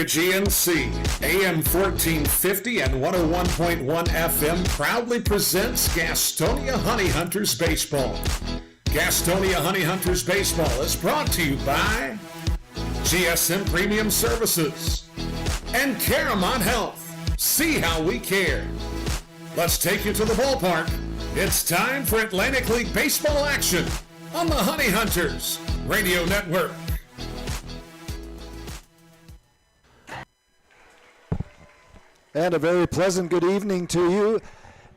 WGNC, AM 1450 and 101.1 FM proudly presents Gastonia Honey Hunters Baseball. Gastonia Honey Hunters Baseball is brought to you by GSM Premium Services and Caramont Health. See how we care. Let's take you to the ballpark. It's time for Atlantic League Baseball action on the Honey Hunters Radio Network. And a very pleasant good evening to you.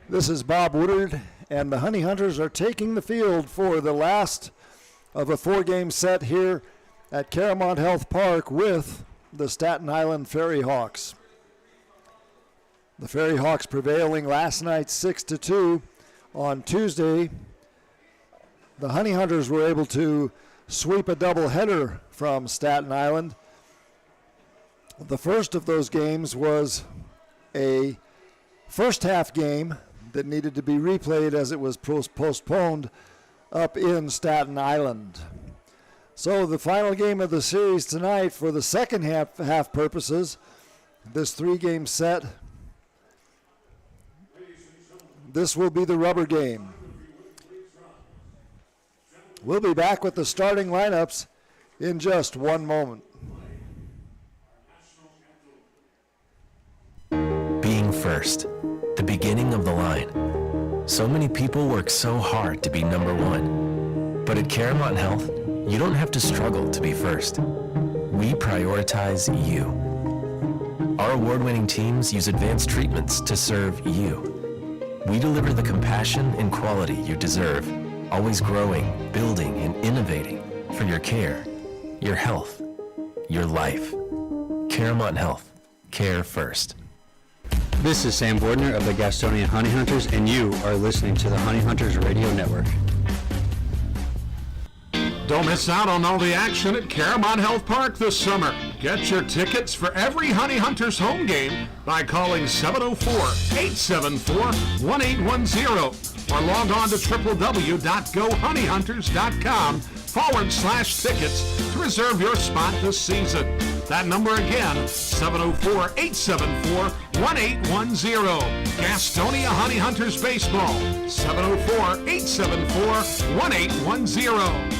This is Bob Woodard, and the Honey Hunters are taking the field for the last of a four-game set here at Caramont Health Park with the Staten Island FERRYHAWKS. The FERRYHAWKS prevailing last night 6-2. On Tuesday, the Honey Hunters were able to sweep a doubleheader from Staten Island. The first of those games was a first half game that needed to be replayed as it was postponed up in Staten Island. So the final game of the series tonight for the second half purposes, this three-game set, this will be the rubber game. We'll be back with the starting lineups in just one moment. Being first, the beginning of the line. So many people work so hard to be number one. But at Caramont Health, you don't have to struggle to be first. We prioritize you. Our award-winning teams use advanced treatments to serve you. We deliver the compassion and quality you deserve, always growing, building, and innovating for your care, your health, your life. Caramont Health, care first. This is Sam Bordner of the Gastonia Honey Hunters, and you are listening to the Honey Hunters Radio Network. Don't miss out on all the action at Caramont Health Park this summer. Get your tickets for every Honey Hunters home game by calling 704-874-1810 or log on to www.gohoneyhunters.com/tickets to reserve your spot this season. That number again, 704-874-1810. Gastonia Honey Hunters Baseball, 704-874-1810.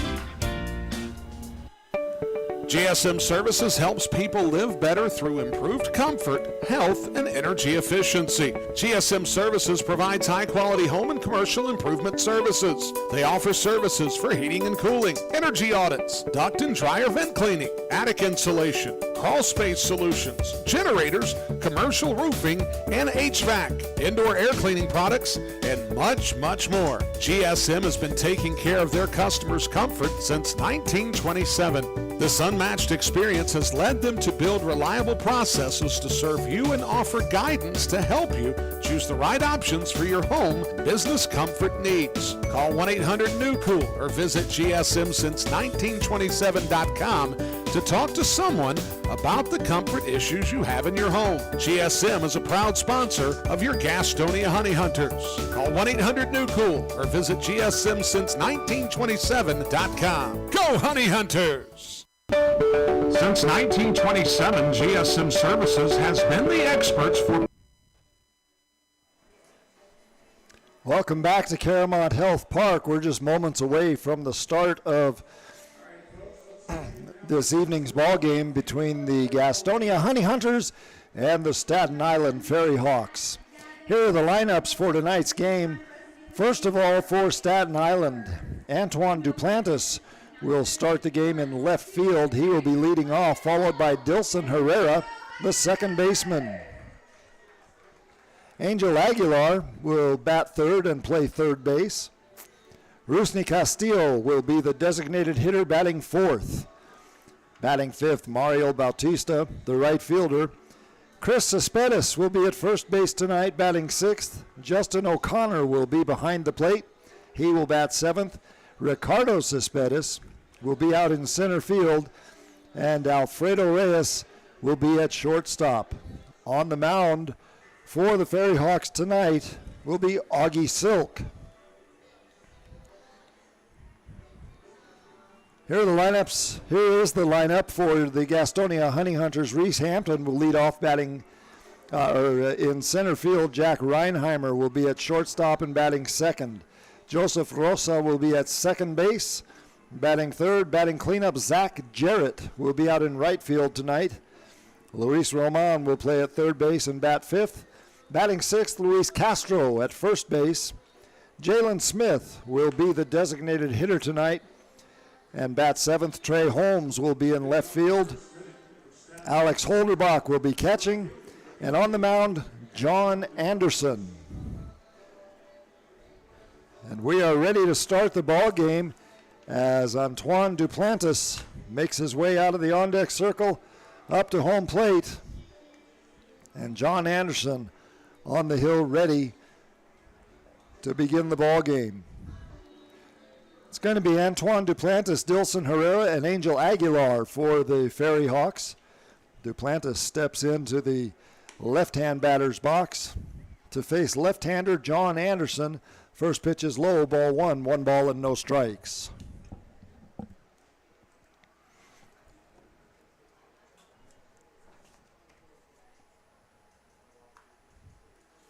GSM Services helps people live better through improved comfort, health, and energy efficiency. GSM Services provides high-quality home and commercial improvement services. They offer services for heating and cooling, energy audits, duct and dryer vent cleaning, attic insulation, crawl space solutions, generators, commercial roofing, and HVAC, indoor air cleaning products, and much, much more. GSM has been taking care of their customers' comfort since 1927. This unmatched experience has led them to build reliable processes to serve you and offer guidance to help you choose the right options for your home business comfort needs. Call 1-800-NEW-COOL or visit GSMsince1927.com to talk to someone about the comfort issues you have in your home. GSM is a proud sponsor of your Gastonia Honey Hunters. Call 1-800-NEW-COOL or visit GSMsince1927.com. Go Honey Hunters! Since 1927, GSM Services has been the experts for... Welcome back to Caramont Health Park. We're just moments away from the start of this evening's ball game between the Gastonia Honey Hunters and the Staten Island FERRYHAWKS. Here are the lineups for tonight's game. First of all, for Staten Island, Antoine Duplantis will start the game in left field. He will be leading off, followed by Dilson Herrera, the second baseman. Angel Aguilar will bat third and play third base. Rusney Castillo will be the designated hitter, batting fourth. Batting fifth, Mario Bautista, the right fielder. Chris Cespedes will be at first base tonight, batting sixth. Justin O'Connor will be behind the plate. He will bat seventh. Ricardo Cespedes will be out in center field, and Alfredo Reyes will be at shortstop. On the mound for the FERRYHAWKS tonight will be Augie Silk. Here are the lineups. Here is the lineup for the Gastonia Honey Hunters. Reese Hampton will lead off batting in center field. Jack Reinheimer will be at shortstop and batting second. Joseph Rosa will be at second base. Batting third, batting cleanup, Zach Jarrett will be out in right field tonight. Luis Roman will play at third base and bat fifth. Batting sixth, Luis Castro at first base. Jalen Smith will be the designated hitter tonight. And bat seventh, Trey Holmes will be in left field. Alex Holderbach will be catching. And on the mound, John Anderson. And we are ready to start the ball game as Antoine Duplantis makes his way out of the on-deck circle up to home plate. And John Anderson on the hill ready to begin the ball game. It's going to be Antoine Duplantis, Dilson Herrera, and Angel Aguilar for the FERRYHAWKS. Duplantis steps into the left-hand batter's box to face left-hander John Anderson. First pitch is low, ball one ball and no strikes.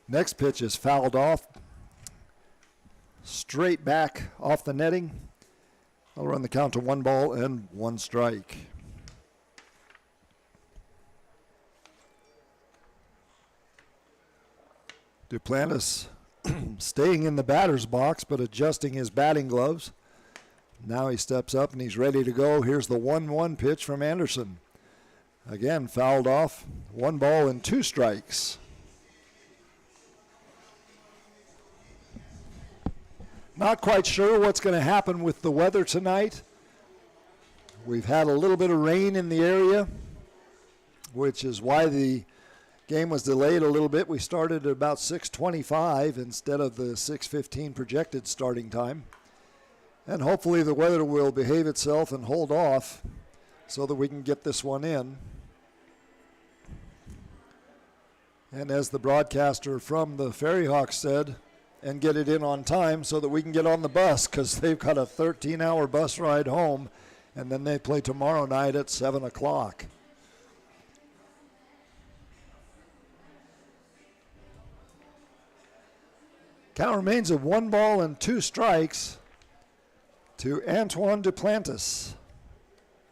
Next pitch is fouled off. Straight back off the netting. I'll run the count to 1 ball and 1 strike. Duplantis staying in the batter's box but adjusting his batting gloves. Now he steps up and he's ready to go. Here's the 1-1 pitch from Anderson. Again, fouled off. 1 ball and 2 strikes. Not quite sure what's going to happen with the weather tonight. We've had a little bit of rain in the area, which is why the game was delayed a little bit. We started at about 6:25 instead of the 6:15 projected starting time. And hopefully the weather will behave itself and hold off so that we can get this one in. And as the broadcaster from the FERRYHAWKS said, and get it in on time so that we can get on the bus, because they've got a 13-hour bus ride home, and then they play tomorrow night at 7 o'clock. Count remains of 1 ball and 2 strikes to Antoine Duplantis,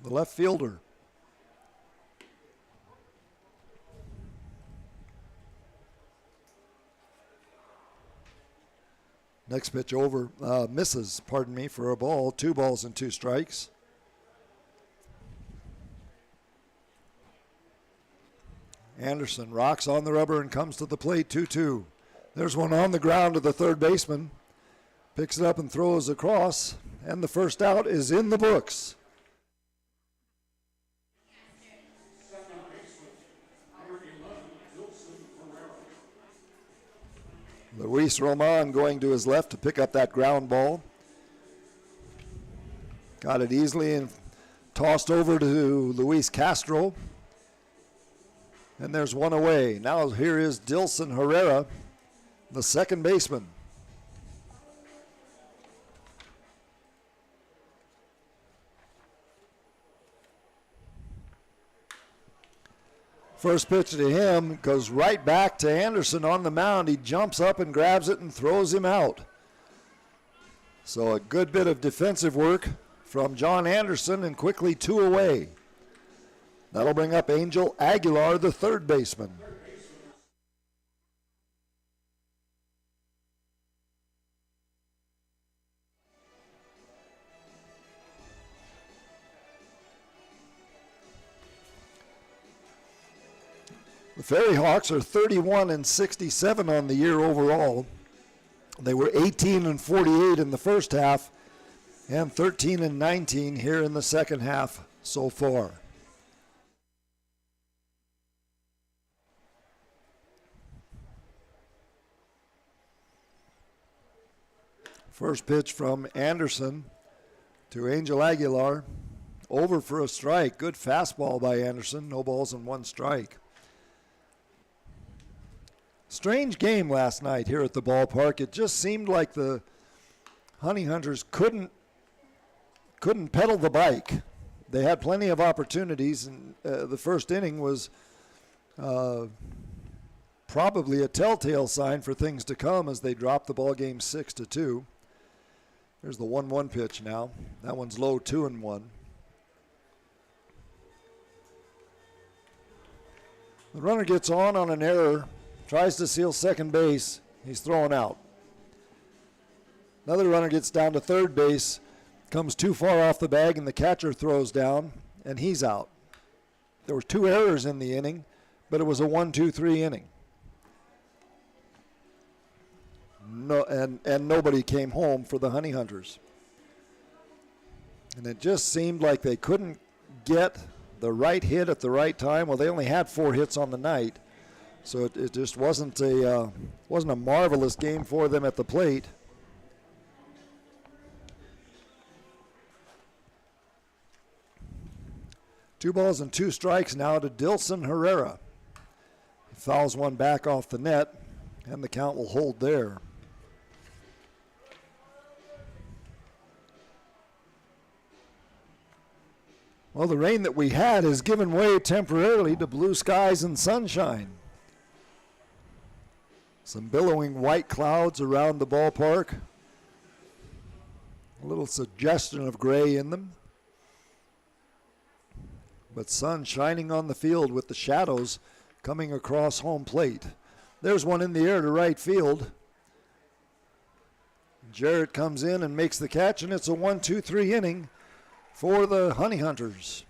the left fielder. Next pitch over, misses, for a ball. 2 balls and 2 strikes. Anderson rocks on the rubber and comes to the plate, 2-2. There's one on the ground to the third baseman. Picks it up and throws across, and the first out is in the books. Luis Roman going to his left to pick up that ground ball. Got it easily and tossed over to Luis Castro. And there's one away. Now here is Dilson Herrera, the second baseman. First pitch to him goes right back to Anderson on the mound. He jumps up and grabs it and throws him out. So a good bit of defensive work from John Anderson, and quickly 2 away. That'll bring up Angel Aguilar, the third baseman. The FERRYHAWKS are 31-67 on the year overall. They were 18-48 in the first half and 13-19 here in the second half so far. First pitch from Anderson to Angel Aguilar. Over for a strike. Good fastball by Anderson. No balls and 1 strike. Strange game last night here at the ballpark. It just seemed like the Honey Hunters couldn't couldn't pedal the bike. They had plenty of opportunities, and the first inning was probably a telltale sign for things to come as they dropped the ball game 6-2. There's the 1-1 pitch now. That one's low, 2-1. The runner gets on an error, tries to steal second base. He's thrown out. Another runner gets down to third base, comes too far off the bag, and the catcher throws down, and he's out. There were 2 errors in the inning, but it was a 1-2-3 inning. No, and nobody came home for the Honey Hunters. And it just seemed like they couldn't get the right hit at the right time. Well, they only had 4 hits on the night, so it just wasn't a marvelous game for them at the plate. Two balls and 2 strikes now to Dilson Herrera. He fouls one back off the net, and the count will hold there. Well, the rain that we had has given way temporarily to blue skies and sunshine. Some billowing white clouds around the ballpark. A little suggestion of gray in them. But sun shining on the field with the shadows coming across home plate. There's one in the air to right field. Jarrett comes in and makes the catch, and it's a 1-2-3 inning for the Honey Hunters.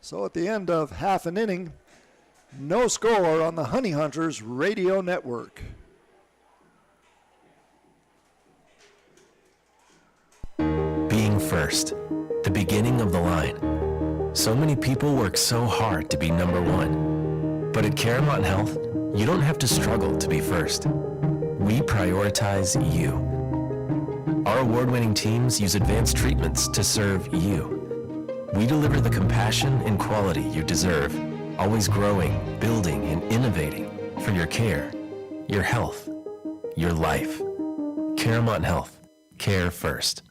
So at the end of half an inning, no score on the Honey Hunters radio network. Being first, the beginning of the line. So many people work so hard to be number one. But at Caramont Health, you don't have to struggle to be first. We prioritize you. Our award-winning teams use advanced treatments to serve you. We deliver the compassion and quality you deserve, always growing, building, and innovating for your care, your health, your life. Caramont Health. Care first.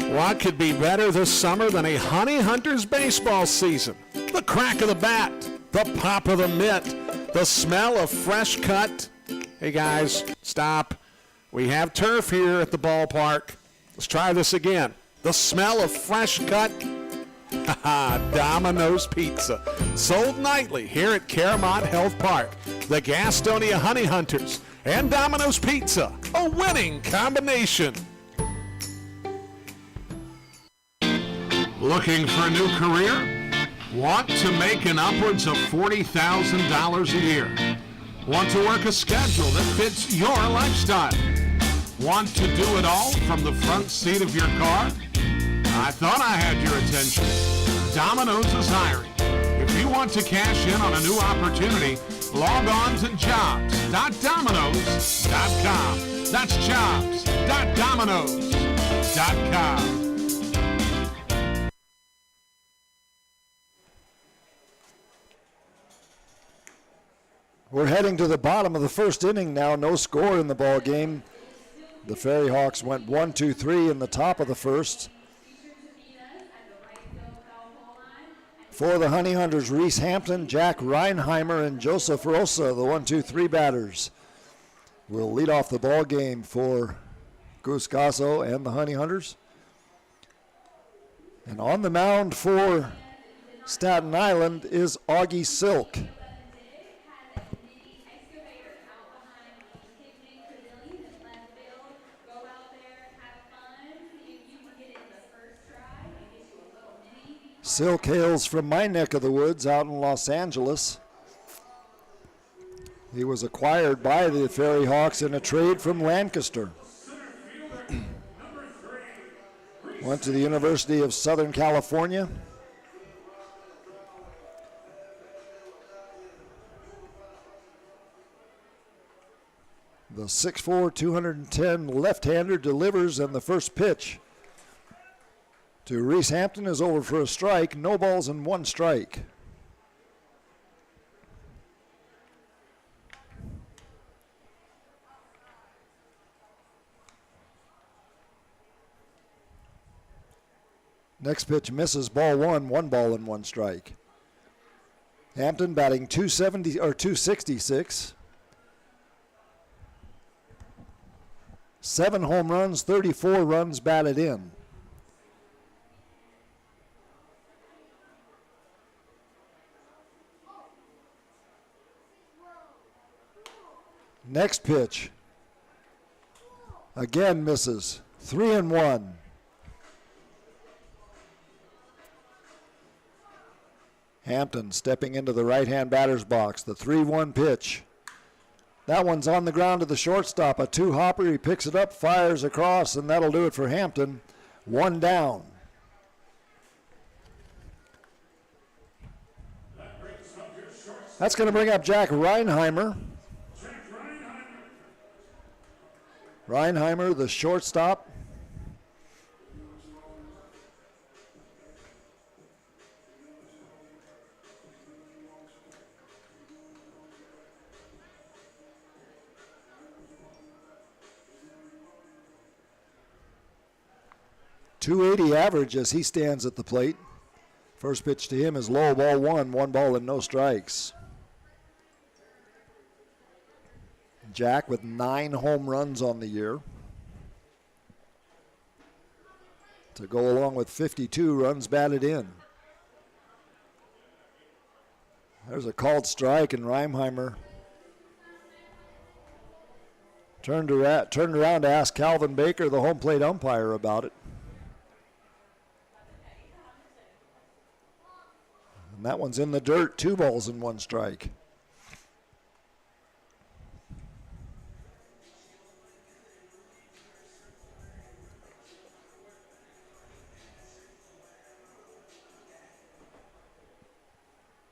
What could be better this summer than a Honey Hunters baseball season? The crack of the bat, the pop of the mitt, the smell of fresh cut. Hey guys, stop. We have turf here at the ballpark. Let's try this again. The smell of fresh cut. Domino's Pizza. Sold nightly here at Caramont Health Park. The Gastonia Honey Hunters and Domino's Pizza. A winning combination. Looking for a new career? Want to make an upwards of $40,000 a year? Want to work a schedule that fits your lifestyle? Want to do it all from the front seat of your car? I thought I had your attention. Domino's is hiring. If you want to cash in on a new opportunity, log on to jobs.domino's.com. That's jobs.domino's.com. We're heading to the bottom of the first inning now. No score in the ball game. The FERRYHAWKS went 1-2-3 in the top of the first. For the Honey Hunters, Reese Hampton, Jack Reinheimer, and Joseph Rosa, the 1-2-3 batters, will lead off the ball game for Gastonia and the Honey Hunters. And on the mound for Staten Island is Augie Silk. Silk hails from my neck of the woods out in Los Angeles. He was acquired by the FERRYHAWKS in a trade from Lancaster. Went to the University of Southern California. The 6'4", 210 left-hander delivers, and the first pitch to Reese Hampton is over for a strike. No balls and 1 strike. Next pitch misses, ball one, 1 ball and 1 strike. Hampton batting 266. 7 home runs, 34 runs batted in. Next pitch. Again misses. 3-1. Hampton stepping into the right-hand batter's box. The 3-1 pitch. That one's on the ground to the shortstop. A 2-hopper. He picks it up, fires across, and that'll do it for Hampton. 1 down. That's going to bring up Jack Reinheimer. Reinheimer, the shortstop. .280 average as he stands at the plate. First pitch to him is low, ball 1 ball and no strikes. Jack with 9 home runs on the year, to go along with 52 runs batted in. There's a called strike, and Reinheimer turned around to ask Calvin Baker, the home plate umpire, about it. And that one's in the dirt, 2 balls and 1 strike.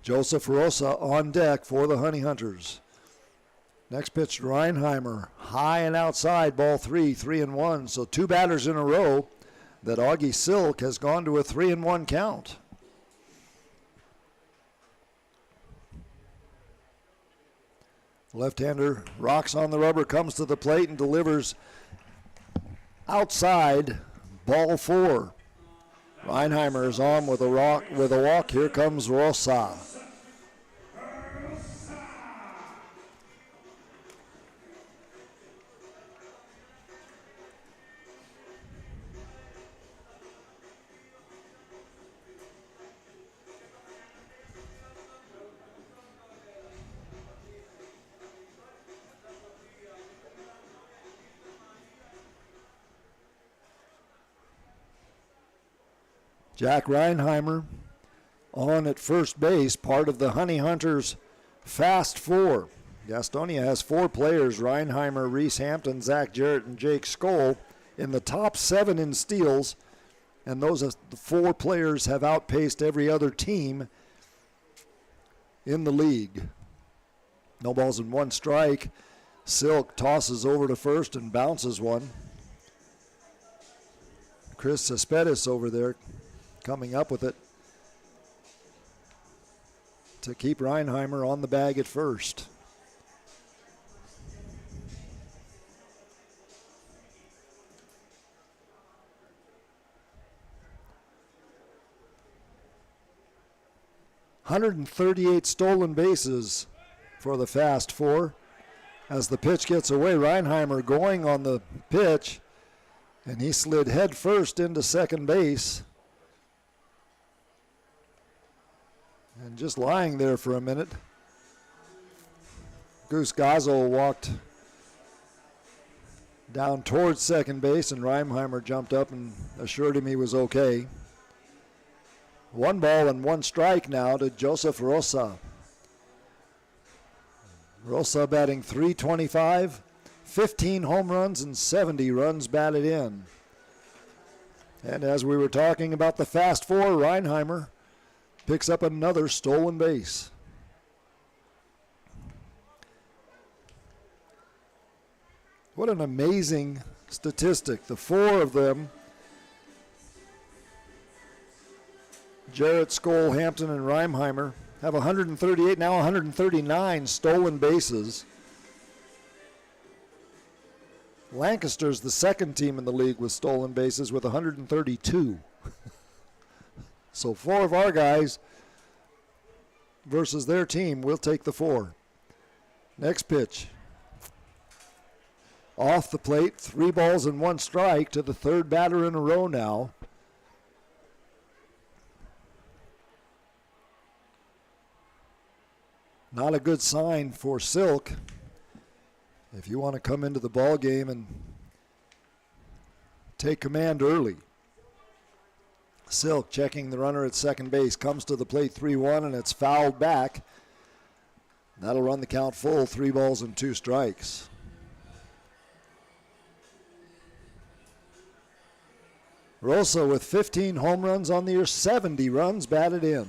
Joseph Rosa on deck for the Honey Hunters. Next pitch to Reinheimer, high and outside, ball 3-1. So 2 batters in a row that Augie Silk has gone to a 3-1 count. Left-hander rocks on the rubber, comes to the plate and delivers outside, ball 4. Reinheimer is on with a walk. Here comes Rosa. Jack Reinheimer on at first base, part of the Honey Hunters Fast 4. Gastonia has 4 players, Reinheimer, Reese Hampton, Zach Jarrett, and Jake Skoll, in the top 7 in steals, and those the 4 players have outpaced every other team in the league. No balls and 1 strike. Silk tosses over to first and bounces one. Chris Cespedes over there coming up with it to keep Reinheimer on the bag at first. .138 stolen bases for the Fast 4. As the pitch gets away, Reinheimer going on the pitch, and he slid head first into second base. And just lying there for a minute, Goose Gazzo walked down towards second base, and Reinheimer jumped up and assured him he was okay. 1 ball and 1 strike now to Joseph Rosa. Rosa batting .325, 15 home runs and 70 runs batted in. And as we were talking about the Fast 4, Reinheimer picks up another stolen base. What an amazing statistic. The 4 of them, Jarrett, Skoll, Hampton, and Reinheimer, have 138, now 139 stolen bases. Lancaster's the second team in the league with stolen bases with 132. So 4 of our guys versus their team. We'll take the 4. Next pitch. Off the plate, 3 balls and 1 strike to the 3rd batter in a row now. Not a good sign for Silk. If you want to come into the ball game and take command early. Silk checking the runner at second base, comes to the plate 3-1, and it's fouled back. That'll run the count full, 3 balls and 2 strikes. Rosa with 15 home runs on the year, 70 runs batted in.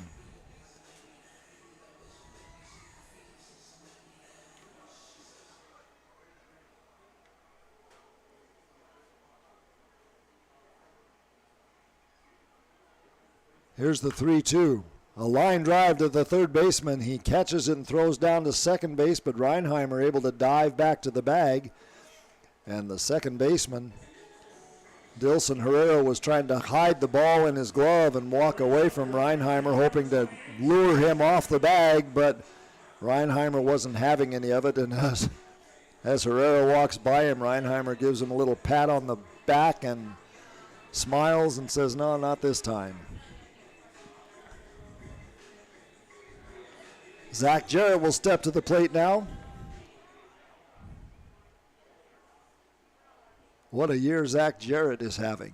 Here's the 3-2. A line drive to the third baseman. He catches it and throws down to second base, but Reinheimer able to dive back to the bag. And the second baseman, Dilson Herrera, was trying to hide the ball in his glove and walk away from Reinheimer, hoping to lure him off the bag, but Reinheimer wasn't having any of it. And as Herrera walks by him, Reinheimer gives him a little pat on the back and smiles and says, "No, not this time." Zach Jarrett will step to the plate now. What a year Zach Jarrett is having.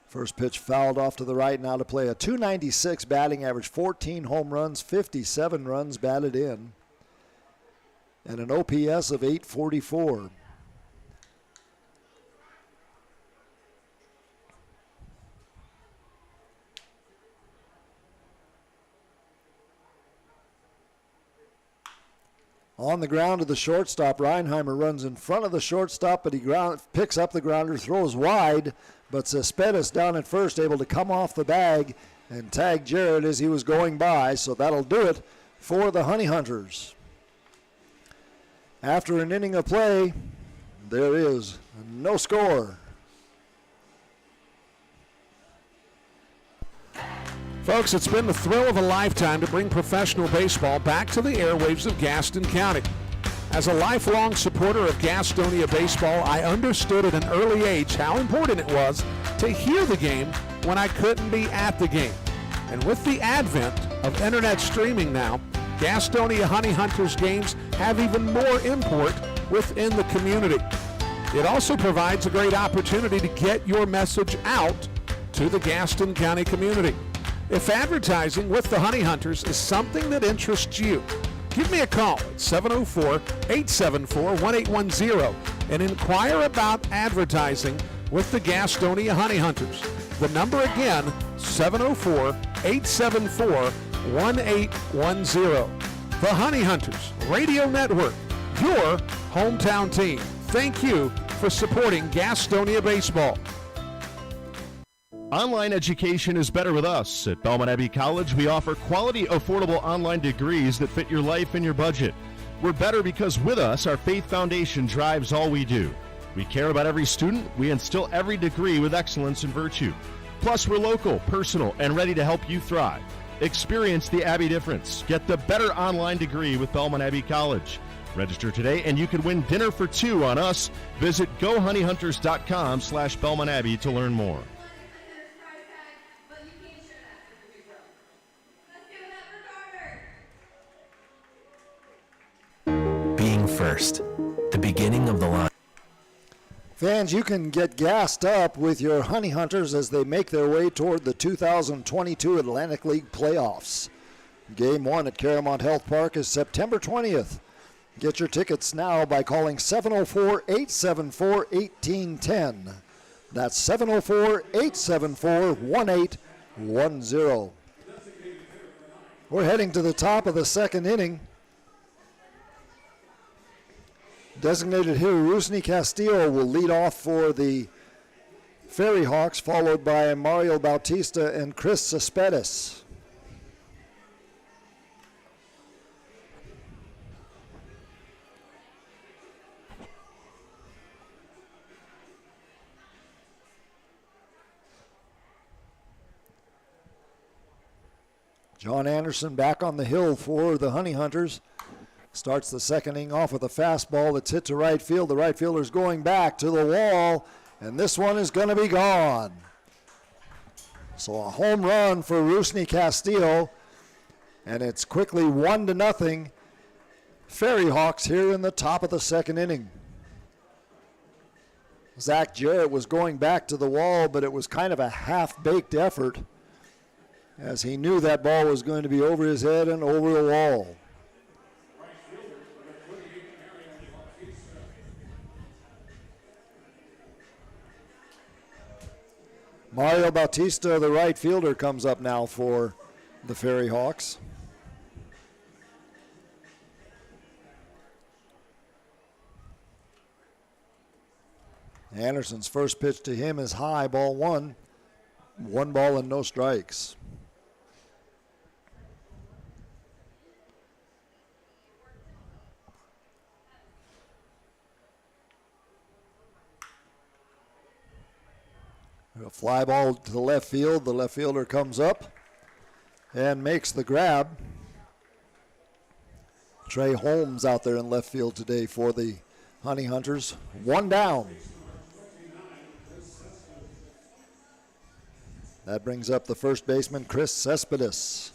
First pitch fouled off to the right, now to play a .296 batting average, 14 home runs, 57 runs batted in, and an OPS of .844. On the ground to the shortstop, Reinheimer runs in front of the shortstop, but he picks up the grounder, throws wide, but Cespedes down at first able to come off the bag and tag Jarrett as he was going by, so that'll do it for the Honey Hunters. After an inning of play, there is no score. Folks, it's been the thrill of a lifetime to bring professional baseball back to the airwaves of Gaston County. As a lifelong supporter of Gastonia baseball, I understood at an early age how important it was to hear the game when I couldn't be at the game. And with the advent of internet streaming now, Gastonia Honey Hunters games have even more import within the community. It also provides a great opportunity to get your message out to the Gaston County community. If advertising with the Honey Hunters is something that interests you, give me a call at 704-874-1810 and inquire about advertising with the Gastonia Honey Hunters. The number again, 704-874-1810. The Honey Hunters Radio Network, your hometown team. Thank you for supporting Gastonia baseball. Online education is better with us. At Belmont Abbey College, we offer quality, affordable online degrees that fit your life and your budget. We're better because with us, our faith foundation drives all we do. We care about every student. We instill every degree with excellence and virtue. Plus, we're local, personal, and ready to help you thrive. Experience the Abbey difference. Get the better online degree with Belmont Abbey College. Register today, and you can win dinner for 2 on us. Visit GoHoneyHunters.com/Belmont Abbey to learn more. First, the beginning of the line. Fans, you can get gassed up with your Honey Hunters as they make their way toward the 2022 Atlantic League playoffs. Game 1 at Caramount Health Park is September 20th. Get your tickets now by calling 704-874-1810. That's 704-874-1810. We're heading to the top of the second inning. Designated hitter Rusney Castillo will lead off for the FERRYHAWKS, followed by Mario Bautista and Chris Cespedes. John Anderson back on the hill for the Honey Hunters. Starts the second inning off with a fastball that's hit to right field. The right fielder's going back to the wall, and this one is going to be gone. So a home run for Rusney Castillo, and it's quickly 1-0. FERRYHAWKS here in the top of the second inning. Zach Jarrett was going back to the wall, but it was kind of a half-baked effort as he knew that ball was going to be over his head and over the wall. Mario Bautista, the right fielder, comes up now for the FERRYHAWKS. Anderson's first pitch to him is high, ball one. 1 ball and no strikes. A fly ball to the left field. The left fielder comes up and makes the grab. Trey Holmes out there in left field today for the Honey Hunters. 1 down. That brings up the first baseman, Chris Cespedes.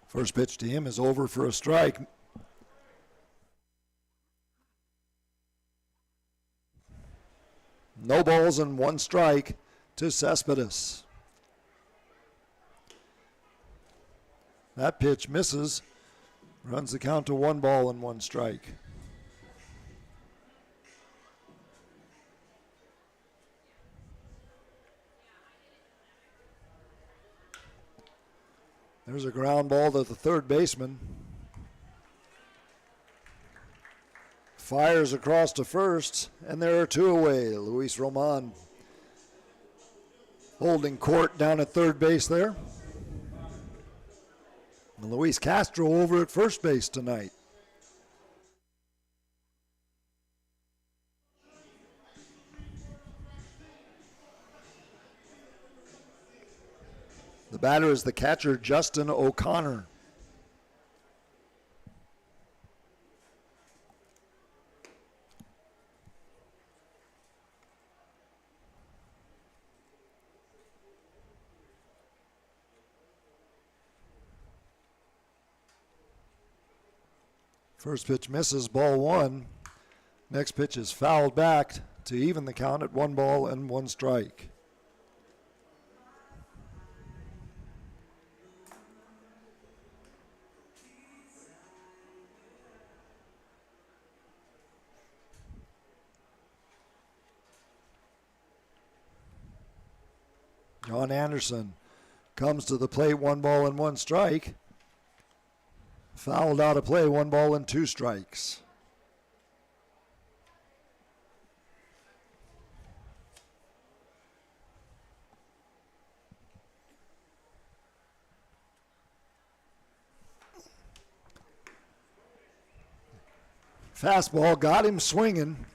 First pitch to him is over for a strike. No balls and 1 strike to Cespedes. That pitch misses. Runs the count to 1 ball and 1 strike. There's a ground ball to the third baseman. Fires across to first, and there are 2 away. Luis Roman holding court down at third base there. And Luis Castro over at first base tonight. The batter is the catcher, Justin O'Connor. First pitch misses, ball 1. Next pitch is fouled back to even the count at 1 ball and 1 strike. John Anderson comes to the plate, 1 ball and 1 strike. Fouled out of play, 1 ball and 2 strikes. Fastball got him swinging.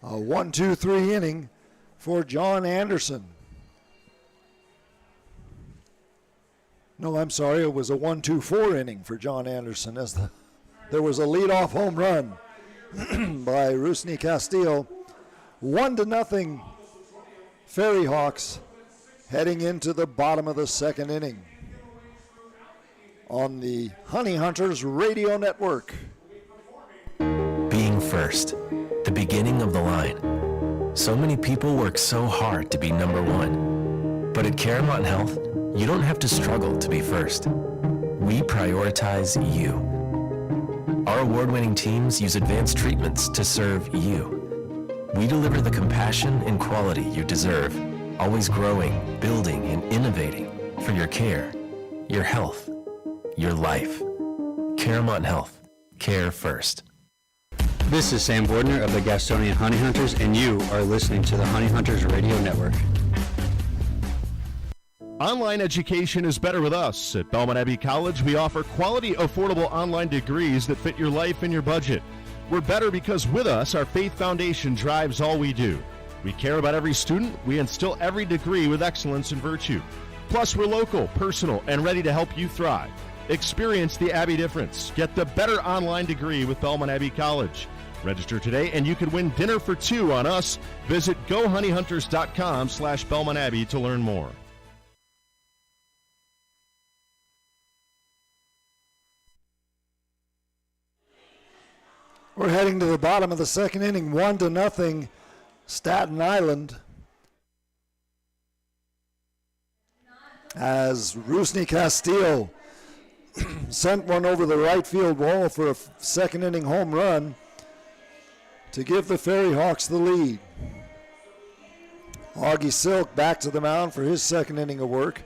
A 1-2-3 inning for John Anderson. No, I'm sorry, it was a 1-2-4 inning for John Anderson as there was a leadoff home run by Rusney Castillo. 1-0 FERRYHAWKS heading into the bottom of the second inning on the Honey Hunters Radio Network. Being first, the beginning of the line. So many people work so hard to be number 1. But at Caramount Health, you don't have to struggle to be first. We prioritize you. Our award-winning teams use advanced treatments to serve you. We deliver the compassion and quality you deserve, always growing, building, and innovating for your care, your health, your life. Caramount Health. Care first. This is Sam Bordner of the Gastonia Honey Hunters, and you are listening to the Honey Hunters Radio Network. Online education is better with us. At Belmont Abbey College, we offer quality, affordable online degrees that fit your life and your budget. We're better because with us, our faith foundation drives all we do. We care about every student. We instill every degree with excellence and virtue. Plus, we're local, personal, and ready to help you thrive. Experience the Abbey difference. Get the better online degree with Belmont Abbey College. Register today and you can win dinner for two on us. Visit gohoneyhunters.com/Belmont Abbey to learn more. We're heading to the bottom of the second inning, 1-0, Staten Island. As Rusney Castillo sent one over the right field wall for a second inning home run to give the FERRYHAWKS the lead. Augie Silk back to the mound for his second inning of work.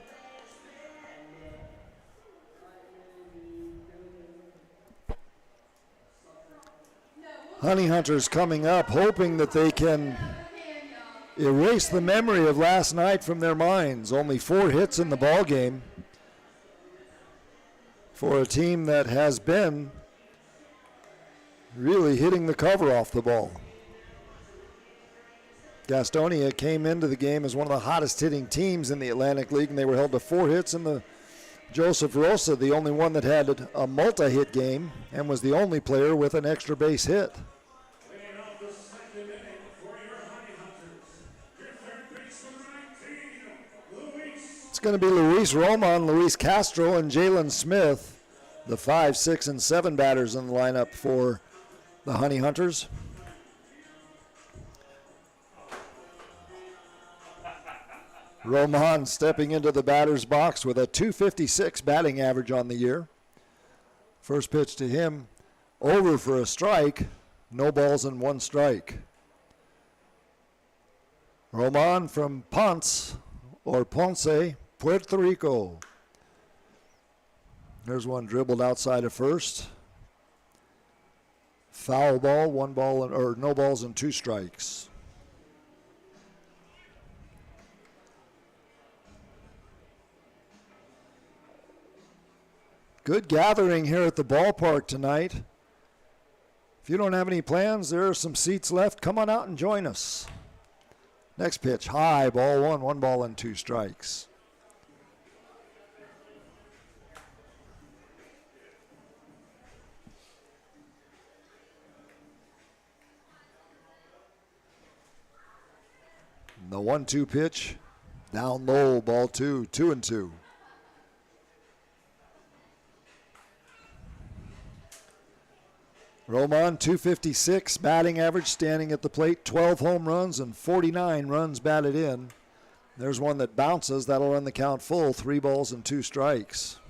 Honey Hunters coming up, hoping that they can erase the memory of last night from their minds. Only 4 hits in the ball game for a team that has been really hitting the cover off the ball. Gastonia came into the game as one of the hottest hitting teams in the Atlantic League, and they were held to 4 hits in the Joseph Rosa, the only one that had a multi-hit game and was the only player with an extra base hit. It's going to be Luis Roman, Luis Castro, and Jalen Smith, the 5, 6, and 7 batters in the lineup for the Honey Hunters. Roman stepping into the batter's box with a .256 batting average on the year. First pitch to him, over for a strike, no balls and 1 strike. Roman from Ponce, Puerto Rico. There's one dribbled outside of first. Foul ball, no balls and 2 strikes. Good gathering here at the ballpark tonight. If you don't have any plans, there are some seats left. Come on out and join us. Next pitch, high, ball 1, 1 ball and 2 strikes. The 1-2 pitch, down low, ball 2, 2-2. Roman, .256 batting average, standing at the plate, 12 home runs and 49 runs batted in. There's one that bounces, that'll run the count full, 3 balls and 2 strikes.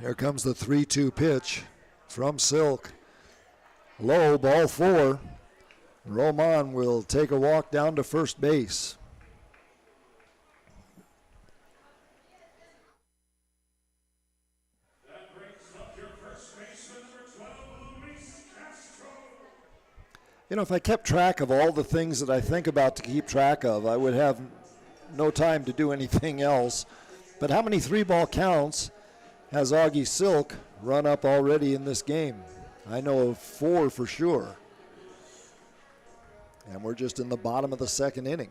Here comes the 3-2 pitch from Silk. Low, ball 4. Roman will take a walk down to first base. That brings up your first baseman, number 12, Reese Castro. You know, if I kept track of all the things that I think about to keep track of, I would have no time to do anything else. But how many 3-ball counts has Augie Silk run up already in this game? I know of 4 for sure. And we're just in the bottom of the second inning.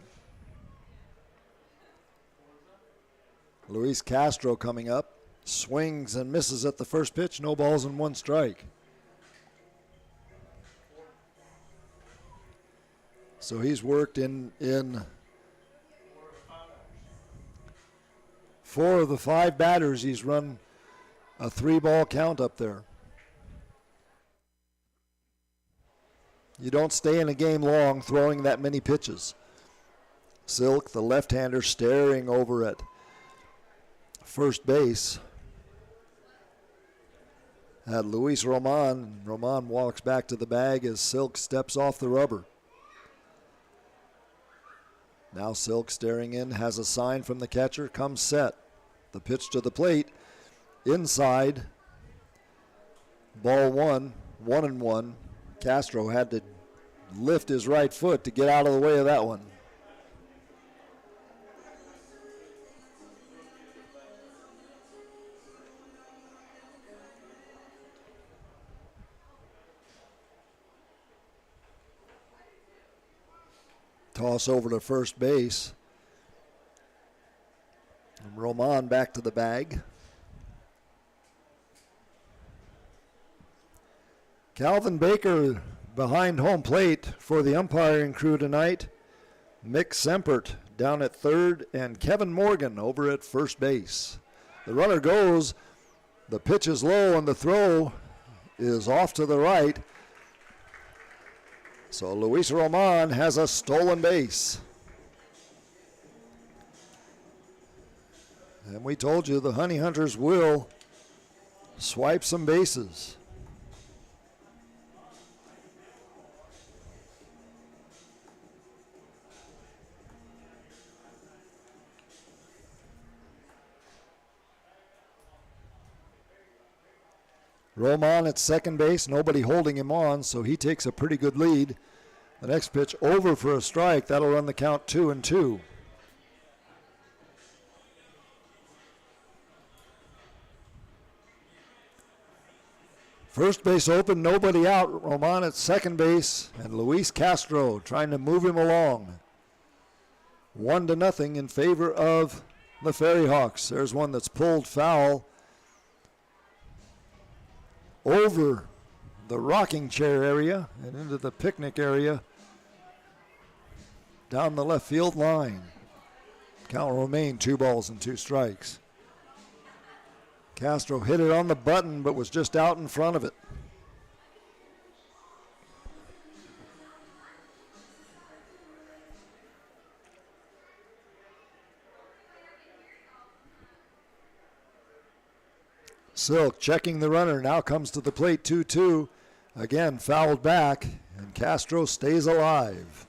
Luis Castro coming up, swings and misses at the first pitch, no balls and 1 strike. So he's worked in 4 of the 5 batters. He's run a 3-ball count up there. You don't stay in a game long throwing that many pitches. Silk, the left-hander, staring over at first base at Luis Roman. Roman walks back to the bag as Silk steps off the rubber. Now Silk staring in, has a sign from the catcher, comes set. The pitch to the plate, inside. Ball 1-1. Castro had to lift his right foot to get out of the way of that one. Toss over to first base. And Roman back to the bag. Calvin Baker behind home plate for the umpiring crew tonight. Mick Sempert down at third, and Kevin Morgan over at first base. The runner goes. The pitch is low, and the throw is off to the right. So Luis Roman has a stolen base. And we told you the Honey Hunters will swipe some bases. Roman at second base, nobody holding him on, so he takes a pretty good lead. The next pitch over for a strike. That'll run the count 2-2. First base open, nobody out. Roman at second base, and Luis Castro trying to move him along. 1-0 in favor of the FERRYHAWKS. There's one that's pulled foul over the rocking chair area and into the picnic area down the left field line. Count will remain 2-2 strikes. Castro hit it on the button but was just out in front of it. Silk checking the runner, now comes to the plate, 2-2. Again, fouled back, and Castro stays alive.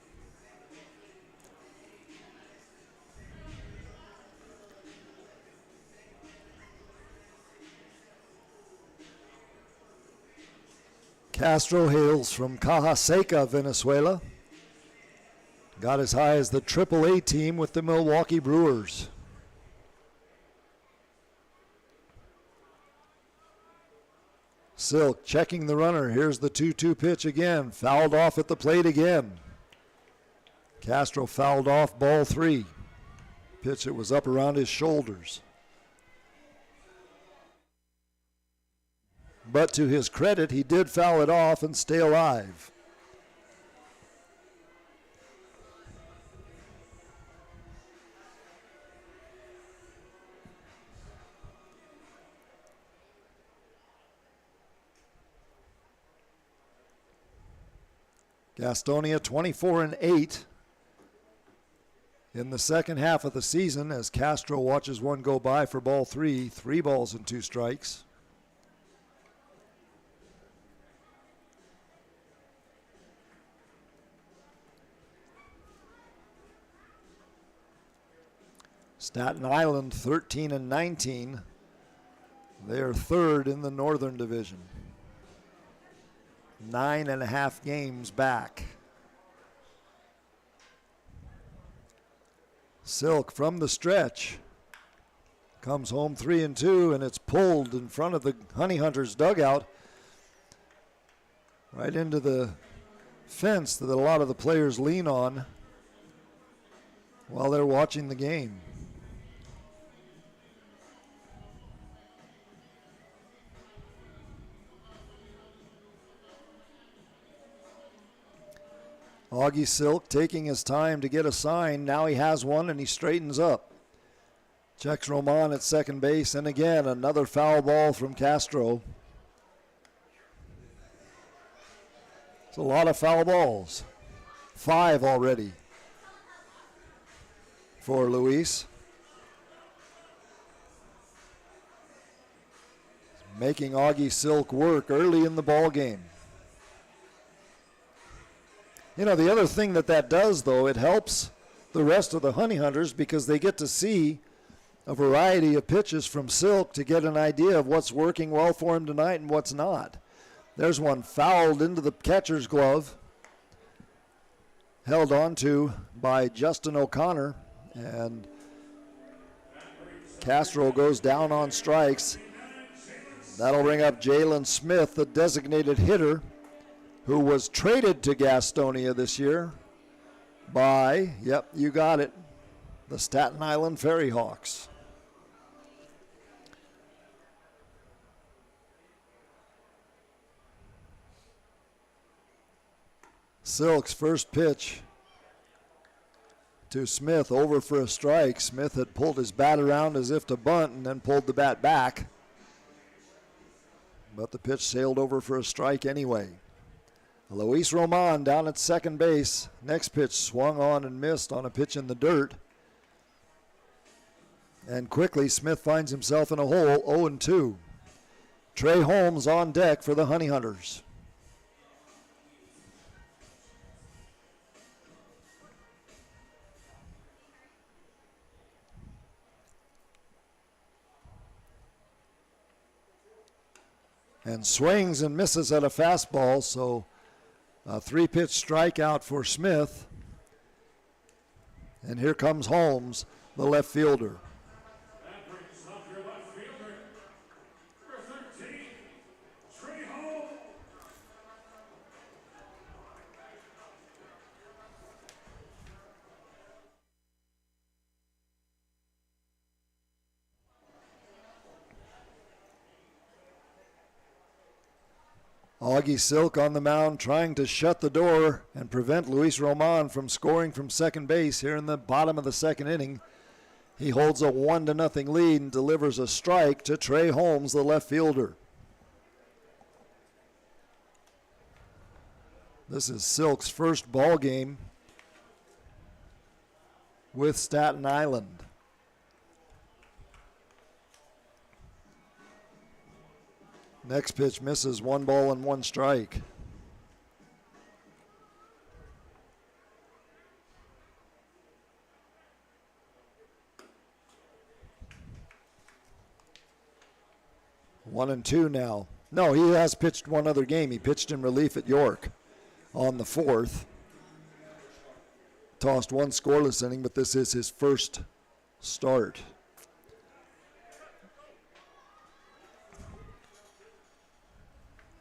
Castro hails from Caja Seca, Venezuela. Got as high as the AAA team with the Milwaukee Brewers. Silk checking the runner. Here's the 2-2 pitch again. Fouled off at the plate again. Castro fouled off ball 3. Pitch that was up around his shoulders. But to his credit, he did foul it off and stay alive. Gastonia 24-8 in the second half of the season as Castro watches one go by for ball 3, 3-2 strikes. Staten Island 13-19. They are third in the Northern Division. 9.5 games back. Silk from the stretch comes home 3-2, and it's pulled in front of the Honey Hunters dugout right into the fence that a lot of the players lean on while they're watching the game. Augie Silk taking his time to get a sign. Now he has one and he straightens up. Checks Roman at second base, and again another foul ball from Castro. It's a lot of foul balls. 5 already for Luis. Making Augie Silk work early in the ball game. You know, the other thing that does, though, it helps the rest of the Honey Hunters because they get to see a variety of pitches from Silk to get an idea of what's working well for him tonight and what's not. There's one fouled into the catcher's glove, held on to by Justin O'Connor, and Castro goes down on strikes. That'll bring up Jalen Smith, the designated hitter, who was traded to Gastonia this year by, yep, you got it, the Staten Island FERRYHAWKS. Silk's first pitch to Smith, over for a strike. Smith had pulled his bat around as if to bunt and then pulled the bat back. But the pitch sailed over for a strike anyway. Luis Roman down at second base. Next pitch swung on and missed on a pitch in the dirt. And quickly Smith finds himself in a hole, 0-2. Trey Holmes on deck for the Honey Hunters. And swings and misses at a fastball, so a 3-pitch strikeout for Smith. And here comes Holmes, the left fielder. That brings up your left fielder, number 13, Trey Holmes. Augie Silk on the mound trying to shut the door and prevent Luis Roman from scoring from second base here in the bottom of the second inning. He holds a 1-0 lead and delivers a strike to Trey Holmes, the left fielder. This is Silk's first ball game with Staten Island. Next pitch misses, 1-1 strike. One and two now. No, he has pitched one other game. He pitched in relief at York on the 4th. Tossed one scoreless inning, but this is his first start.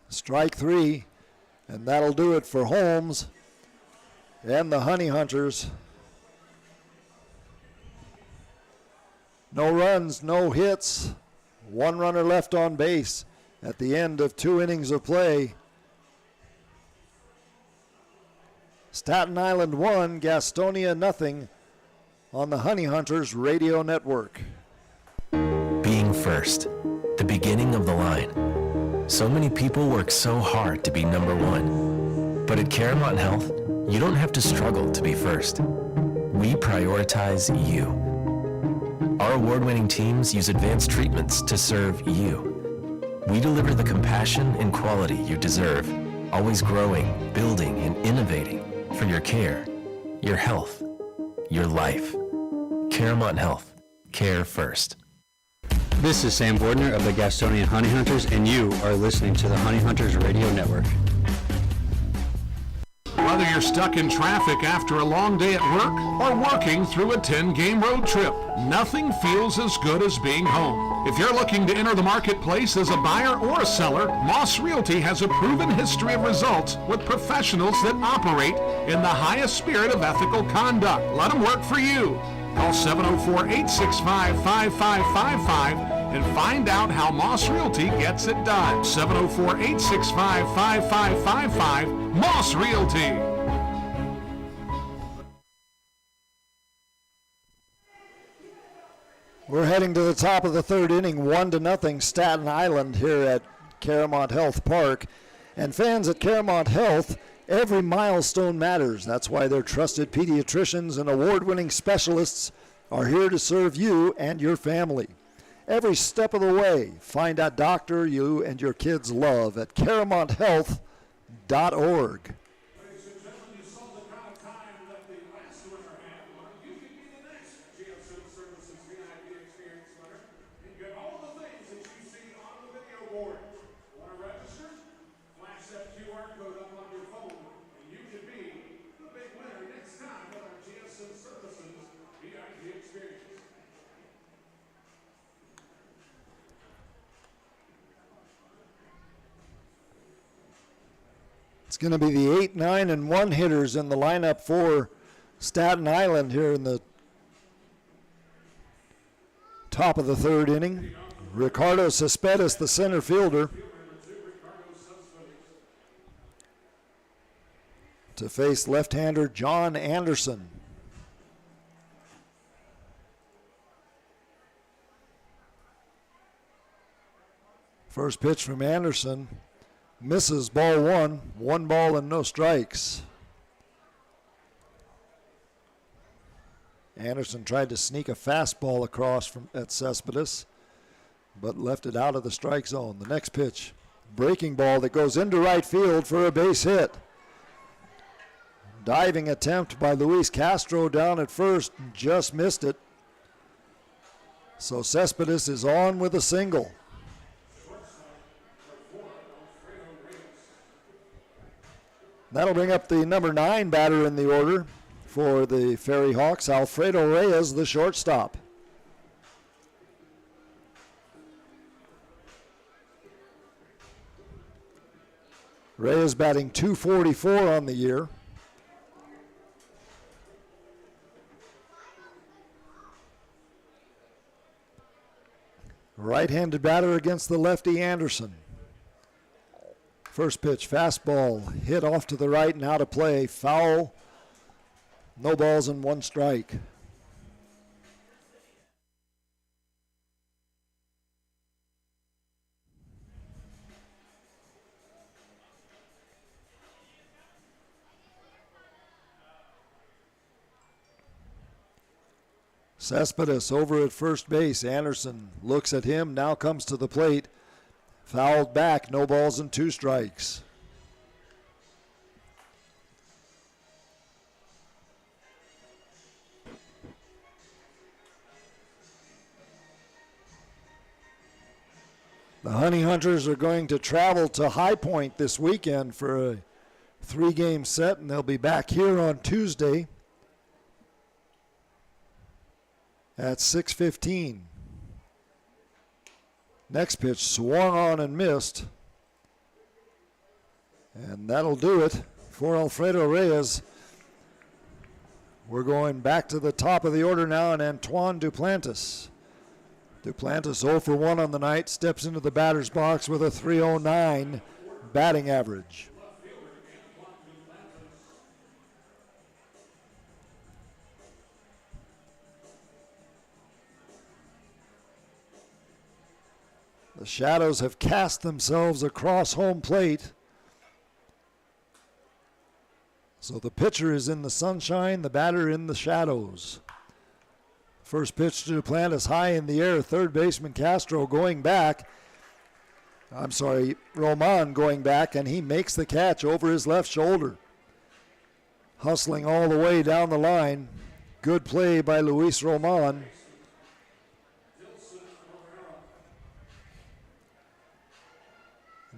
Strike 3, and that'll do it for Holmes and the Honey Hunters. No runs, no hits, 1 runner left on base at the end of 2 innings of play. Staten Island 1, Gastonia 0 on the Honey Hunters Radio Network. Being first, the beginning of the line. So many people work so hard to be number 1. But at Caramount Health, you don't have to struggle to be first. We prioritize you. Our award-winning teams use advanced treatments to serve you. We deliver the compassion and quality you deserve, always growing, building, and innovating for your care, your health, your life. Caramount Health. Care first. This is Sam Bordner of the Gastonia Honey Hunters, and you are listening to the Honey Hunters Radio Network. Whether you're stuck in traffic after a long day at work or working through a 10-game road trip, nothing feels as good as being home. If you're looking to enter the marketplace as a buyer or a seller, Moss Realty has a proven history of results with professionals that operate in the highest spirit of ethical conduct. Let them work for you. Call 704-865-5555 and find out how Moss Realty gets it done. 704-865-5555, Moss Realty. We're heading to the top of the 3rd inning, 1-0 Staten Island here at Caramount Health Park. And fans at Caramount Health, every milestone matters. That's why their trusted pediatricians and award-winning specialists are here to serve you and your family. Every step of the way, find a doctor you and your kids love at CaramountHealth.org. Ladies and gentlemen, you saw the kind of time that the last winner had. It's going to be the 8, 9, and 1 hitters in the lineup for Staten Island here in the top of the third inning. Ricardo Cespedes, the center fielder, to face left-hander John Anderson. First pitch from Anderson misses, ball 1, 1 ball and no strikes. Anderson tried to sneak a fastball across at Cespedes, but left it out of the strike zone. The next pitch, breaking ball that goes into right field for a base hit. Diving attempt by Luis Castro down at first, just missed it. So Cespedes is on with a single. That'll bring up the number 9 batter in the order for the FERRYHAWKS, Alfredo Reyes, the shortstop. Reyes batting .244 on the year. Right-handed batter against the lefty Anderson. First pitch, fastball, hit off to the right and out of play, foul. No balls and 1 strike. Cespedes over at first base. Anderson looks at him, now comes to the plate. Fouled back, no balls and 2 strikes. The Honey Hunters are going to travel to High Point this weekend for a 3-game set, and they'll be back here on Tuesday at 6:15. Next pitch swung on and missed. And that'll do it for Alfredo Reyes. We're going back to the top of the order now, and Antoine Duplantis. Duplantis 0 for 1 on the night, steps into the batter's box with a .309 batting average. The shadows have cast themselves across home plate. So the pitcher is in the sunshine, the batter in the shadows. First pitch to Duplantis high in the air. Third baseman Castro going back. Roman going back, and he makes the catch over his left shoulder. Hustling all the way down the line. Good play by Luis Roman.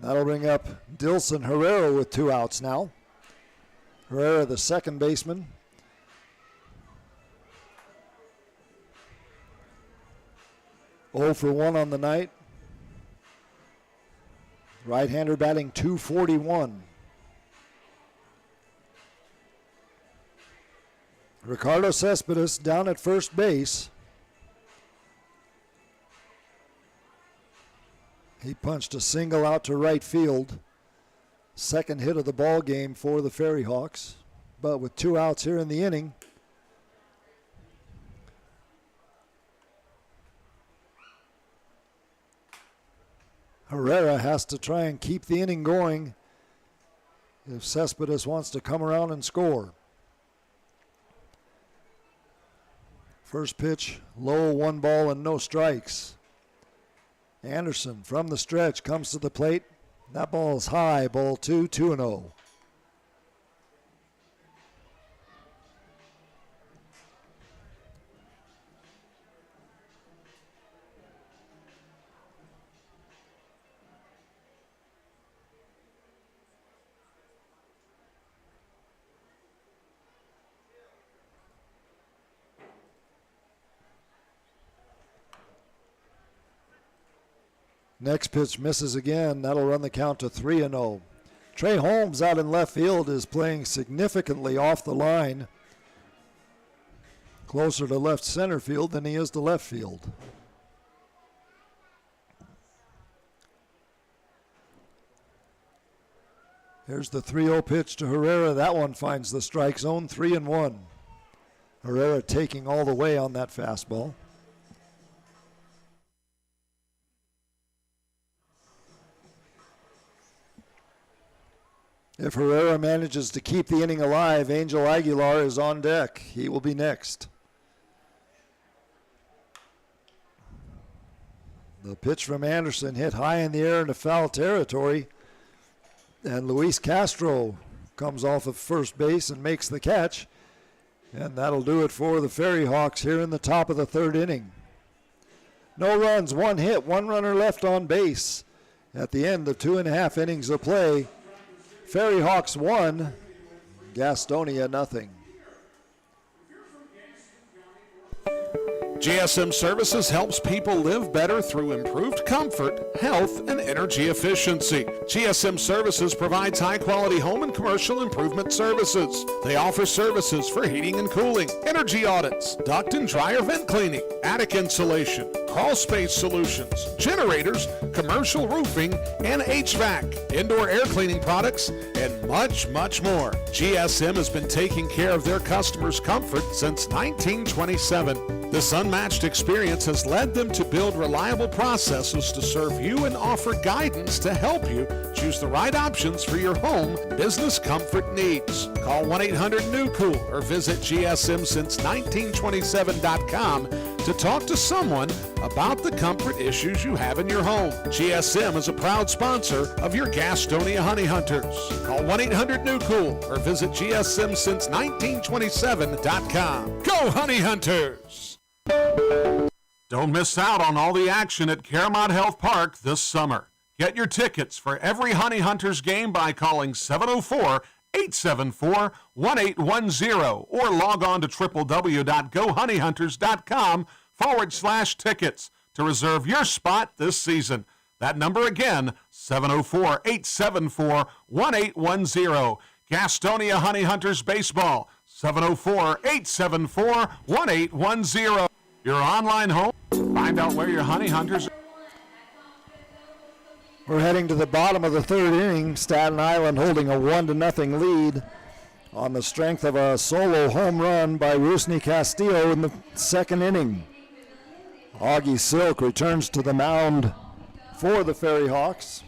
That'll bring up Dilson Herrera with 2 outs now. Herrera, the second baseman. Oh for 1 on the night. Right-hander batting .241. Ricardo Cespedes down at first base. He punched a single out to right field. Second hit of the ball game for the FERRYHAWKS. But with 2 outs here in the inning, Herrera has to try and keep the inning going if Cespedes wants to come around and score. First pitch, low, 1 ball and no strikes. Anderson from the stretch comes to the plate. That ball is high, ball 2, 2-0. Next pitch misses again. That'll run the count to 3-0. Trey Holmes out in left field is playing significantly off the line, closer to left center field than he is to left field. Here's the 3-0 pitch to Herrera. That one finds the strike zone, 3-1. Herrera taking all the way on that fastball. If Herrera manages to keep the inning alive, Angel Aguilar is on deck. He will be next. The pitch from Anderson hit high in the air into foul territory. And Luis Castro comes off of first base and makes the catch. And that'll do it for the FERRYHAWKS here in the top of the third inning. No runs, 1 hit, 1 runner left on base. At the end of 2.5 innings of play, FERRYHAWKS 1, Gastonia 0. GSM Services helps people live better through improved comfort, health, and energy efficiency. GSM Services provides high-quality home and commercial improvement services. They offer services for heating and cooling, energy audits, duct and dryer vent cleaning, attic insulation, crawl space solutions, generators, commercial roofing, and HVAC, indoor air cleaning products, and much, much more. GSM has been taking care of their customers' comfort since 1927. This unmatched experience has led them to build reliable processes to serve you and offer guidance to help you choose the right options for your home business comfort needs. Call 1-800-NEW-COOL or visit GSMsince1927.com to talk to someone about the comfort issues you have in your home. GSM is a proud sponsor of your Gastonia Honey Hunters. Call 1-800-NEW-COOL or visit GSMsince1927.com. Go Honey Hunters! Don't miss out on all the action at Caramount Health Park this summer. Get your tickets for every Honey Hunters game by calling 704-874-1810 or log on to www.gohoneyhunters.com/tickets to reserve your spot this season. That number again, 704-874-1810. Gastonia Honey Hunters Baseball, 704-874-1810. Your online home. Find out where your Honey Hunters are. We're heading to the bottom of the third inning. Staten Island holding a 1-0 lead on the strength of a solo home run by Rusney Castillo in the second inning. Augie Silk returns to the mound for the FERRYHAWKS.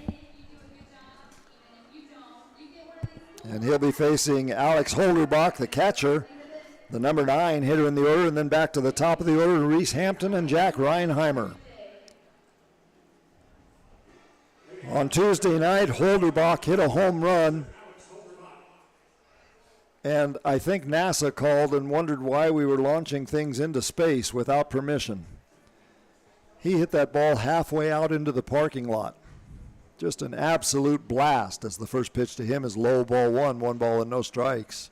And he'll be facing Alex Holderbach, the catcher, the number 9 hitter in the order, and then back to the top of the order, Reese Hampton and Jack Reinheimer. On Tuesday night, Holderbach hit a home run, and I think NASA called and wondered why we were launching things into space without permission. He hit that ball halfway out into the parking lot. Just an absolute blast, as the first pitch to him is low, ball 1 ball and no strikes.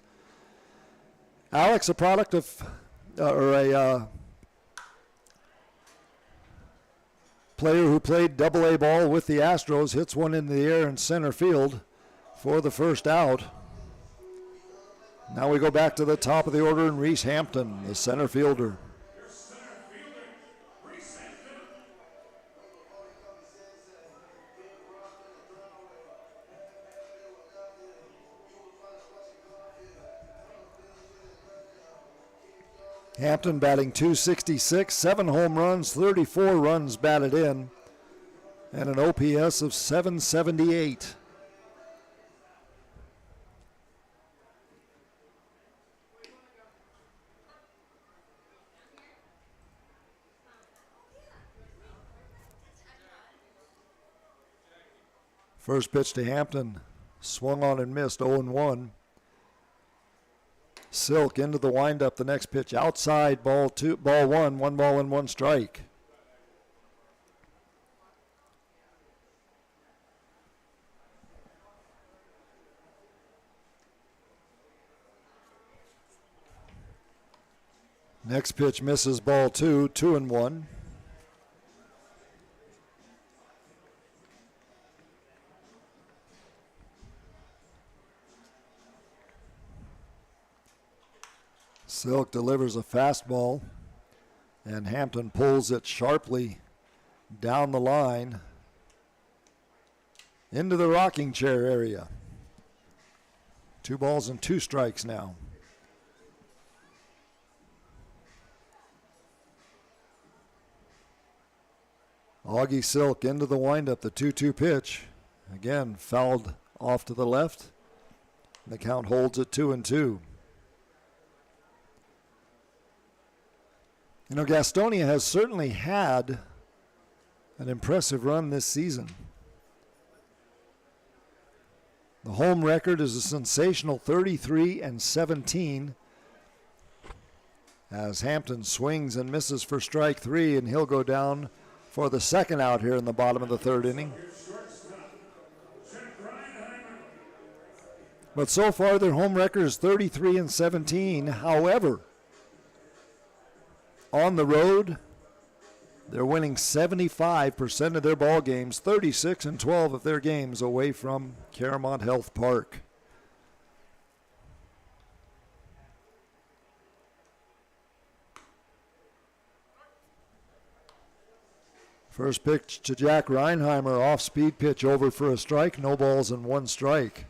Alex, a product of, a player who played AA ball with the Astros, hits one in the air in center field for the first out. Now we go back to the top of the order, and Reese Hampton, the center fielder. Hampton batting .266, 7 home runs, 34 runs batted in, and an OPS of .778. First pitch to Hampton, swung on and missed, 0-1. Silk into the windup, the next pitch outside, ball 1 ball and 1 strike. Next pitch misses, ball 2, 2-1. Silk delivers a fastball, and Hampton pulls it sharply down the line into the rocking chair area. 2 balls and 2 strikes now. Augie Silk into the windup, the 2-2 pitch. Again, fouled off to the left. The count holds at 2-2. You know, Gastonia has certainly had an impressive run this season. The home record is a sensational 33-17 as Hampton swings and misses for strike 3, and he'll go down for the second out here in the bottom of the 3rd inning. But so far their home record is 33-17. However, on the road, they're winning 75% of their ball games, 36-12 of their games away from Caramont Health Park. First pitch to Jack Reinheimer, off-speed pitch over for a strike, no balls and 1 strike.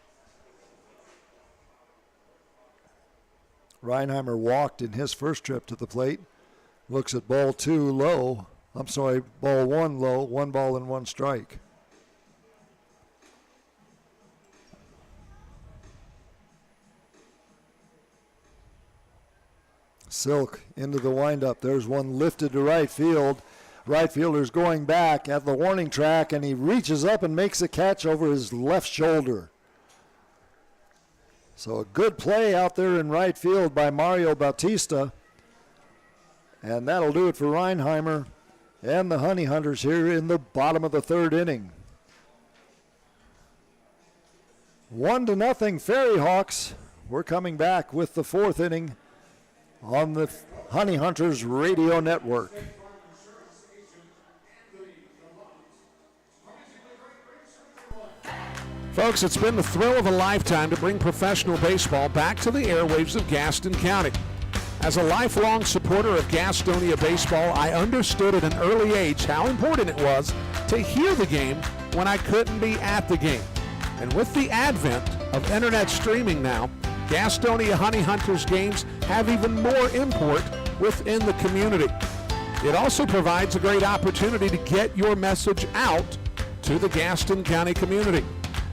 Reinheimer walked in his first trip to the plate. Looks at ball 2 low. Ball 1 low, 1 ball and 1 strike. Silk into the windup. There's one lifted to right field. Right fielder's going back at the warning track, and he reaches up and makes a catch over his left shoulder. So a good play out there in right field by Mario Bautista. And that'll do it for Reinheimer and the Honey Hunters here in the bottom of the 3rd inning. 1-0 FERRYHAWKS. We're coming back with the 4th inning on the Honey Hunters radio network. Folks, it's been the thrill of a lifetime to bring professional baseball back to the airwaves of Gaston County. As a lifelong supporter of Gastonia baseball, I understood at an early age how important it was to hear the game when I couldn't be at the game. And with the advent of internet streaming now, Gastonia Honey Hunters games have even more import within the community. It also provides a great opportunity to get your message out to the Gaston County community.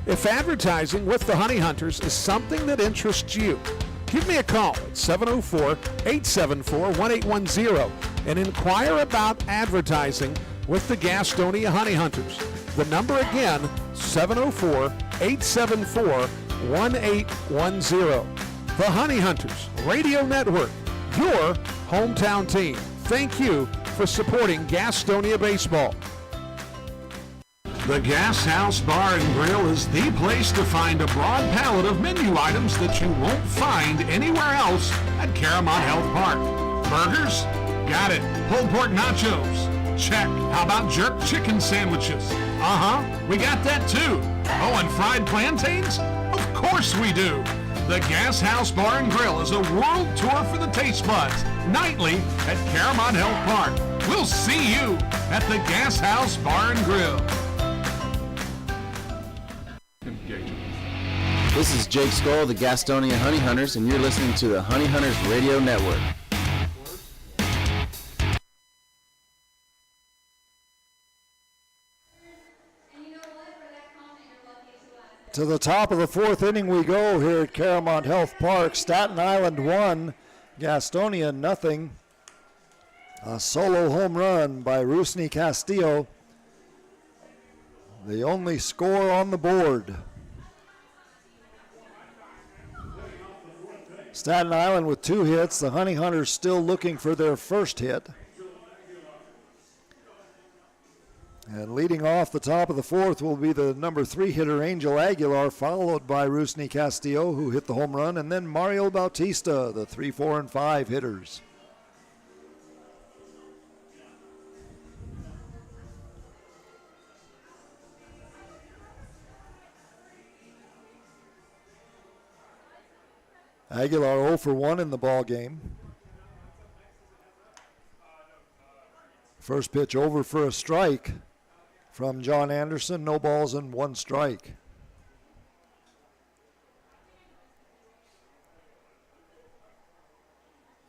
If advertising with the Honey Hunters is something that interests you, give me a call at 704-874-1810 and inquire about advertising with the Gastonia Honey Hunters. The number again, 704-874-1810. The Honey Hunters Radio Network, your hometown team. Thank you for supporting Gastonia baseball. The Gas House Bar and Grill is the place to find a broad palette of menu items that you won't find anywhere else at Caramont Health Park. Burgers? Got it. Pulled pork nachos? Check. How about jerk chicken sandwiches? We got that too. Oh, and fried plantains? Of course we do. The Gas House Bar and Grill is a world tour for the taste buds, nightly at Caramont Health Park. We'll see you at the Gas House Bar and Grill. This is Jake Skoll of the Gastonia Honey Hunters, and you're listening to the Honey Hunters Radio Network. To the top of the 4th inning we go here at Caramont Health Park. Staten Island 1, Gastonia nothing. A solo home run by Rusney Castillo. The only score on the board. Staten Island with 2 hits. The Honey Hunters still looking for their first hit. And leading off the top of the 4th will be the number 3 hitter, Angel Aguilar, followed by Rusney Castillo, who hit the home run, and then Mario Bautista, the 3, 4, and 5 hitters. Aguilar 0 for 1 in the ball game. First pitch over for a strike from John Anderson. No balls and 1 strike.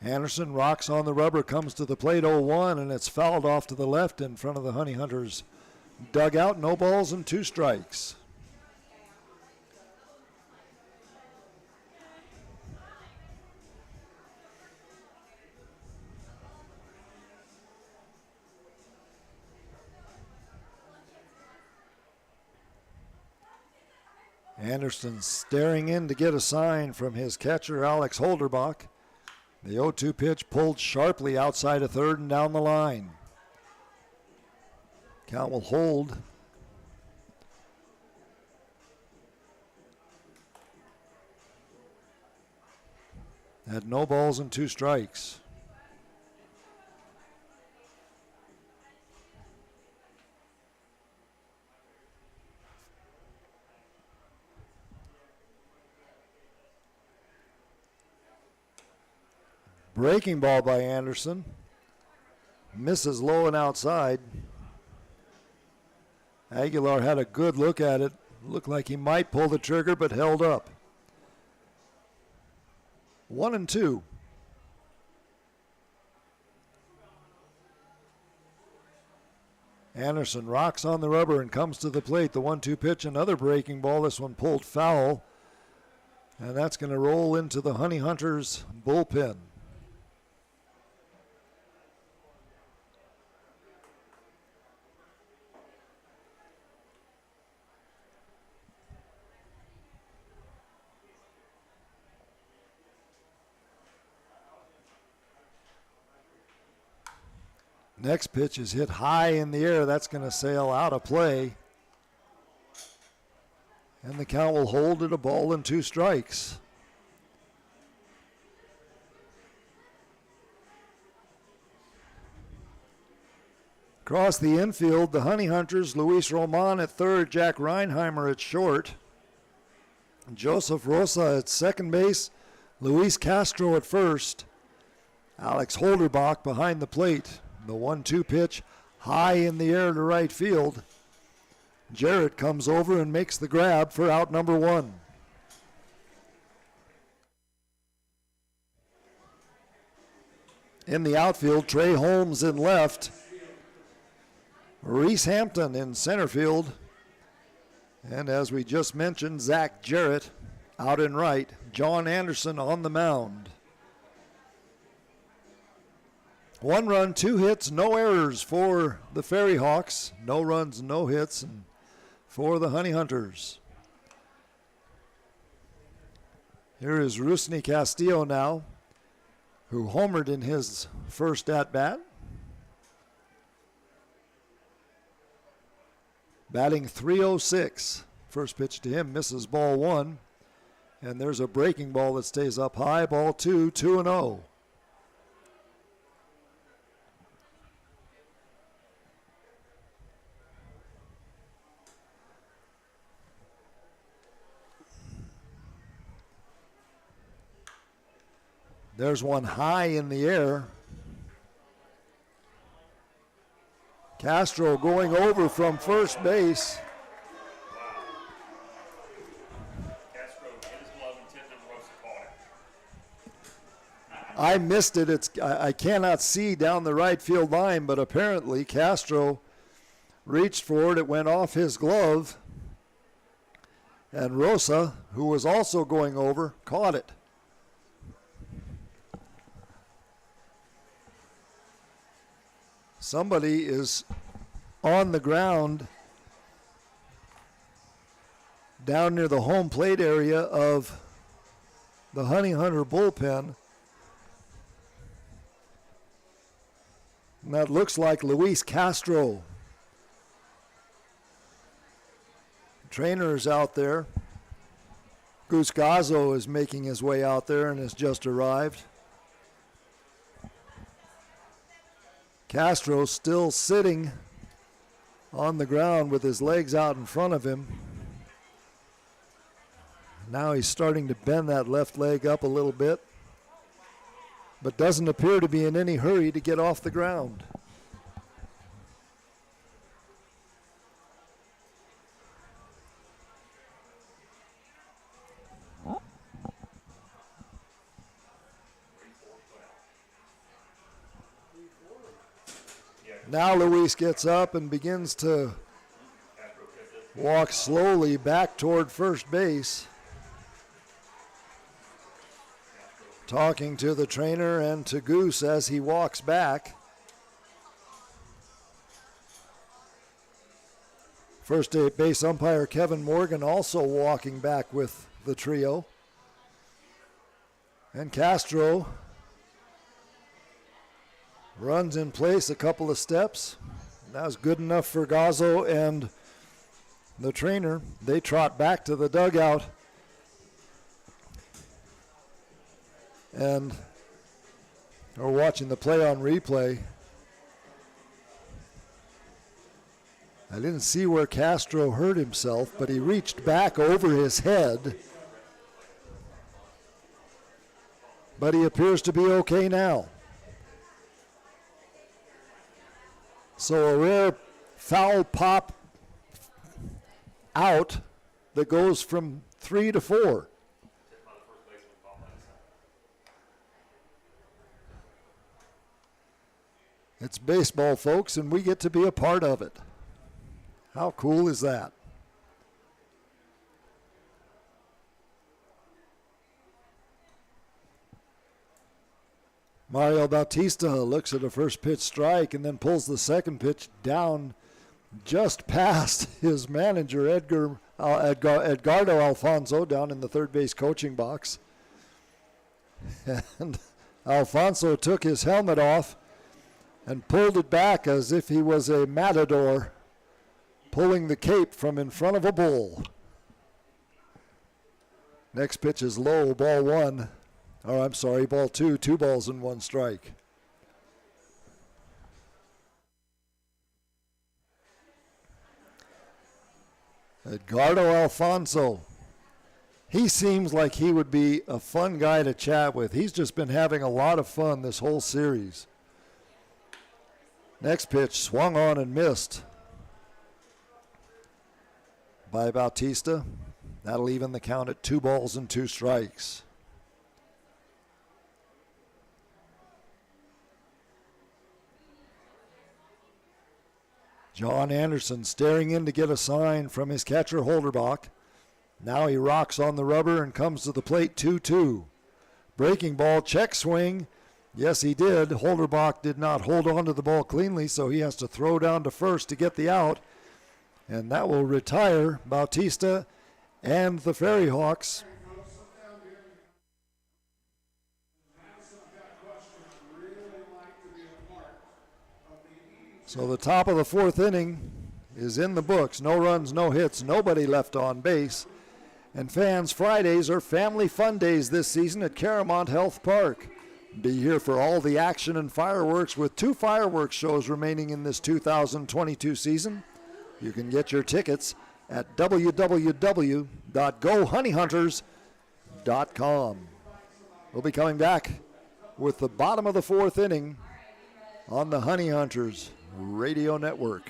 Anderson rocks on the rubber, comes to the plate 0-1, and it's fouled off to the left in front of the Honey Hunters dugout. No balls and 2 strikes. Anderson staring in to get a sign from his catcher, Alex Holderbach. The 0-2 pitch pulled sharply outside of third and down the line. Count will hold. At no balls and 2 strikes. Breaking ball by Anderson. Misses low and outside. Aguilar had a good look at it. Looked like he might pull the trigger, but held up. 1-2. Anderson rocks on the rubber and comes to the plate. The 1-2 pitch, another breaking ball. This one pulled foul. And that's going to roll into the Honey Hunters bullpen. Next pitch is hit high in the air. That's going to sail out of play. And the count will hold at 1-2 strikes. Across the infield, the Honey Hunters, Luis Roman at third, Jack Reinheimer at short. Joseph Rosa at second base, Luis Castro at first. Alex Holderbach behind the plate. The 1-2 pitch high in the air to right field. Jarrett comes over and makes the grab for out number 1. In the outfield, Trey Holmes in left. Reese Hampton in center field. And as we just mentioned, Zach Jarrett out in right. John Anderson on the mound. 1 run, 2 hits, no errors for the FERRYHAWKS. No runs, no hits and for the Honey Hunters. Here is Rusney Castillo now, who homered in his first at-bat. Batting .306. First pitch to him, misses ball 1. And there's a breaking ball that stays up high, ball 2, 2-0. There's one high in the air. Castro going over from first base. Castro hit his glove and tipped it, Rosa caught it. I missed it. I cannot see down the right field line, but apparently Castro reached for it. It went off his glove. And Rosa, who was also going over, caught it. Somebody is on the ground down near the home plate area of the Honey Hunter bullpen. And that looks like Luis Castro. Trainer is out there. Goose Gazzo is making his way out there and has just arrived. Castro still sitting on the ground with his legs out in front of him. Now he's starting to bend that left leg up a little bit, but doesn't appear to be in any hurry to get off the ground. Now Luis gets up and begins to walk slowly back toward first base, talking to the trainer and to Goose as he walks back. First base umpire Kevin Morgan also walking back with the trio. And Castro runs in place a couple of steps. That was good enough for Gazzo and the trainer. They trot back to the dugout and are watching the play on replay. I didn't see where Castro hurt himself, but he reached back over his head. But he appears to be okay now. So a rare foul pop out that goes from 3 to 4. It's baseball, folks, and we get to be a part of it. How cool is that? Mario Bautista looks at a first pitch strike and then pulls the second pitch down just past his manager, Edgardo Alfonso, down in the third base coaching box. And Alfonso took his helmet off and pulled it back as if he was a matador pulling the cape from in front of a bull. Next pitch is low, ball 1. Oh, I'm sorry, ball 2, 2 balls and 1 strike. Edgardo Alfonso. He seems like he would be a fun guy to chat with. He's just been having a lot of fun this whole series. Next pitch swung on and missed by Bautista. That'll even the count at 2 balls and 2 strikes. John Anderson staring in to get a sign from his catcher Holderbach. Now he rocks on the rubber and comes to the plate 2-2. Breaking ball, check swing. Yes, he did. Holderbach did not hold on to the ball cleanly, so he has to throw down to first to get the out. And that will retire Bautista and the FERRYHAWKS. So the top of the 4th inning is in the books. No runs, no hits, nobody left on base. And fans, Fridays are family fun days this season at Caramount Health Park. Be here for all the action and fireworks with 2 fireworks shows remaining in this 2022 season. You can get your tickets at www.gohoneyhunters.com. We'll be coming back with the bottom of the 4th inning on the Honey Hunters Radio Network.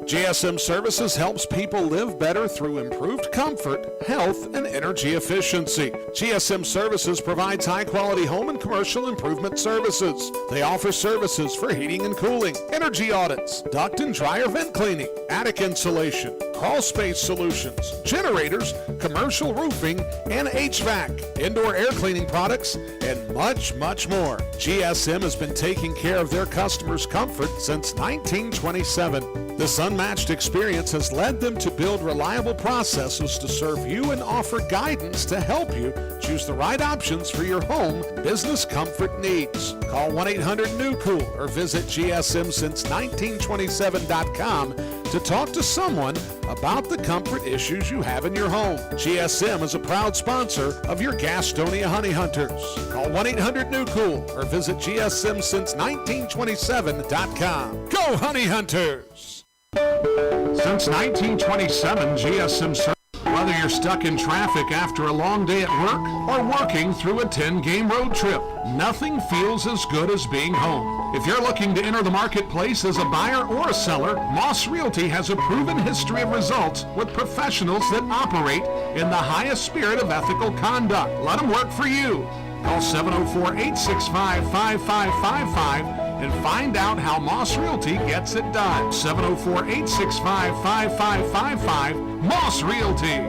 GSM Services helps people live better through improved comfort, health, and energy efficiency. GSM Services provides high-quality home and commercial improvement services. They offer services for heating and cooling, energy audits, duct and dryer vent cleaning, attic insulation, crawl space solutions, generators, commercial roofing, and HVAC, indoor air cleaning products, and much, much more. GSM has been taking care of their customers' comfort since 1927. This unmatched experience has led them to build reliable processes to serve you and offer guidance to help you choose the right options for your home business comfort needs. Call 1-800-NEW-COOL or visit GSMsince1927.com to talk to someone about the comfort issues you have in your home. GSM is a proud sponsor of your Gastonia Honey Hunters. Call 1-800-NEW-COOL or visit GSMsince1927.com. Go Honey Hunters! Since 1927, GSM Services. Whether you're stuck in traffic after a long day at work or working through a 10-game road trip, nothing feels as good as being home. If you're looking to enter the marketplace as a buyer or a seller, Moss Realty has a proven history of results with professionals that operate in the highest spirit of ethical conduct. Let them work for you. Call 704-865-5555 and find out how Moss Realty gets it done. 704-865-5555, Moss Realty.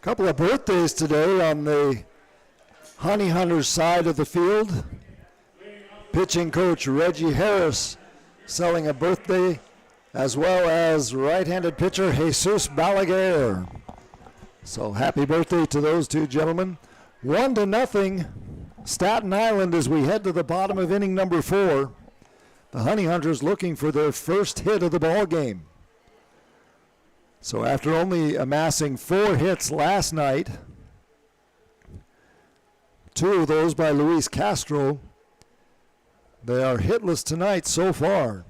Couple of birthdays today on the Honey Hunters side of the field. Pitching coach Reggie Harris selling a birthday, as well as right-handed pitcher Jesus Balaguer. So happy birthday to those two gentlemen. 1-0 Staten Island as we head to the bottom of inning number 4. The Honey Hunters looking for their first hit of the ball game. So after only amassing 4 hits last night, 2 of those by Luis Castro, they are hitless tonight so far.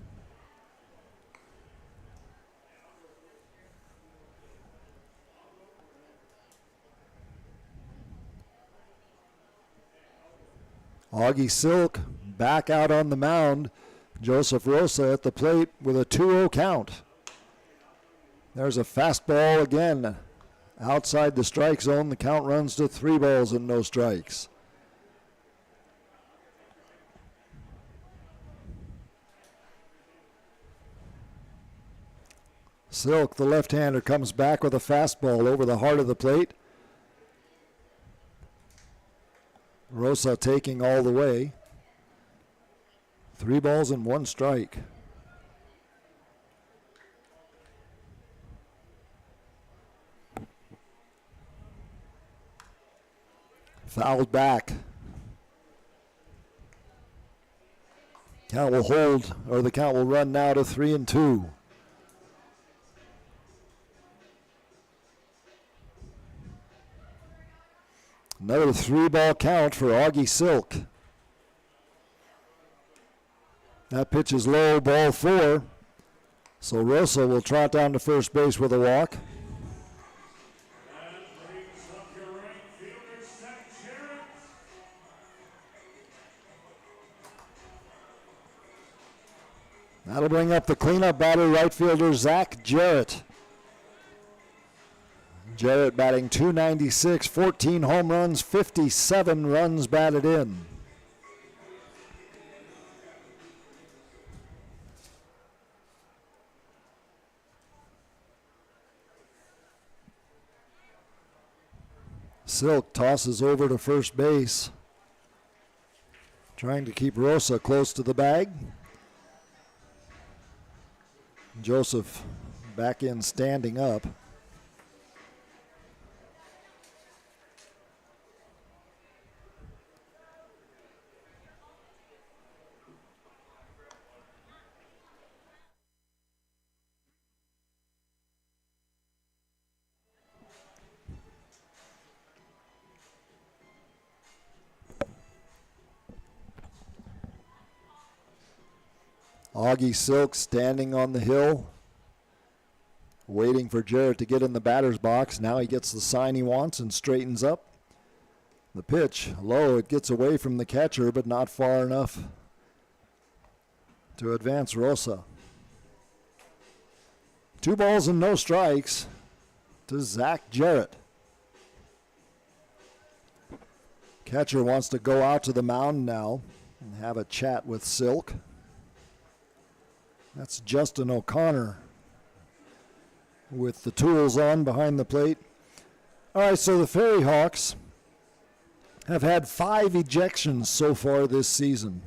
Augie Silk back out on the mound. Joseph Rosa at the plate with a 2-0 count. There's a fastball again. Outside the strike zone, the count runs to 3 balls and no strikes. Silk, the left-hander, comes back with a fastball over the heart of the plate. Rosa taking all the way. 3 balls and 1 strike. Fouled back. Count will hold, or the count will run now to 3-2. Another 3-ball count for Augie Silk. That pitch is low, ball 4. So Rosa will trot down to first base with a walk. That'll bring up the cleanup batter, right fielder Zach Jarrett. Jarrett batting .296, 14 home runs, 57 runs batted in. Silk tosses over to first base, trying to keep Rosa close to the bag. Joseph back in standing up. Augie Silk standing on the hill, waiting for Jarrett to get in the batter's box. Now he gets the sign he wants and straightens up. The pitch, low, it gets away from the catcher, but not far enough to advance Rosa. 2 balls and no strikes to Zach Jarrett. Catcher wants to go out to the mound now and have a chat with Silk. That's Justin O'Connor with the tools on behind the plate. All right, so the FERRYHAWKS have had 5 ejections so far this season.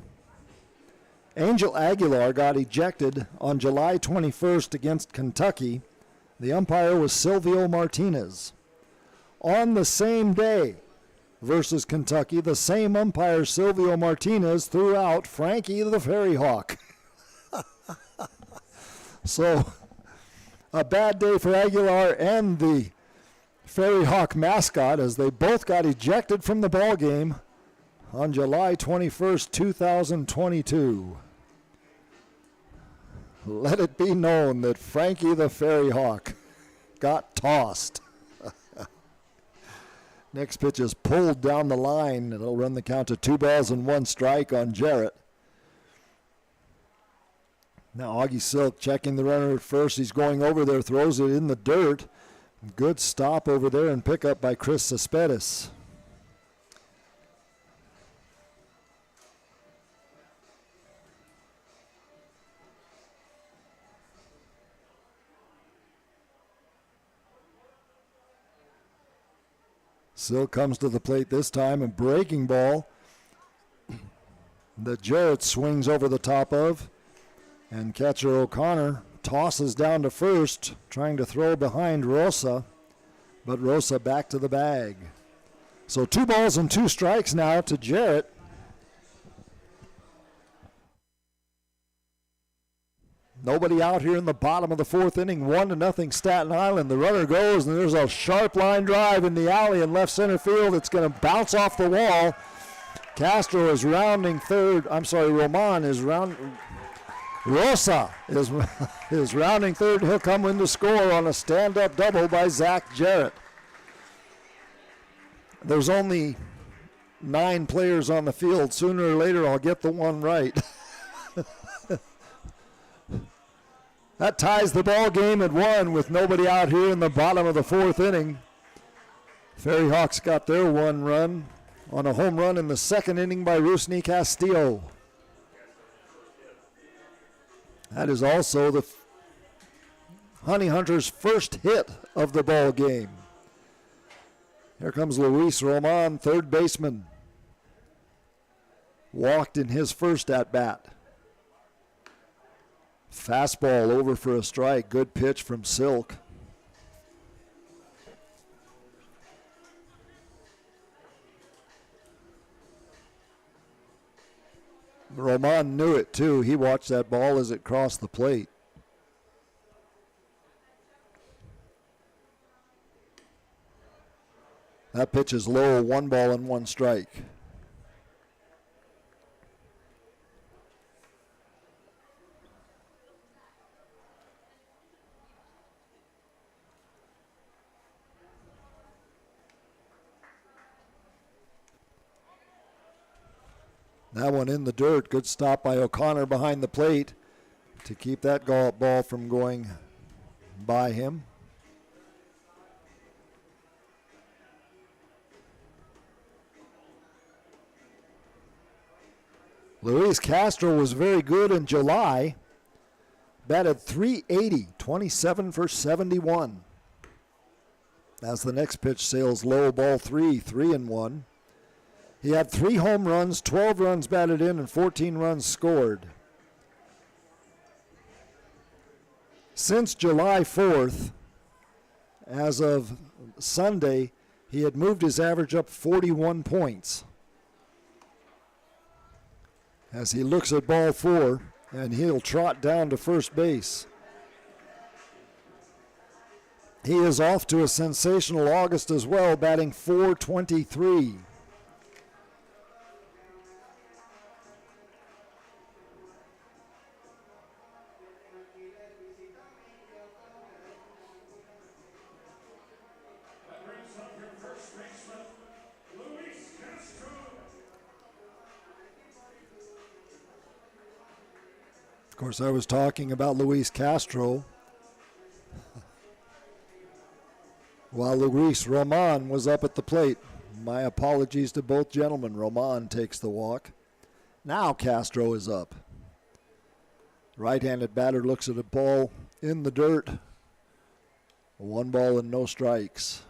Angel Aguilar got ejected on July 21st against Kentucky. The umpire was Silvio Martinez. On the same day versus Kentucky, the same umpire, Silvio Martinez, threw out Frankie the FERRYHAWK. So, a bad day for Aguilar and the FERRYHAWK mascot, as they both got ejected from the ball game on July 21st, 2022. Let it be known that Frankie the FERRYHAWK got tossed. Next pitch is pulled down the line. It'll run the count to 2 balls and 1 strike on Jarrett. Now Augie Silk checking the runner at first. He's going over there, throws it in the dirt. Good stop over there and pick up by Chris Cespedes. Silk comes to the plate this time, and breaking ball that Jarrett swings over the top of. And catcher O'Connor tosses down to first, trying to throw behind Rosa, but Rosa back to the bag. So 2 balls and 2 strikes now to Jarrett. Nobody out here in the bottom of the 4th inning, 1-0 Staten Island. The runner goes, and there's a sharp line drive in the alley in left center field. It's going to bounce off the wall. Castro is rounding third. Rosa is rounding third. He'll come in to score on a stand-up double by Zach Jarrett. There's only 9 players on the field. Sooner or later, I'll get the one right. That ties the ball game at 1 with nobody out here in the bottom of the 4th inning. FERRYHAWKS got their 1 run on a home run in the 2nd inning by Rusney Castillo. That is also the Honey Hunters' first hit of the ball game. Here comes Luis Roman, third baseman. Walked in his first at-bat. Fastball over for a strike. Good pitch from Silk. Roman knew it too. He watched that ball as it crossed the plate. That pitch is low, 1 ball and 1 strike. That one in the dirt. Good stop by O'Connor behind the plate to keep that ball from going by him. Luis Castro was very good in July. Batted .380, 27 for 71. As the next pitch sails low, ball 3, 3-1. He had 3 home runs, 12 runs batted in, and 14 runs scored. Since July 4th, as of Sunday, he had moved his average up 41 points. As he looks at ball 4, and he'll trot down to first base. He is off to a sensational August as well, batting .423. Of course, I was talking about Luis Castro while Luis Roman was up at the plate. My apologies to both gentlemen. Roman takes the walk. Now Castro is up. Right-handed batter looks at a ball in the dirt. 1 ball and no strikes.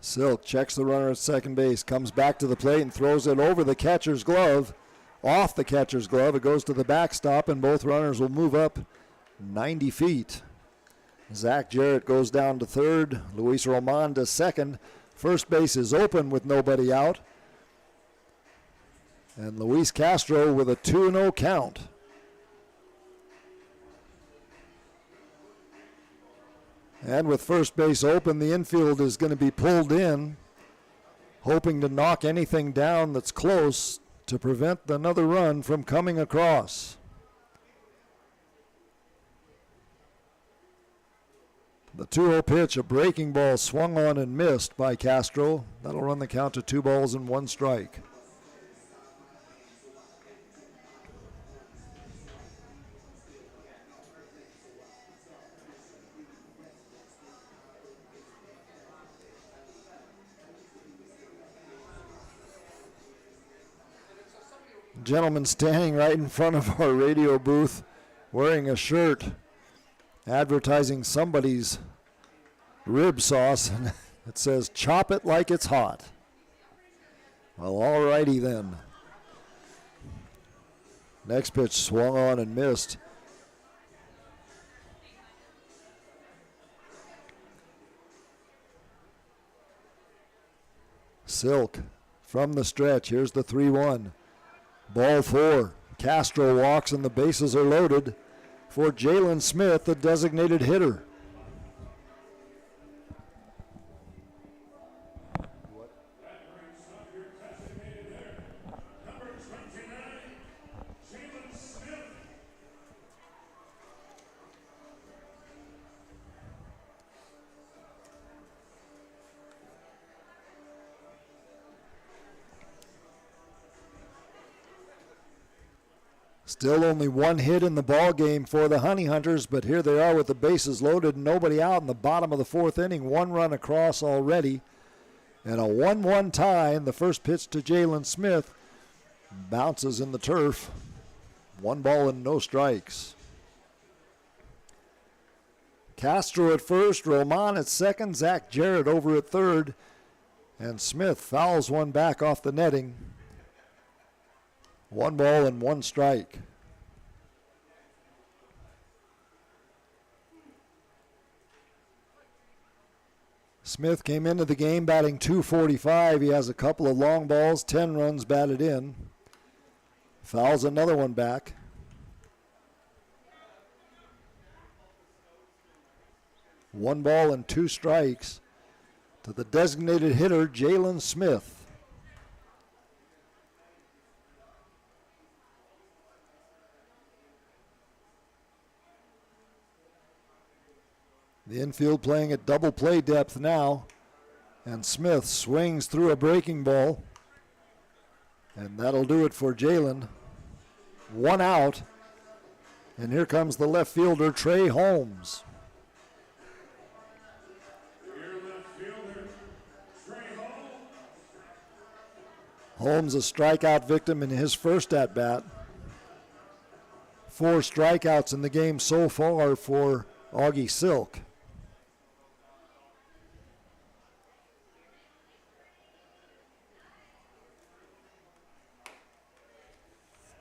Silk checks the runner at second base, comes back to the plate and throws it over the catcher's glove. Off the catcher's glove, it goes to the backstop, and both runners will move up 90 feet. Zach Jarrett goes down to third. Luis Roman to second. First base is open with nobody out. And Luis Castro with a 2-0 count. And with first base open, the infield is going to be pulled in, hoping to knock anything down that's close to prevent another run from coming across. The 2-0 pitch, a breaking ball swung on and missed by Castro. That'll run the count to 2 balls and 1 strike. Gentleman standing right in front of our radio booth wearing a shirt advertising somebody's rib sauce, and it says, "Chop it like it's hot." Well, all righty then. Next pitch swung on and missed. Silk from the stretch. Here's the 3-1. Ball 4. Castro walks and the bases are loaded for Jalen Smith, the designated hitter. Still only 1 hit in the ball game for the Honey Hunters, but here they are with the bases loaded, nobody out in the bottom of the 4th inning. 1 run across already, and a 1-1 tie. And the first pitch to Jalen Smith bounces in the turf. 1 ball and no strikes. Castro at first, Roman at second, Zach Jarrett over at third, and Smith fouls one back off the netting. 1 ball and 1 strike. Smith came into the game batting .245. He has a couple of long balls, 10 runs batted in. Fouls another one back. One ball and 2 strikes to the designated hitter, Jalen Smith. The infield playing at double play depth now, and Smith swings through a breaking ball, and that'll do it for Jalen. 1 out, and here comes the left fielder, Trey Holmes. Holmes a strikeout victim in his first at-bat. 4 strikeouts in the game so far for Augie Silk.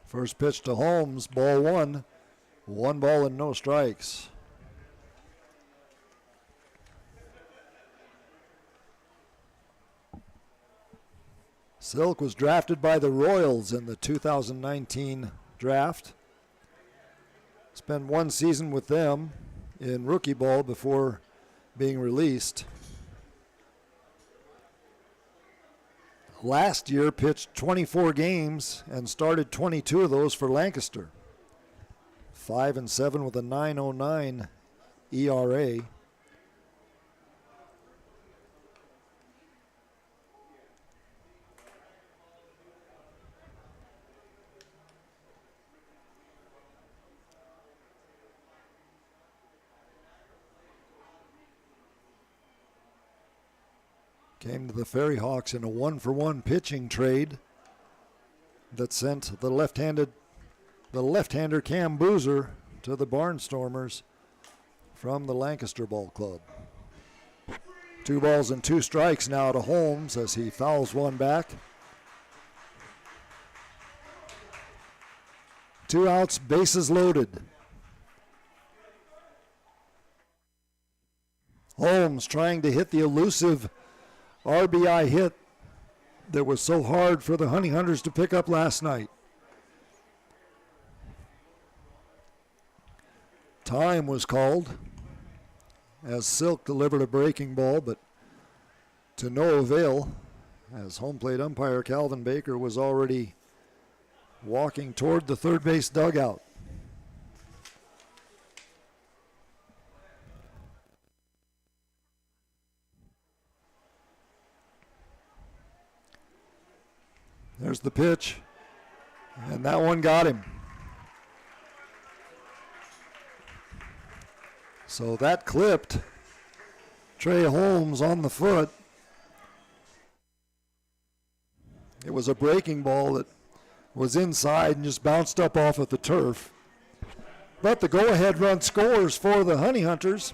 First pitch to Holmes, ball 1. 1 ball and no strikes. Silk was drafted by the Royals in the 2019 draft. Spent 1 season with them in rookie ball before being released. Last year pitched 24 games and started 22 of those for Lancaster. 5-7 with a 9.09 ERA. Came to the FERRYHAWKS in a 1-for-1 pitching trade that sent the left-hander Cam Boozer to the Barnstormers from the Lancaster Ball Club. 2 balls and 2 strikes now to Holmes as he fouls one back. 2 outs, bases loaded. Holmes trying to hit the elusive RBI hit that was so hard for the Honey Hunters to pick up last night. Time was called as Silk delivered a breaking ball, but to no avail, as home plate umpire Calvin Baker was already walking toward the third base dugout. There's the pitch, and that one got him. So that clipped Trey Holmes on the foot. It was a breaking ball that was inside and just bounced up off of the turf. But the go-ahead run scores for the Honey Hunters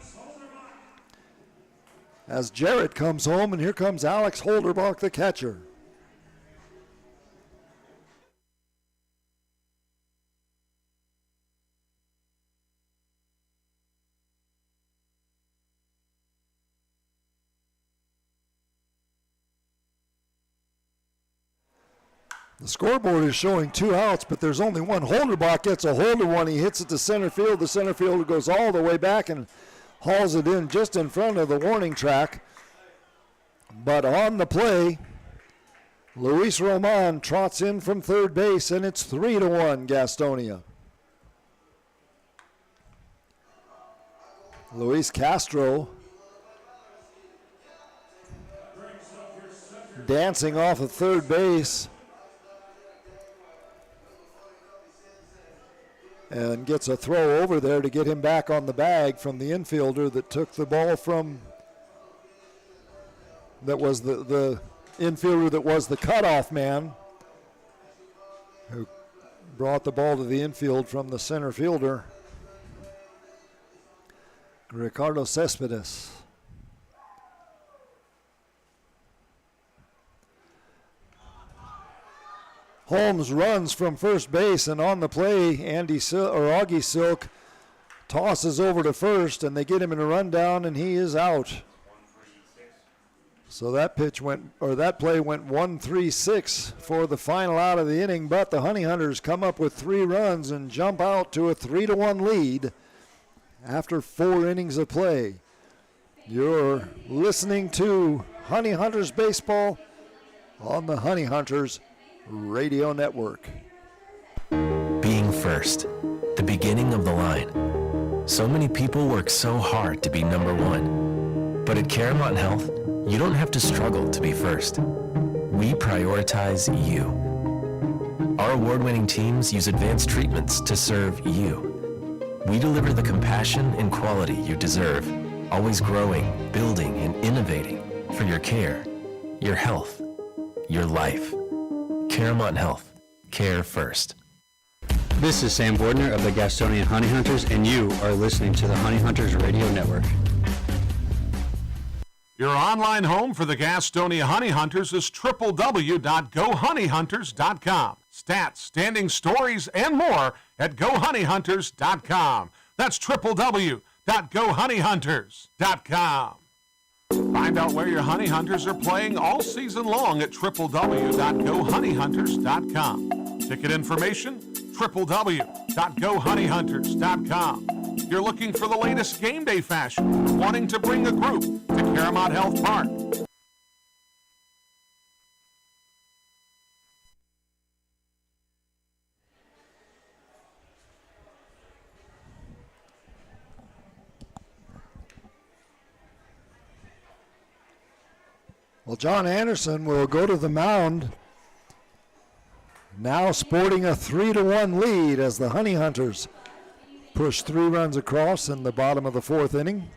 as Jarrett comes home, and here comes Alex Holderbach, the catcher. The scoreboard is showing 2 outs, but there's only one. Holderbach gets a hold of one. He hits it to center field. The center fielder goes all the way back and hauls it in just in front of the warning track. But on the play, Luis Roman trots in from third base, and it's 3-1 Gastonia. Luis Castro dancing off of third base and gets a throw over there to get him back on the bag from the infielder that took the ball from, that was the infielder that was the cutoff man, who brought the ball to the infield from the center fielder, Ricardo Cespedes. Holmes runs from first base, and on the play, Augie Silk tosses over to first, and they get him in a rundown, and he is out. So that play went 1-3-6 for the final out of the inning, but the Honey Hunters come up with 3 runs and jump out to a 3-1 lead after 4 innings of play. You're listening to Honey Hunters Baseball on the Honey Hunters Radio Network. Being first, the beginning of the line. So many people work so hard to be number one. But at Caramont Health, you don't have to struggle to be first. We prioritize you. Our award-winning teams use advanced treatments to serve you. We deliver the compassion and quality you deserve, always growing, building, and innovating for your care, your health, your life. Caramont Health. Care first. This is Sam Bordner of the Gastonia Honey Hunters, and you are listening to the Honey Hunters Radio Network. Your online home for the Gastonia Honey Hunters is www.gohoneyhunters.com. Stats, standings, stories, and more at gohoneyhunters.com. That's www.gohoneyhunters.com. Find out where your honey hunters are playing all season long at www.gohoneyhunters.com. Ticket information, www.gohoneyhunters.com. You're looking for the latest game day fashion, wanting to bring a group to Caramont Health Park. Well, John Anderson will go to the mound, now sporting a 3-1 lead as the Honey Hunters push 3 runs across in the bottom of the 4th inning.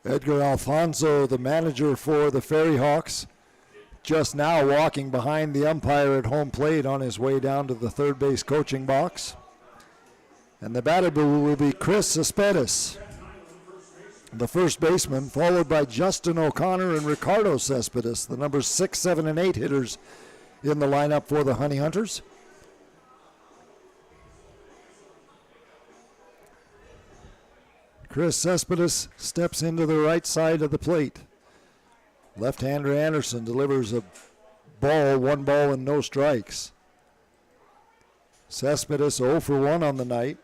Edgar Alfonso, the manager for the FERRYHAWKS, just now walking behind the umpire at home plate on his way down to the third base coaching box. And the batter will be Chris Cespedes, the first baseman, followed by Justin O'Connor and Ricardo Cespedes, the numbers 6, 7, and 8 hitters in the lineup for the Honey Hunters. Chris Cespedes steps into the right side of the plate. Left-hander Anderson delivers a ball, 1 ball and no strikes. Cespedes 0 for 1 on the night.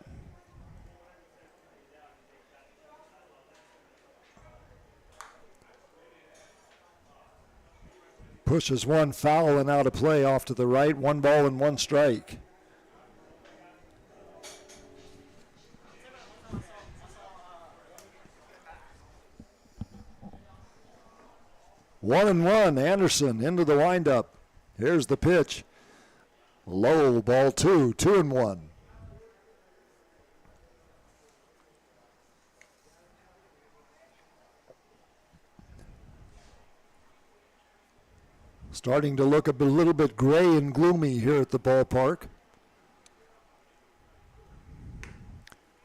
Pushes one foul and out of play off to the right. 1 ball and 1 strike. One and one. Anderson into the windup. Here's the pitch. Low, ball 2, 2-1. Starting to look a little bit gray and gloomy here at the ballpark.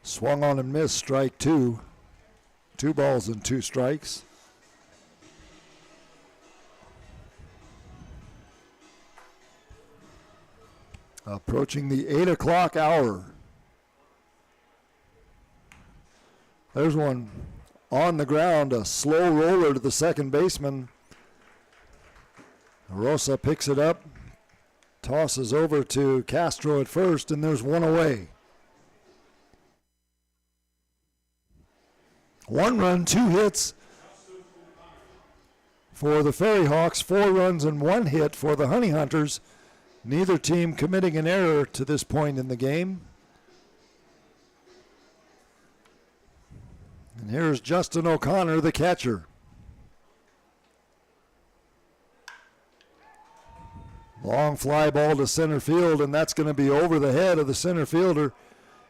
Swung on and missed, strike 2. 2 balls and 2 strikes. Approaching the 8 o'clock hour. There's one on the ground, a slow roller to the second baseman. Rosa picks it up, tosses over to Castro at first, and there's one away. 1 run, 2 hits for the FERRYHAWKS, 4 runs and 1 hit for the Honey Hunters. Neither team committing an error to this point in the game. And here's Justin O'Connor, the catcher. Long fly ball to center field, and that's going to be over the head of the center fielder.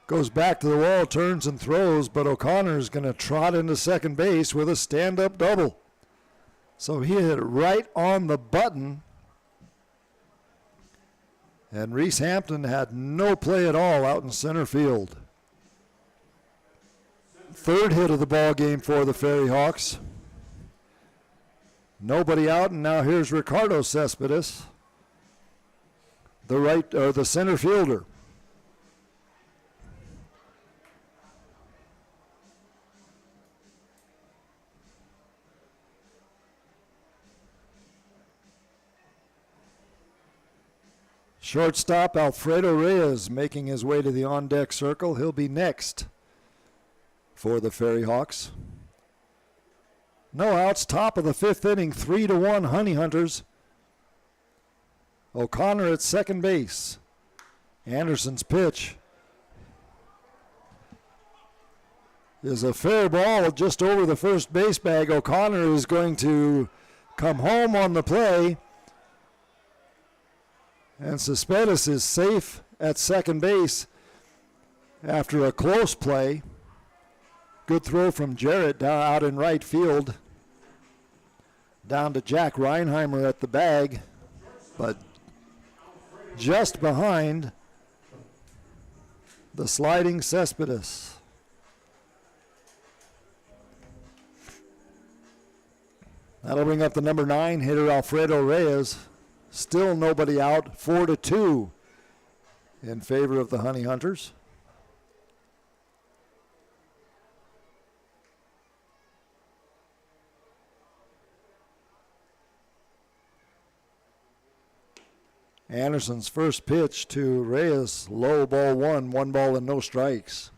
Goes back to the wall, turns and throws, but O'Connor is going to trot into second base with a stand-up double. So he hit it right on the button. And Reese Hampton had no play at all out in center field. Third hit of the ball game for the FERRYHAWKS. Nobody out, and now here's Ricardo Cespedes, the center fielder. Shortstop Alfredo Reyes making his way to the on-deck circle. He'll be next for the FERRYHAWKS. No outs, top of the 5th inning, 3-1 Honey Hunters. O'Connor at second base. Anderson's pitch is a fair ball just over the first base bag. O'Connor is going to come home on the play. And Cespedes is safe at second base after a close play. Good throw from Jarrett out in right field. Down to Jack Reinheimer at the bag, but just behind the sliding Cespedes. That'll bring up the number 9 hitter, Alfredo Reyes. Still nobody out, 4-2 in favor of the Honey Hunters. Anderson's first pitch to Reyes, low, ball 1, 1 ball and no strikes.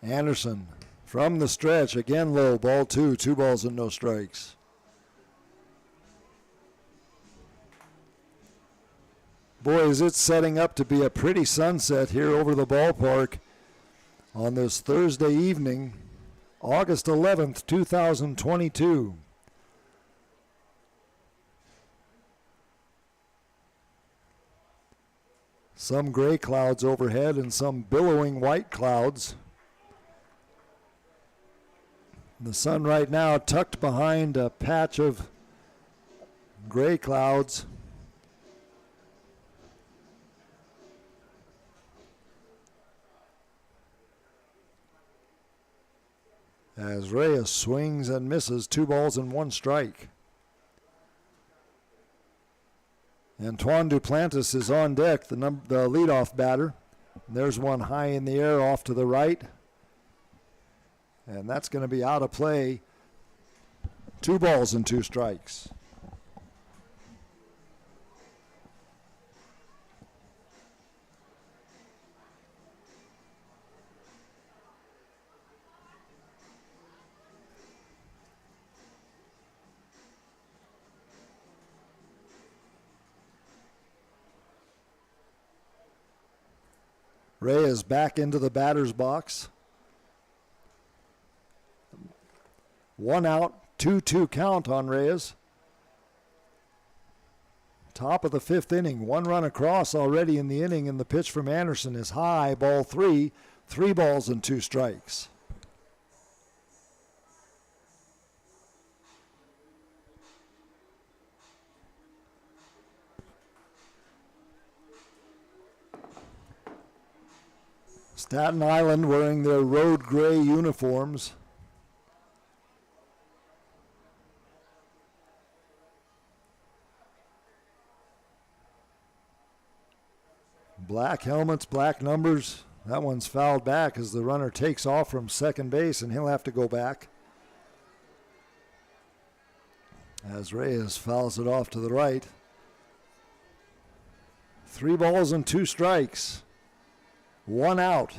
Anderson from the stretch, again low, ball 2, 2 balls and no strikes. Boy, is it setting up to be a pretty sunset here over the ballpark on this Thursday evening, August 11th, 2022. Some gray clouds overhead and some billowing white clouds. The sun right now tucked behind a patch of gray clouds. As Reyes swings and misses, 2 balls and 1 strike. Antoine Duplantis is on deck, the leadoff batter. There's one high in the air off to the right. And that's going to be out of play. 2 balls and 2 strikes. Reyes back into the batter's box. 1 out, 2-2 count on Reyes. Top of the 5th inning, 1 run across already in the inning, and the pitch from Anderson is high, ball 3, 3 balls and 2 strikes. Staten Island wearing their road gray uniforms. Black helmets, black numbers. That one's fouled back as the runner takes off from second base, and he'll have to go back. As Reyes fouls it off to the right. 3 balls and 2 strikes. 1 out.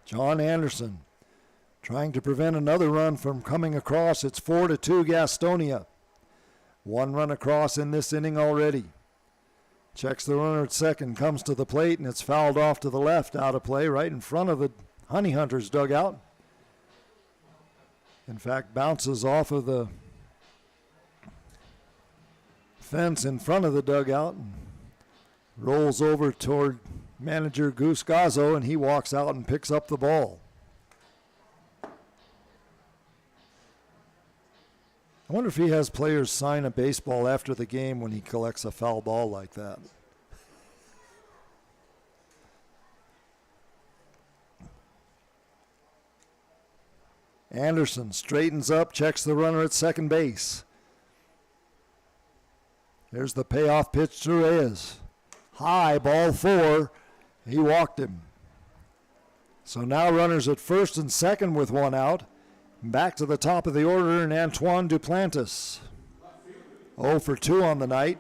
John Anderson trying to prevent another run from coming across. It's 4-2 Gastonia. 1 run across in this inning already. Checks the runner at second, comes to the plate, and it's fouled off to the left, out of play, right in front of the Honey Hunters dugout. In fact, bounces off of the fence in front of the dugout and rolls over toward manager Goose Gazzo, and he walks out and picks up the ball. I wonder if he has players sign a baseball after the game when he collects a foul ball like that. Anderson straightens up, checks the runner at second base. There's the payoff pitch to Reyes. High, ball 4. He walked him. So now runners at first and second with 1 out. Back to the top of the order, and Antoine Duplantis. 0 for 2 on the night.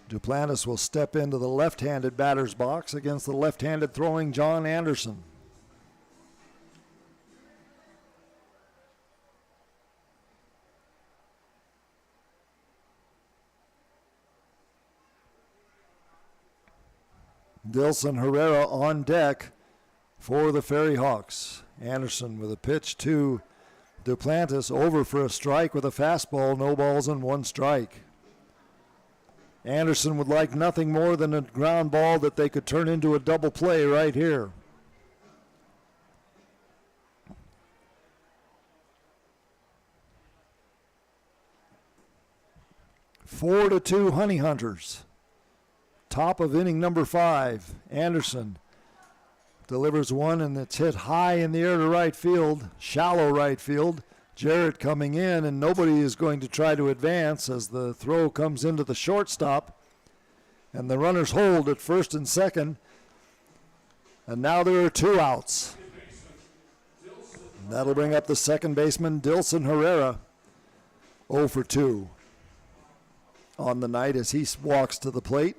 Duplantis will step into the left-handed batter's box against the left-handed throwing John Anderson. Dilson Herrera on deck for the FERRYHAWKS. Anderson with a pitch to Duplantis, over for a strike with a fastball, no balls and 1 strike. Anderson would like nothing more than a ground ball that they could turn into a double play right here. Four to 2 Honey Hunters. Top of inning number 5. Anderson delivers one, and it's hit high in the air to right field, shallow right field. Jarrett coming in, and nobody is going to try to advance as the throw comes into the shortstop. And the runners hold at first and second. And now there are 2 outs. And that'll bring up the second baseman, Dilson Herrera, 0 for 2 on the night as he walks to the plate.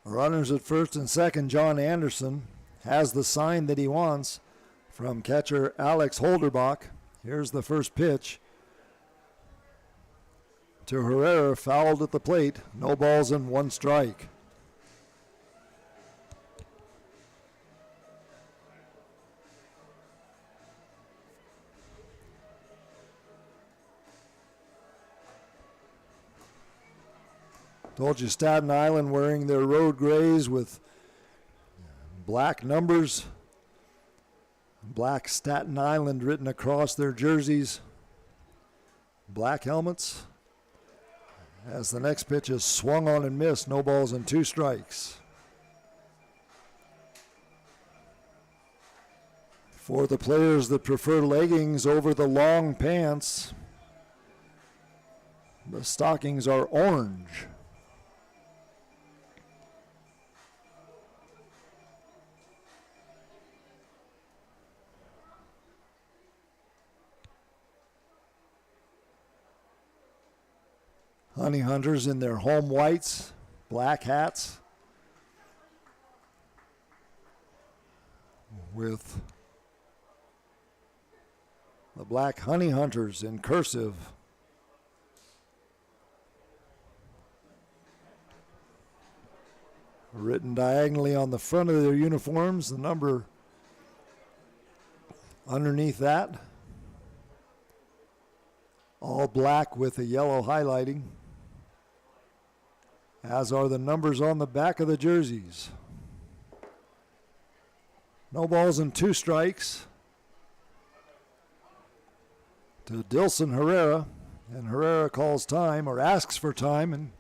Runners at first and second. John Anderson has the sign that he wants from catcher Alex Holderbach. Here's the first pitch to Herrera, fouled at the plate. No balls and 1 strike. Told you Staten Island wearing their road grays with black numbers, black Staten Island written across their jerseys, black helmets. As the next pitch is swung on and missed, no balls and 2 strikes. For the players that prefer leggings over the long pants, the stockings are orange. Honey Hunters in their home whites, black hats, with the black Honey Hunters in cursive. Written diagonally on the front of their uniforms, the number underneath that. All black with a yellow highlighting, as are the numbers on the back of the jerseys. No balls and 2 strikes to Dilson Herrera, and Herrera calls time, or asks for time, and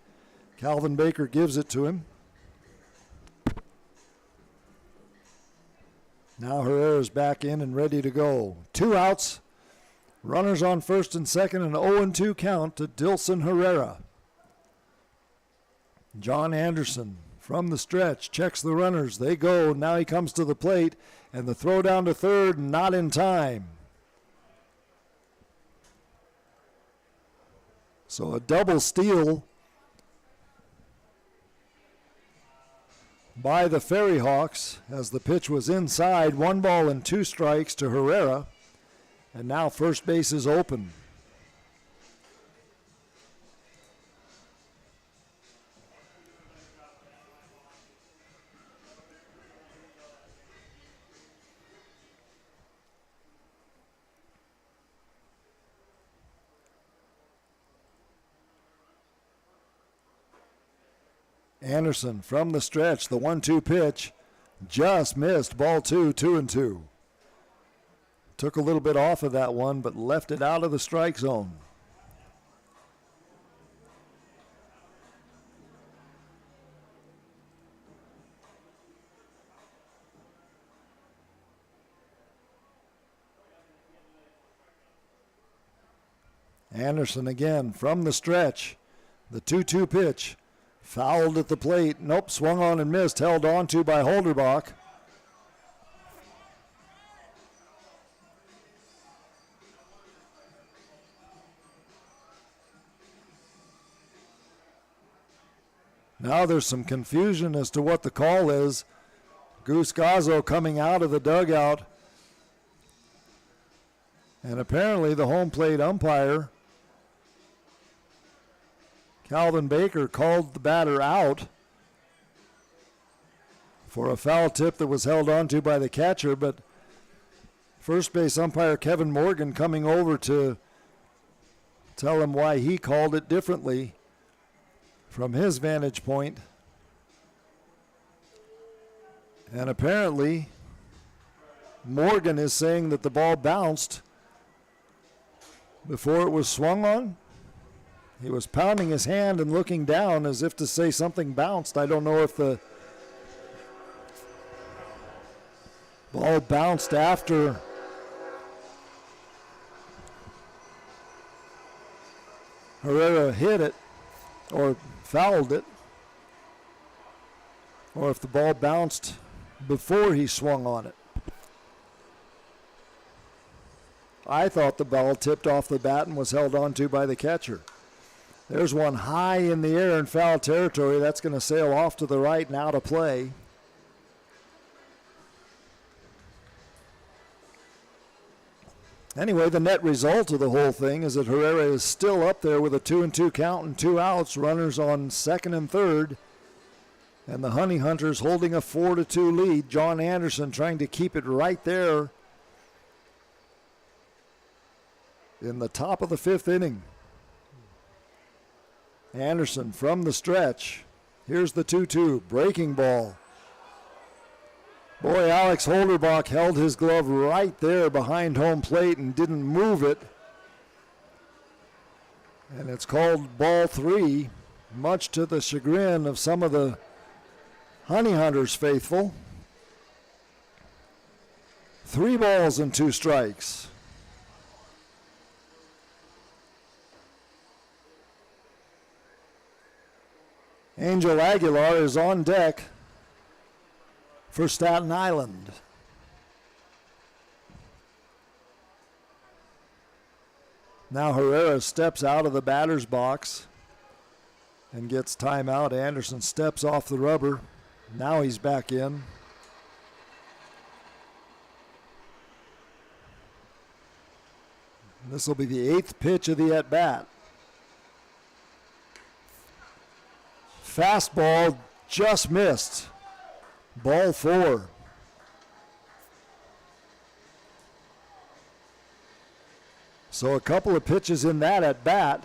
Calvin Baker gives it to him. Now Herrera's back in and ready to go. 2 outs, runners on first and second, an 0-2 count to Dilson Herrera. John Anderson from the stretch checks the runners. They go. Now he comes to the plate, and the throw down to third, not in time. So a double steal by the FERRYHAWKS as the pitch was inside. 1 ball and 2 strikes to Herrera, and now first base is open. Anderson from the stretch, the 1-2 pitch, just missed. Ball 2, 2-2. Took a little bit off of that one, but left it out of the strike zone. Anderson again from the stretch, the 2-2 pitch. Fouled at the plate. Nope, swung on and missed. Held on to by Holderbach. Now there's some confusion as to what the call is. Goose Gazzo coming out of the dugout. And apparently the home plate umpire, Calvin Baker, called the batter out for a foul tip that was held onto by the catcher, but first base umpire Kevin Morgan coming over to tell him why he called it differently from his vantage point. And apparently Morgan is saying that the ball bounced before it was swung on. He was pounding his hand and looking down as if to say something bounced. I don't know if the ball bounced after Herrera hit it or fouled it, or if the ball bounced before he swung on it. I thought the ball tipped off the bat and was held onto by the catcher. There's one high in the air in foul territory. That's going to sail off to the right and out of play. Anyway, the net result of the whole thing is that Herrera is still up there with a 2-2 count and 2 outs, runners on second and third, and the Honey Hunters holding a 4-2 lead. John Anderson trying to keep it right there in the top of the 5th inning. Anderson from the stretch. Here's the 2-2, breaking ball. Boy, Alex Holderbach held his glove right there behind home plate and didn't move it. And it's called ball 3, much to the chagrin of some of the Honey Hunters faithful. 3 balls and 2 strikes. Angel Aguilar is on deck for Staten Island. Now Herrera steps out of the batter's box and gets timeout. Anderson steps off the rubber. Now he's back in. This will be the 8th pitch of the at-bat. Fastball just missed. Ball 4. So a couple of pitches in that at-bat,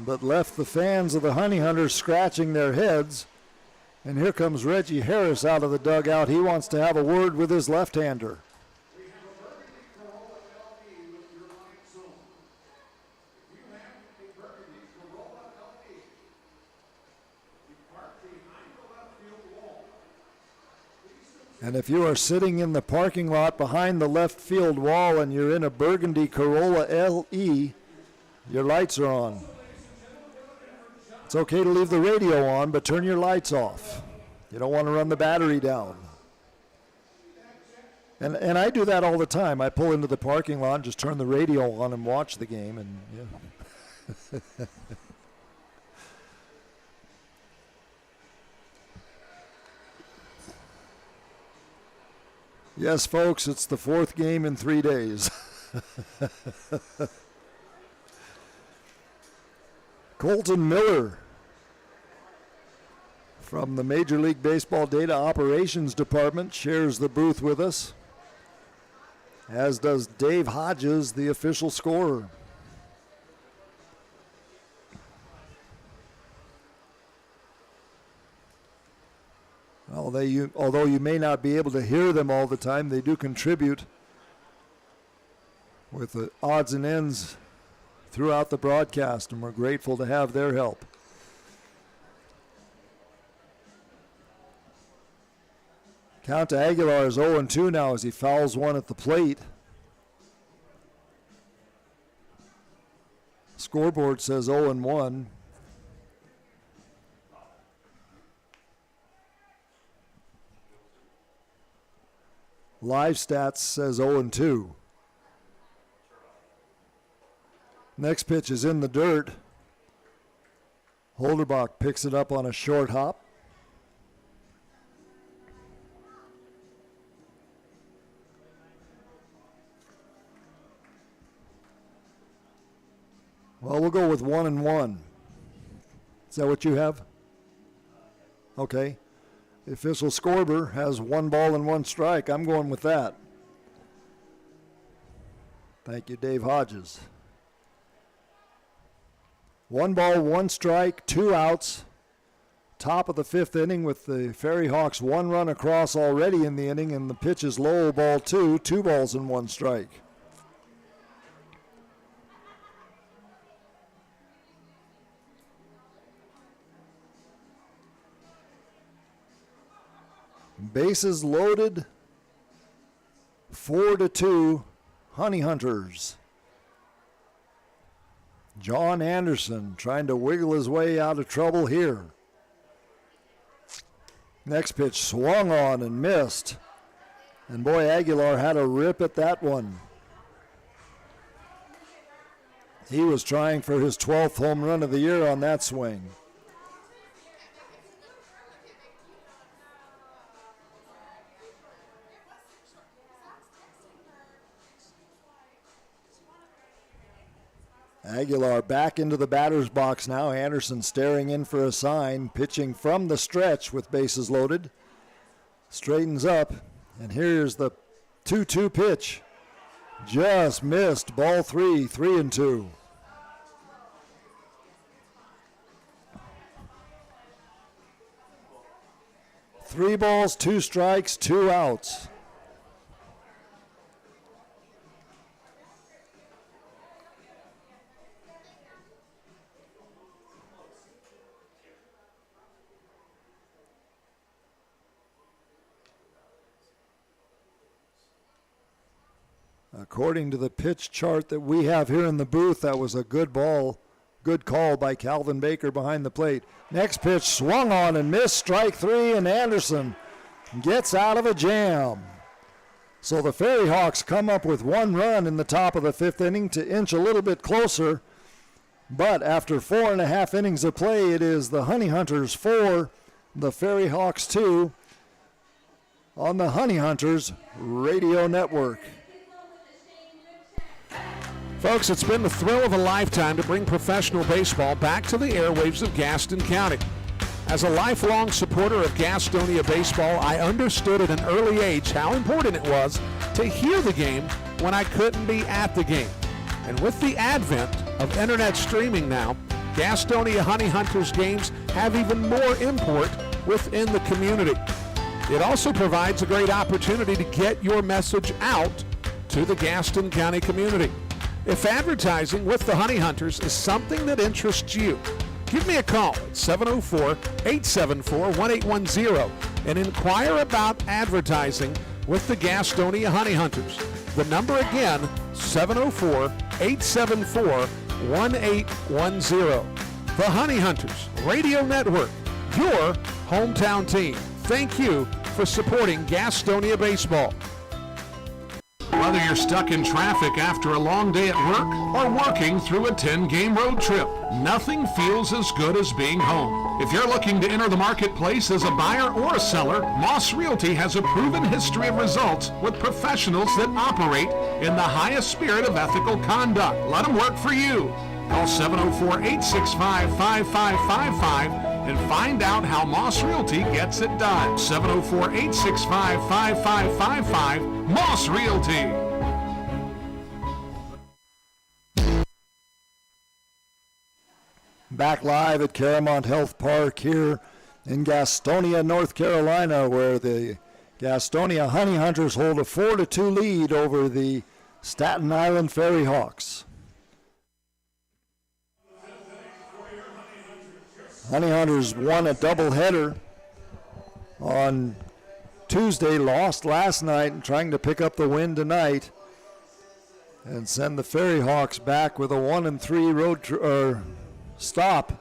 but left the fans of the Honey Hunters scratching their heads. And here comes Reggie Harris out of the dugout. He wants to have a word with his left-hander. And if you are sitting in the parking lot behind the left field wall and you're in a burgundy Corolla LE, your lights are on. It's okay to leave the radio on, but turn your lights off. You don't want to run the battery down. And I do that all the time. I pull into the parking lot and just turn the radio on and watch the game. And yeah. Yes, folks, it's the 4th game in 3 days. Colton Miller from the Major League Baseball Data Operations Department shares the booth with us, as does Dave Hodges, the official scorer. Although you may not be able to hear them all the time, they do contribute with the odds and ends throughout the broadcast, and we're grateful to have their help. Count to Aguilar is 0-2 now as he fouls one at the plate. Scoreboard says 0-1. Live stats says 0-2. Next pitch is in the dirt. Holderbach picks it up on a short hop. Well, we'll go with 1-1. Is that what you have? Okay. The official scoreboard has 1 ball and 1 strike. I'm going with that. Thank you, Dave Hodges. 1 ball, 1 strike, 2 outs. Top of the 5th inning with the FERRYHAWKS 1 run across already in the inning, and the pitch is low, ball 2, 2 balls and 1 strike. Bases loaded, 4-2, Honey Hunters. John Anderson trying to wiggle his way out of trouble here. Next pitch swung on and missed. And boy, Aguilar had a rip at that one. He was trying for his 12th home run of the year on that swing. Aguilar back into the batter's box now. Anderson staring in for a sign, pitching from the stretch with bases loaded. Straightens up, and here's the 2-2 pitch. Just missed, ball 3, 3-2. Three balls, 2 strikes, 2 outs. According to the pitch chart that we have here in the booth, that was a good ball. Good call by Calvin Baker behind the plate. Next pitch swung on and missed. Strike three, and Anderson gets out of a jam. So the FERRYHAWKS come up with 1 run in the top of the 5th inning to inch a little bit closer. But after 4.5 innings of play, it is the Honey Hunters 4, the FERRYHAWKS 2 on the Honey Hunters Radio Network. Folks, it's been the thrill of a lifetime to bring professional baseball back to the airwaves of Gaston County. As a lifelong supporter of Gastonia baseball, I understood at an early age how important it was to hear the game when I couldn't be at the game. And with the advent of internet streaming now, Gastonia Honey Hunters games have even more import within the community. It also provides a great opportunity to get your message out to the Gaston County community. If advertising with the Honey Hunters is something that interests you, give me a call at 704-874-1810 and inquire about advertising with the Gastonia Honey Hunters. The number again, 704-874-1810. The Honey Hunters Radio Network, your hometown team. Thank you for supporting Gastonia baseball. Whether you're stuck in traffic after a long day at work or working through a 10-game road trip, nothing feels as good as being home. If you're looking to enter the marketplace as a buyer or a seller, Moss Realty has a proven history of results with professionals that operate in the highest spirit of ethical conduct. Let them work for you. Call 704-865-5555 and find out how Moss Realty gets it done. 704-865-5555, Moss Realty. Back live at Caramount Health Park here in Gastonia, North Carolina, where the Gastonia Honey Hunters hold a 4-2 lead over the Staten Island FERRYHAWKS. Honey Hunters won a doubleheader on Tuesday, lost last night, and trying to pick up the win tonight and send the FERRYHAWKS back with a 1-3 road stop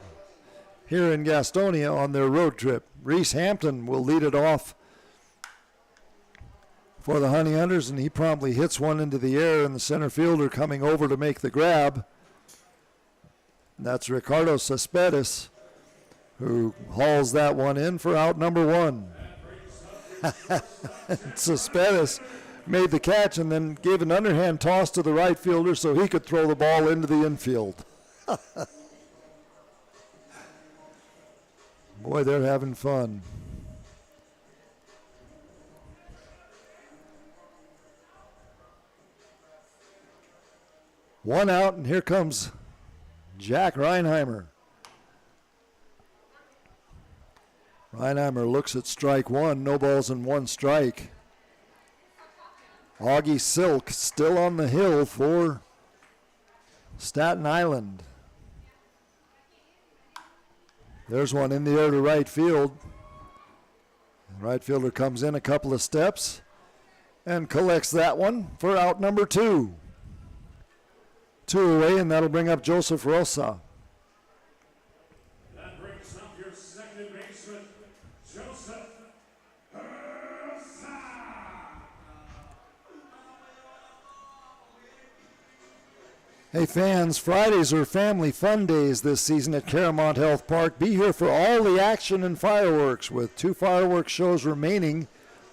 here in Gastonia on their road trip. Reese Hampton will lead it off for the Honey Hunters, and he promptly hits one into the air, and the center fielder coming over to make the grab. That's Ricardo Cespedes, who hauls that one in for out number 1. Cespedes made the catch and then gave an underhand toss to the right fielder so he could throw the ball into the infield. Boy, they're having fun. One out, and here comes Jack Reinheimer. Reinheimer looks at strike one, no balls and 1 strike. Augie Silk still on the hill for Staten Island. There's one in the air to right field. The right fielder comes in a couple of steps and collects that one for out number 2. 2 away, and that'll bring up Joseph Rosa. That brings up your second baseman, Joseph Rosa. Hey fans, Fridays are family fun days this season at Caramount Health Park. Be here for all the action and fireworks, with 2 fireworks shows remaining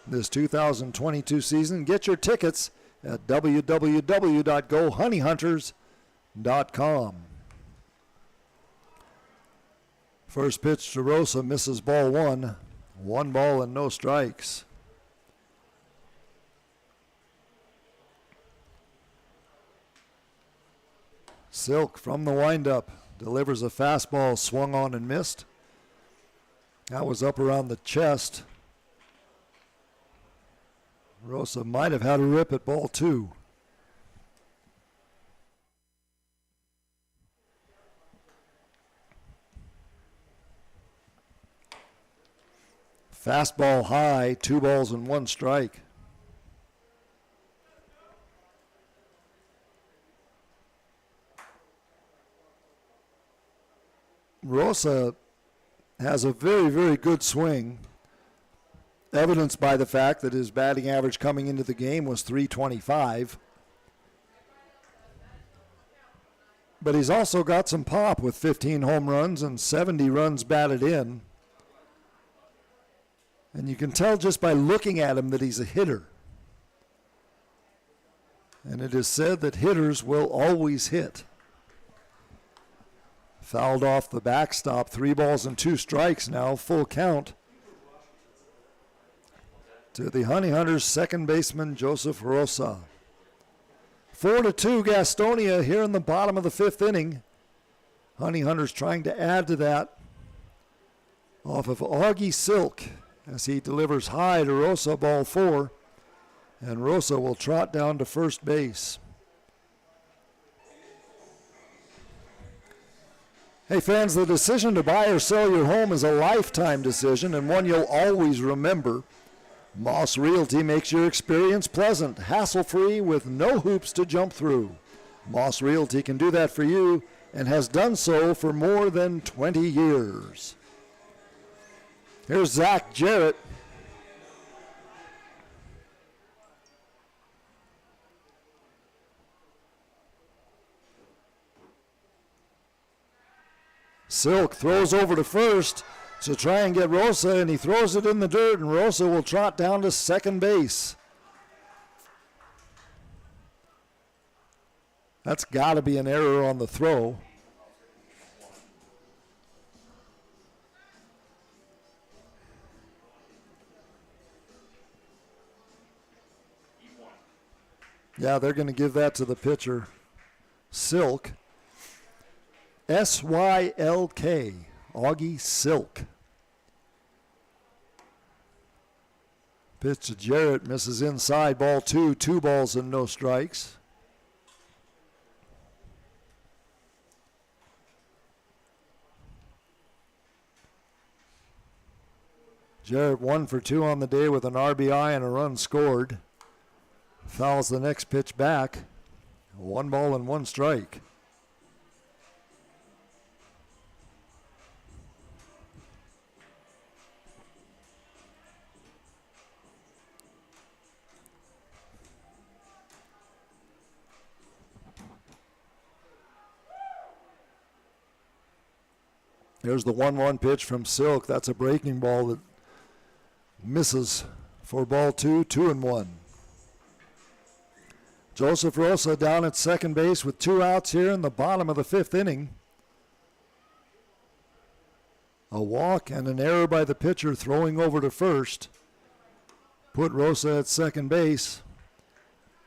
this 2022 season. Get your tickets at www.gohoneyhunters.com. First pitch to Rosa, misses ball 1. 1 ball and no strikes. Silk from the windup delivers a fastball, swung on and missed. That was up around the chest. Rosa might have had a rip at ball 2. Fastball high, 2 balls and 1 strike. Rosa has a very, very good swing, evidenced by the fact that his batting average coming into the game was .325. But he's also got some pop with 15 home runs and 70 runs batted in. And you can tell just by looking at him that he's a hitter. And it is said that hitters will always hit. Fouled off the backstop, 3 balls and 2 strikes now, full count to the Honey Hunters second baseman, Joseph Rosa. 4-2 Gastonia here in the bottom of the 5th inning. Honey Hunters trying to add to that off of Augie Silk as he delivers high to Rosa, ball 4. And Rosa will trot down to first base. Hey fans, the decision to buy or sell your home is a lifetime decision and one you'll always remember. Moss Realty makes your experience pleasant, hassle-free, with no hoops to jump through. Moss Realty can do that for you and has done so for more than 20 years. Here's Zach Jarrett. Silk throws over to first to try and get Rosa, and he throws it in the dirt, and Rosa will trot down to second base. That's got to be an error on the throw. Yeah, they're going to give that to the pitcher, Silk. S-Y-L-K, Augie Silk. Pitch to Jarrett, misses inside, ball 2, 2 balls and no strikes. Jarrett 1 for 2 on the day with an RBI and a run scored. Fouls the next pitch back. 1 ball and 1 strike. Here's the 1-1 pitch from Silk. That's a breaking ball that misses for ball 2, 2-1. Joseph Rosa down at second base with 2 outs here in the bottom of the 5th inning. A walk and an error by the pitcher throwing over to first put Rosa at second base.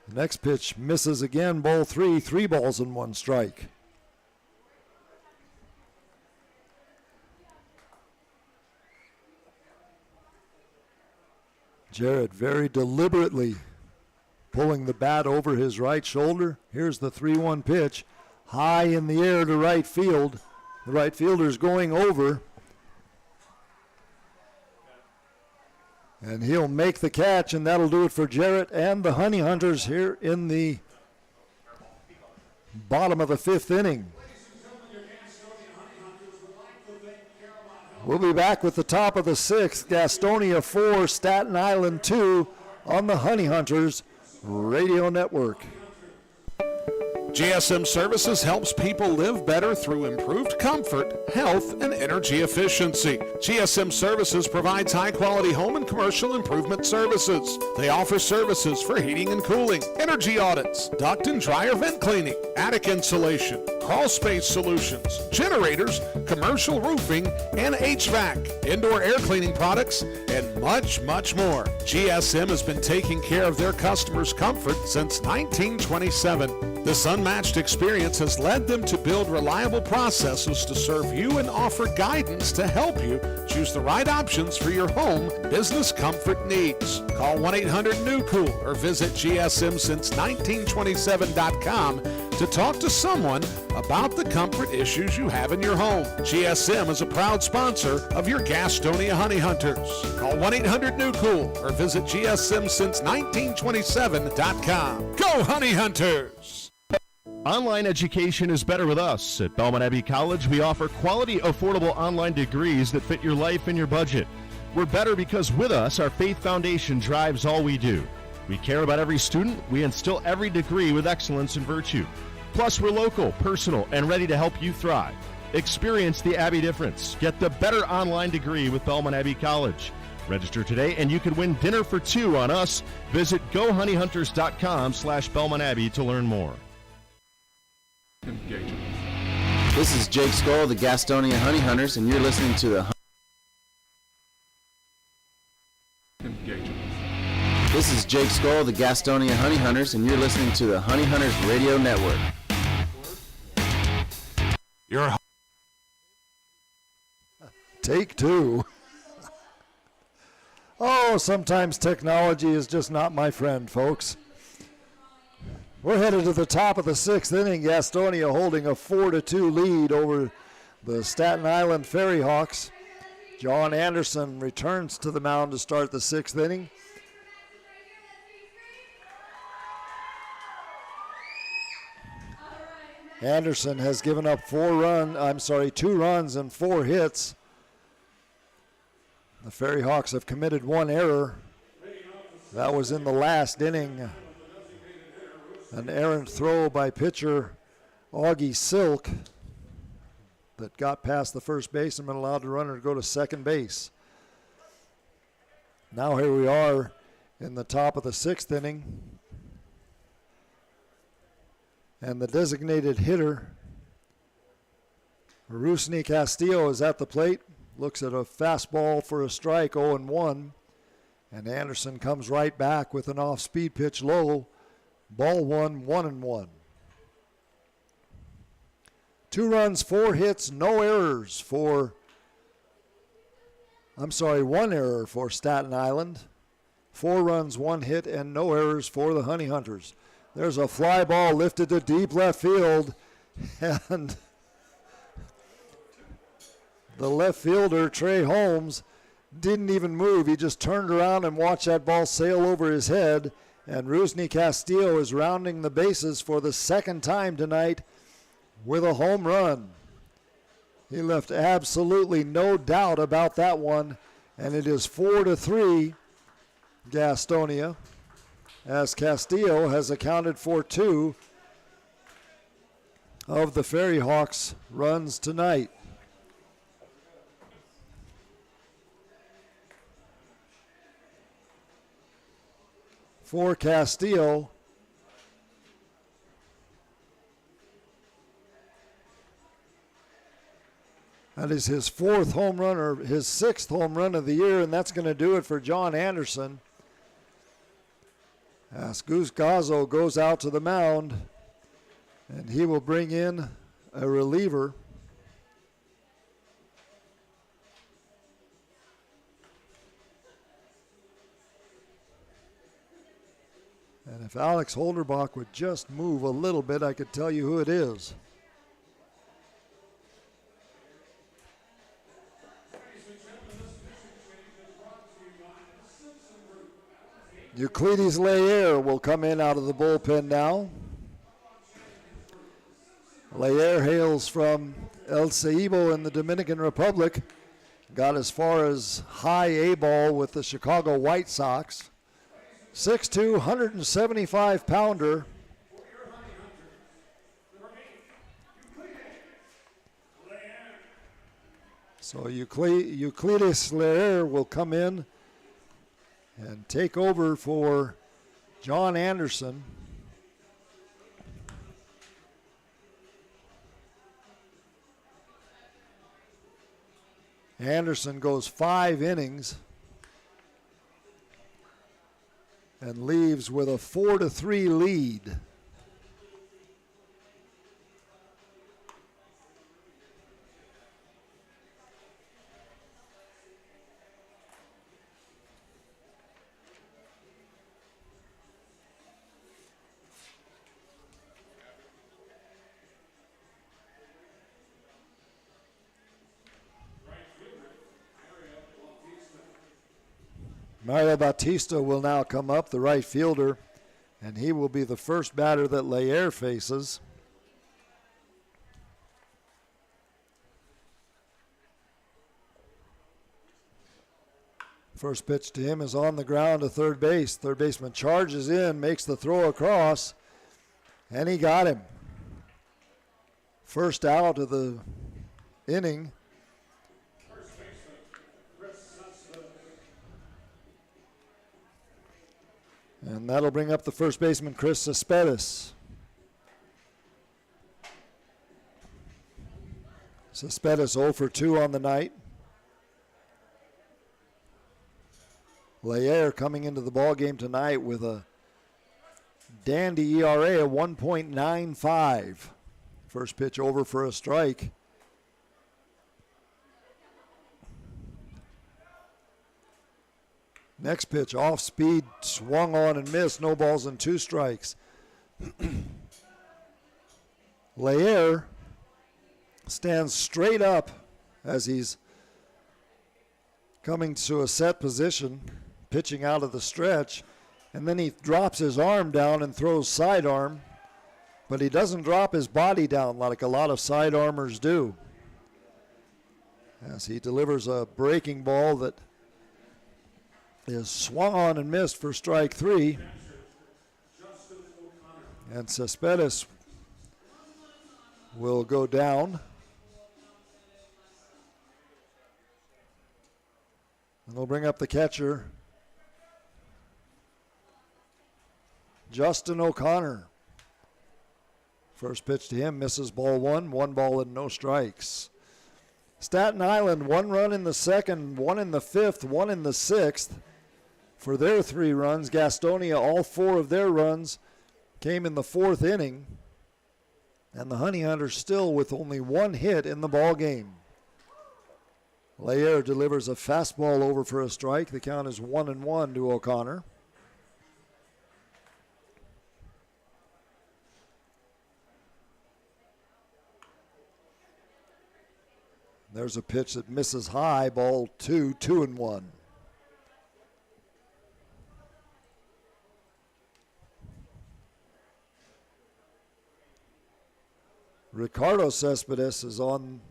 The next pitch misses again, ball 3, 3 balls and 1 strike. Jarrett very deliberately pulling the bat over his right shoulder. Here's the 3-1 pitch. High in the air to right field. The right fielder's going over. And he'll make the catch, and that'll do it for Jarrett and the Honey Hunters here in the bottom of the 5th inning. We'll be back with the top of the 6th. Gastonia 4, Staten Island 2 on the Honey Hunters Radio Network. GSM Services helps people live better through improved comfort, health, and energy efficiency. GSM Services provides high-quality home and commercial improvement services. They offer services for heating and cooling, energy audits, duct and dryer vent cleaning, attic insulation, crawl space solutions, generators, commercial roofing, and HVAC, indoor air cleaning products, and much, much more. GSM has been taking care of their customers' comfort since 1927. This unmatched experience has led them to build reliable processes to serve you and offer guidance to help you choose the right options for your home business comfort needs. Call 1-800-NEW-COOL or visit GSMsince1927.com to talk to someone about the comfort issues you have in your home. GSM is a proud sponsor of your Gastonia Honey Hunters. Call 1-800-NEW-COOL or visit GSMsince1927.com. Go Honey Hunters! Online education is better with us. At Belmont Abbey College, we offer quality, affordable online degrees that fit your life and your budget. We're better because with us, our faith foundation drives all we do. We care about every student. We instill every degree with excellence and virtue. Plus, we're local, personal, and ready to help you thrive. Experience the Abbey difference. Get the better online degree with Belmont Abbey College. Register today and you can win dinner for two on us. Visit GoHoneyHunters.com/Belmont Abbey to learn more. This is Jake Skoll of the Gastonia Honey Hunters, and you're listening to the This is Jake Skoll of the Gastonia Honey Hunters, and you're listening to the Honey Hunters Radio Network. Take two. Oh, sometimes technology is just not my friend, folks. We're headed to the top of the sixth inning. Gastonia holding a 4-2 lead over the Staten Island FERRYHAWKS. John Anderson returns to the mound to start the sixth inning. Anderson has given up 2 runs and 4 hits. The FERRYHAWKS have committed 1 error. That was in the last inning. An errant throw by pitcher Augie Silk that got past the first baseman, allowed the runner to go to second base. Now here we are in the top of the sixth inning. And the designated hitter, Rusney Castillo, is at the plate. Looks at a fastball for a strike, 0-1. And Anderson comes right back with an off-speed pitch low. Ball 1, 1-1. 2 runs, 4 hits, no errors for, 1 error for Staten Island. 4 runs, 1 hit, and no errors for the Honey Hunters. There's a fly ball lifted to deep left field, and the left fielder, Trey Holmes, didn't even move. He just turned around and watched that ball sail over his head, and Rusney Castillo is rounding the bases for the second time tonight with a home run. He left absolutely no doubt about that one, and it is 4-3 Gastonia, as Castillo has accounted for 2 of the FERRYHAWKS runs tonight. For Castillo, that is his 4th home run, or his 6th home run of the year, and that's going to do it for John Anderson. As Goose Gazzo goes out to the mound, and he will bring in a reliever. And if Alex Holderbach would just move a little bit, I could tell you who it is. Euclides Layer will come in out of the bullpen now. Layer hails from El Ceibo in the Dominican Republic. Got as far as high A ball with the Chicago White Sox. 6'2", 175-pounder. So Euclides Layer will come in and take over for John Anderson. Anderson goes 5 innings and leaves with a 4-3 lead. Mario Bautista will now come up, the right fielder, and he will be the first batter that Layer faces. First pitch to him is on the ground to third base. Third baseman charges in, makes the throw across, and he got him. First out of the inning. And that'll bring up the first baseman, Chris Cespedes. Cespedes 0 for 2 on the night. Layer coming into the ball game tonight with a dandy ERA of 1.95. First pitch over for a strike. Next pitch off speed, swung on and missed. No balls and 2 strikes. Layer stands straight up as he's coming to a set position, pitching out of the stretch, and then he drops his arm down and throws sidearm, but he doesn't drop his body down like a lot of sidearmers do, as he delivers a breaking ball that is swung on and missed for strike 3. And Cespedes will go down. And they'll bring up the catcher, Justin O'Connor. First pitch to him, misses ball 1, 1 ball and no strikes. Staten Island, 1 run in the second, 1 in the fifth, 1 in the sixth for their 3 runs. Gastonia, all 4 of their runs came in the 4th inning. And the Honey Hunters still with only 1 hit in the ball game. Layer delivers a fastball over for a strike. The count is 1-1 to O'Connor. There's a pitch that misses high, ball 2, 2-1. Ricardo Cespedes is on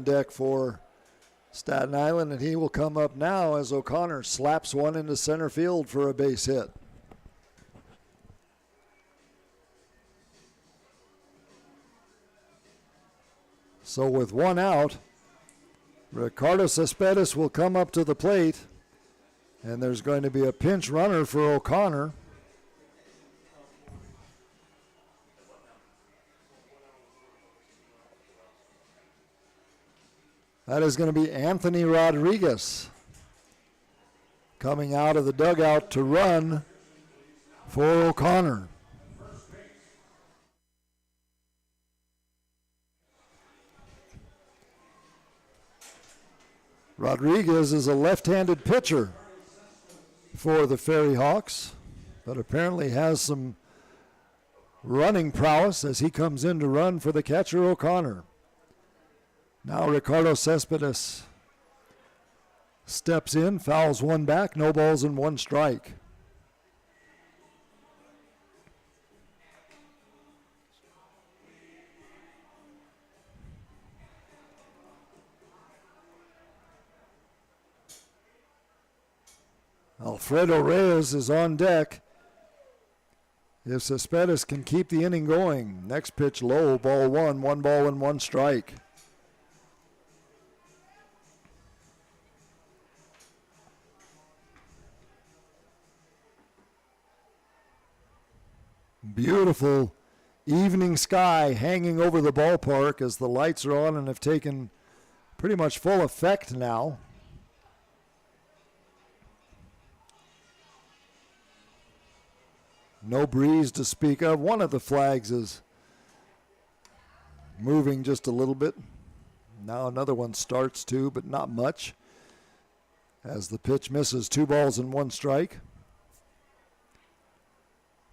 deck for Staten Island, and he will come up now as O'Connor slaps one into center field for a base hit. So with 1 out, Ricardo Cespedes will come up to the plate, and there's going to be a pinch runner for O'Connor. That is going to be Anthony Rodriguez coming out of the dugout to run for O'Connor. Rodriguez is a left-handed pitcher for the FERRYHAWKS, but apparently has some running prowess as he comes in to run for the catcher O'Connor. Now Ricardo Cespedes steps in, fouls one back, no balls and 1 strike. Alfredo Reyes is on deck. If Cespedes can keep the inning going. Next pitch low, ball 1, 1 ball and 1 strike. Beautiful evening sky hanging over the ballpark as the lights are on and have taken pretty much full effect now. No breeze to speak of. One of the flags is moving just a little bit. Now another one starts too, but not much, as the pitch misses 2 balls and 1 strike.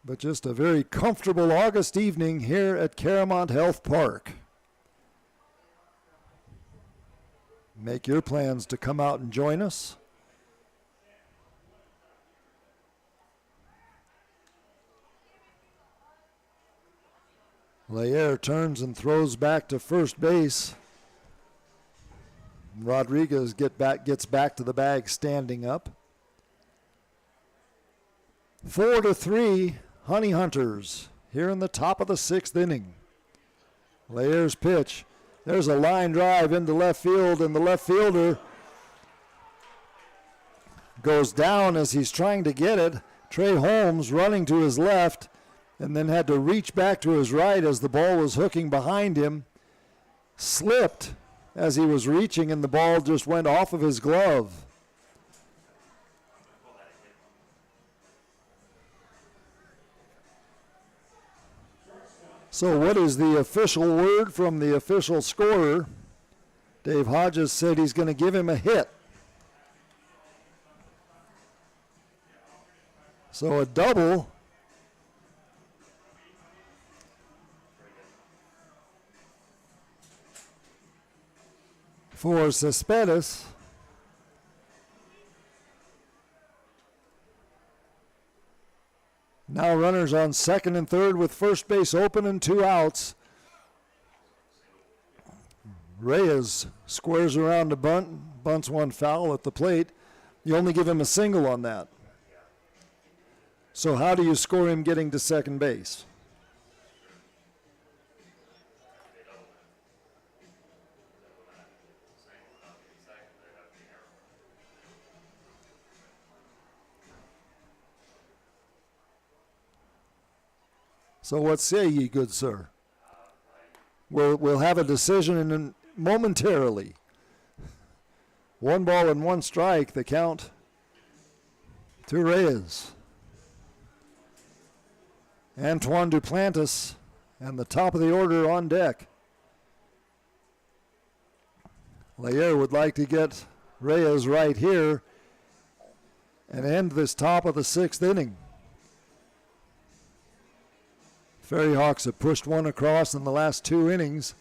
But just a very comfortable August evening here at Caramount Health Park. Make your plans to come out and join us. Layer turns and throws back to first base. Rodriguez gets back to the bag standing up. 4-3, Honey Hunters here in the top of the 6th inning. Layer's pitch. There's a line drive into left field, and the left fielder goes down as he's trying to get it. Trey Holmes running to his left and then had to reach back to his right as the ball was hooking behind him. Slipped as he was reaching, and the ball just went off of his glove. So what is the official word from the official scorer? Dave Hodges said he's going to give him a hit. So a double. For Cespedes. Now runners on second and third with first base open and 2 outs. Reyes squares around to bunt, bunts one foul at the plate. You only give him a single on that. So how do you score him getting to second base? So what say ye, good sir? We'll have a decision momentarily. 1 ball and 1 strike, the count to Reyes. Antoine Duplantis and the top of the order on deck. Layer would like to get Reyes right here and end this top of the 6th inning. FERRYHAWKS have pushed 1 across in the last 2 innings.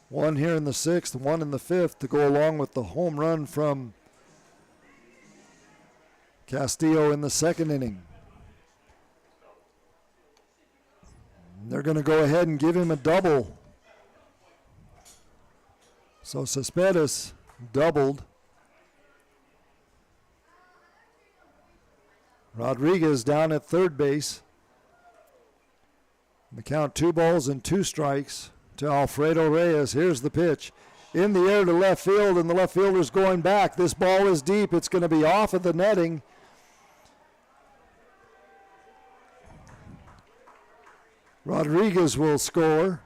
1 here in the 6th, 1 in the 5th to go along with the home run from Castillo in the 2nd inning. They're going to go ahead and give him a double. So Cespedes doubled. Rodriguez down at third base. The count 2 balls and 2 strikes to Alfredo Reyes. Here's the pitch. In the air to left field, and the left fielder's going back. This ball is deep. It's going to be off of the netting. Rodriguez will score.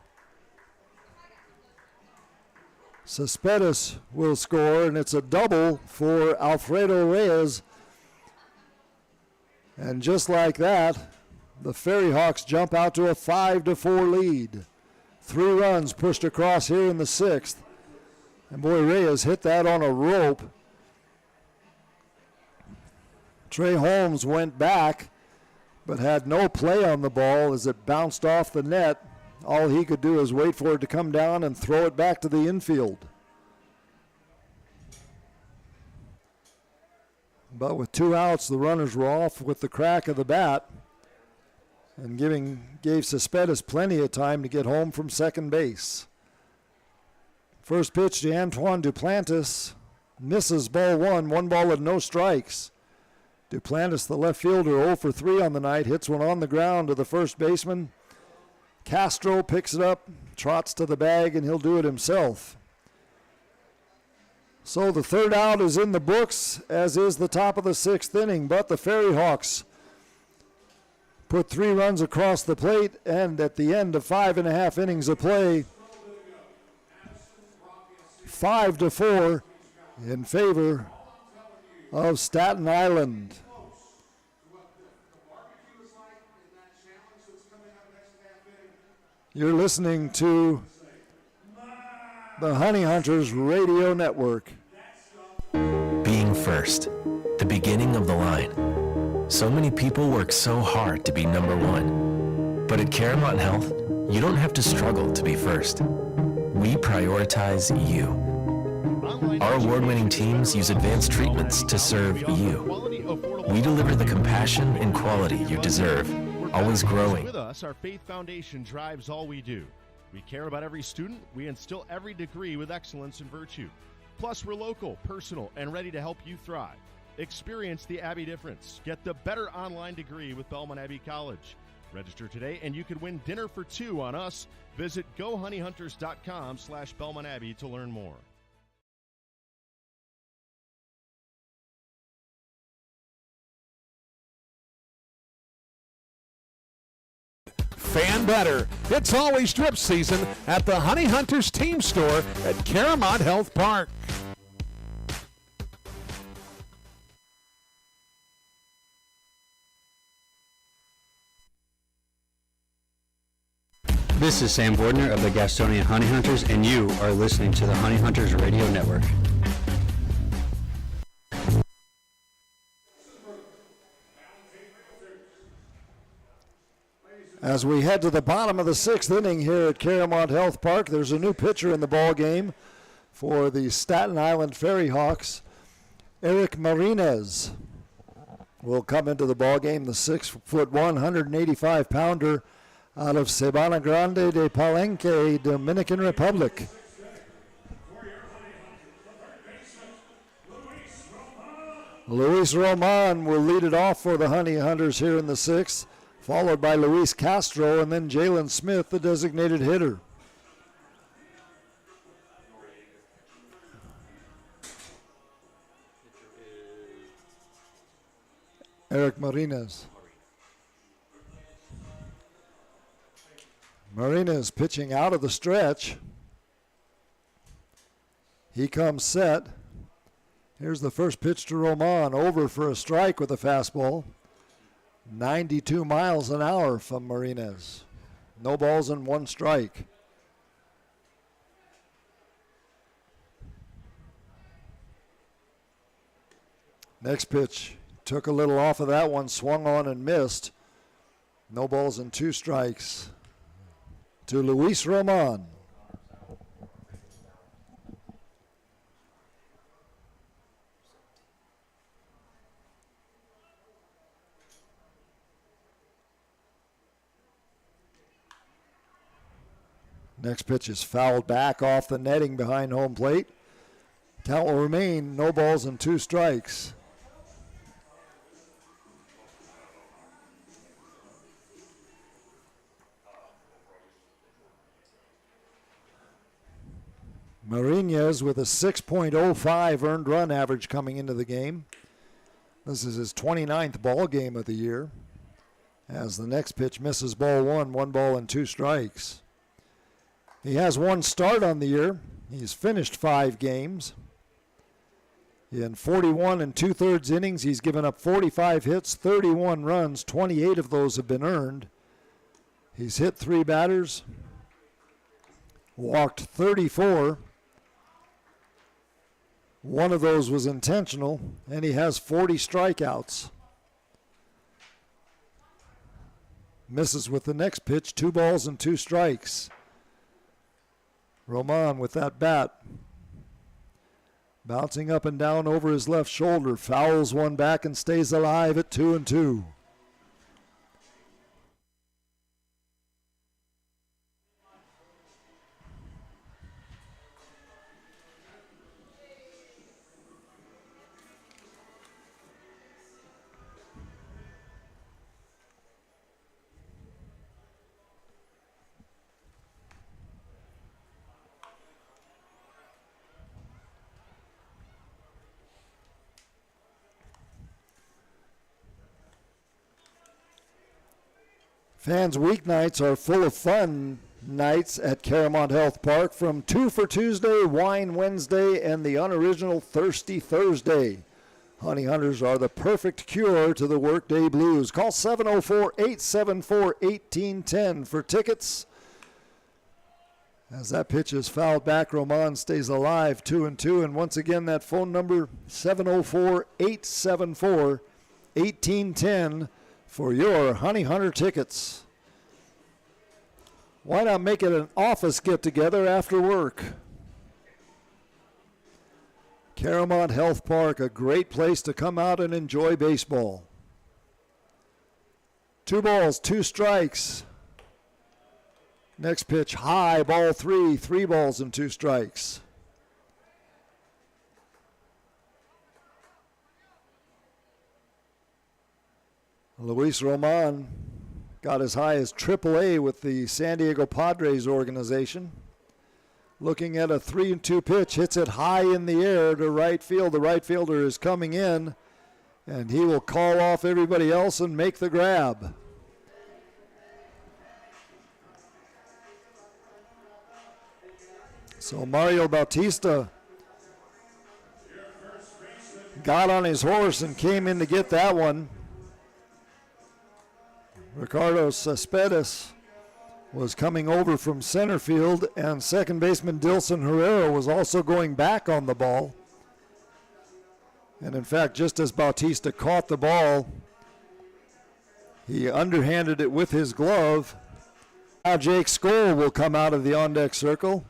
Cespedes will score, and it's a double for Alfredo Reyes. And just like that, the FERRYHAWKS jump out to a 5-4 lead. 3 runs pushed across here in the 6th. And boy, Reyes hit that on a rope. Trey Holmes went back, but had no play on the ball as it bounced off the net. All he could do is wait for it to come down and throw it back to the infield. But with 2 outs, the runners were off with the crack of the bat and gave Cespedes plenty of time to get home from second base. First pitch to Antoine Duplantis. Misses ball 1, 1 ball and no strikes. Duplantis, the left fielder, 0 for 3 on the night, hits one on the ground to the first baseman. Castro picks it up, trots to the bag, and he'll do it himself. So the 3rd out is in the books, as is the top of the 6th inning, but the FERRYHAWKS put 3 runs across the plate, and at the end of 5.5 innings of play, 5-4 in favor of Staten Island. You're listening to the Honey Hunters Radio Network. Being first, the beginning of the line. So many people work so hard to be number 1. But at Caramount Health, you don't have to struggle to be first. We prioritize you. Our award-winning teams use advanced treatments to serve you. We deliver the compassion and quality you deserve, always growing. With us, our faith foundation drives all we do. We care about every student. We instill every degree with excellence and virtue. Plus, we're local, personal, and ready to help you thrive. Experience the Abbey difference. Get the better online degree with Belmont Abbey College. Register today and you could win dinner for two on us. Visit gohoneyhunters.com/Belmont Abbey to learn more. Fan better. It's always drip season at the Honey Hunters team store at Caramont Health Park. This is Sam Bordner of the Gastonia Honey Hunters, and you are listening to the Honey Hunters Radio Network. As we head to the bottom of the 6th inning here at Caramont Health Park, there's a new pitcher in the ball game for the Staten Island FERRYHAWKS. Eric Marinez will come into the ball game, the 6'1", 185-pounder out of Sabana Grande de Palenque, Dominican Republic. Luis Roman will lead it off for the Honey Hunters here in the 6th, followed by Luis Castro and then Jalen Smith, the designated hitter. Eric Marinez. Marinez pitching out of the stretch. He comes set. Here's the first pitch to Roman, over for a strike with a fastball. 92 miles an hour from Marinez. No balls and one strike. Next pitch, took a little off of that one, swung on and missed. No balls and two strikes to Luis Roman. Next pitch is fouled back off the netting behind home plate. Count will remain no balls and two strikes. Marinez with a 6.05 earned run average coming into the game. This is his 29th ball game of the year. As the next pitch misses ball one ball and two strikes. He has one start on the year. He's finished 5 games. In 41 2/3 innings, he's given up 45 hits, 31 runs, 28 of those have been earned. He's hit 3 batters, walked 34. One of those was intentional, and he has 40 strikeouts. Misses with the next pitch, 2 balls and 2 strikes. Roman with that bat. Bouncing up and down over his left shoulder, fouls one back and stays alive at 2-2. Fans' weeknights are full of fun nights at Caramont Health Park, from 2 for Tuesday, Wine Wednesday, and the unoriginal Thirsty Thursday. Honey Hunters are the perfect cure to the workday blues. Call 704-874-1810 for tickets. As that pitch is fouled back, Roman stays alive, 2-2. And once again, that phone number, 704-874-1810 for your Honey Hunter tickets. Why not make it an office get-together after work? Caramont Health Park, a great place to come out and enjoy baseball. 2 balls, 2 strikes. Next pitch, high, ball 3, 3 balls and 2 strikes. Luis Roman got as high as AAA with the San Diego Padres organization. Looking at a 3-2 pitch, hits it high in the air to right field. The right fielder is coming in, and he will call off everybody else and make the grab. So Mario Bautista got on his horse and came in to get that one. Ricardo Cespedes was coming over from center field, and second baseman Dilson Herrera was also going back on the ball. And in fact, just as Bautista caught the ball, he underhanded it with his glove. Now Jake Skoll will come out of the on-deck circle,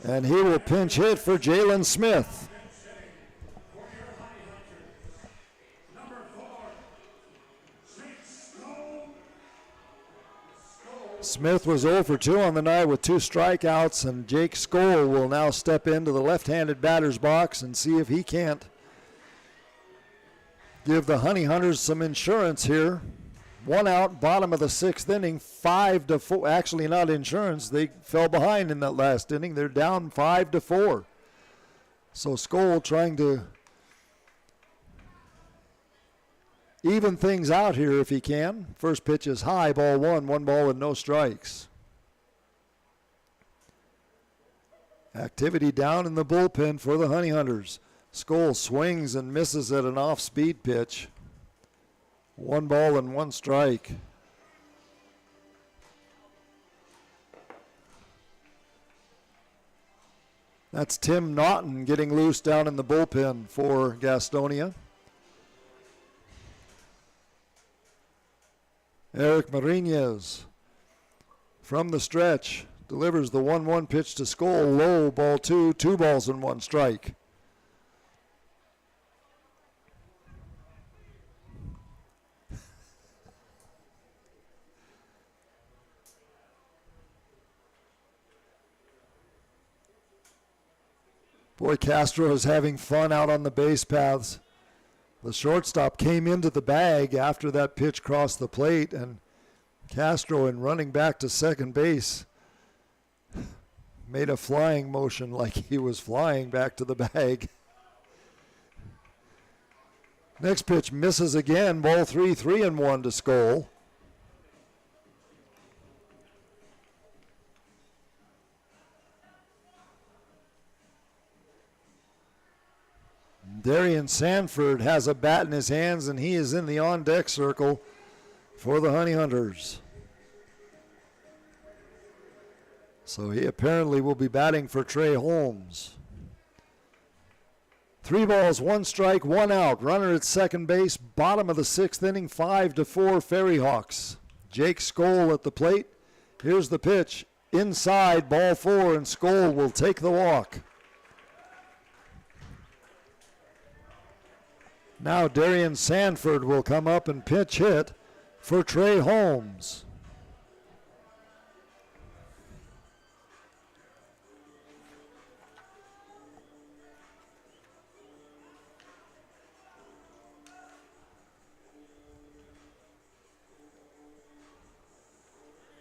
and he will pinch hit for Jalen Smith. Smith was 0 for 2 on the night with 2 strikeouts, and Jake Skoll will now step into the left-handed batter's box and see if he can't give the Honey Hunters some insurance here. 1 out, bottom of the 6th inning, 5-4. Actually, not insurance. They fell behind in that last inning. They're down 5-4. So Skoll trying to even things out here if he can. First pitch is high, ball 1 ball and no strikes. Activity down in the bullpen for the Honey Hunters. Skoll swings and misses at an off-speed pitch. 1 ball and 1 strike. That's Tim Naughton getting loose down in the bullpen for Gastonia. Eric Marinez from the stretch delivers the 1-1 pitch to Skoll. Low, ball 2, 2 balls and 1 strike. Boy, Castro is having fun out on the base paths. The shortstop came into the bag after that pitch crossed the plate, and Castro, in running back to second base, made a flying motion like he was flying back to the bag. Next pitch misses again, ball 3, 3-1 to Skoll. Darian Sanford has a bat in his hands, and he is in the on-deck circle for the Honey Hunters. So he apparently will be batting for Trey Holmes. 3 balls, 1 strike, 1 out. Runner at second base, bottom of the 6th inning, 5-4 FERRYHAWKS. Jake Skoll at the plate. Here's the pitch. Inside, ball 4, and Skoll will take the walk. Now Darian Sanford will come up and pitch hit for Trey Holmes.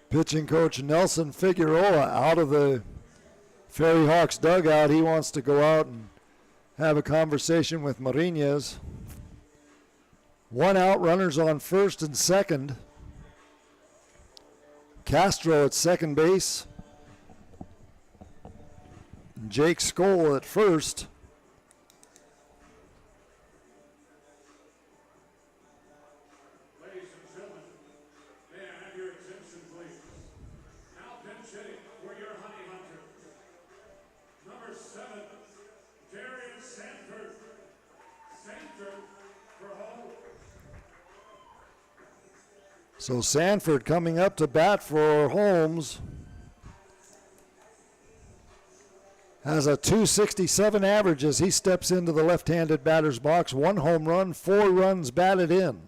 Pitching coach Nelson Figueroa out of the FERRYHAWKS dugout. He wants to go out and have a conversation with Marinez. 1 out, runners on first and second. Castro at second base. Jake Skoll at first. Ladies and gentlemen, may I have your attention, please? Now pinch hitting for your Honey Hunter. Number 7, Darian Sanford. Sanford for home. So Sanford coming up to bat for Holmes. Has a .267 average as he steps into the left-handed batter's box. 1 home run, 4 runs batted in.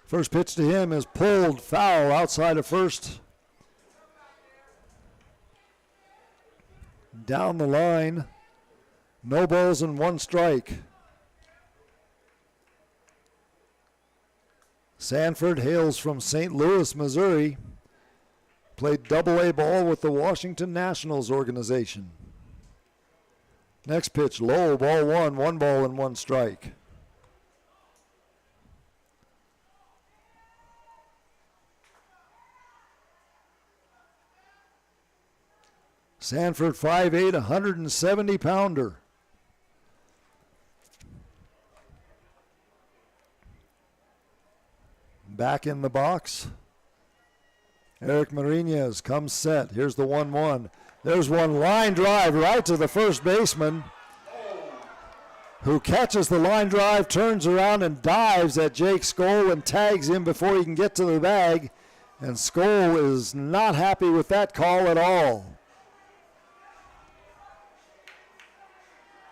First pitch to him is pulled foul outside of first. Down the line, no balls and 1 strike. Sanford hails from St. Louis, Missouri. Played double-A ball with the Washington Nationals organization. Next pitch, low, ball one, 1 ball and 1 strike. Sanford 5'8", 170-pounder. Back in the box. Eric Marinez comes set. Here's the 1-1. There's one line drive right to the first baseman, who catches the line drive, turns around and dives at Jake Skoll and tags him before he can get to the bag. And Skoll is not happy with that call at all.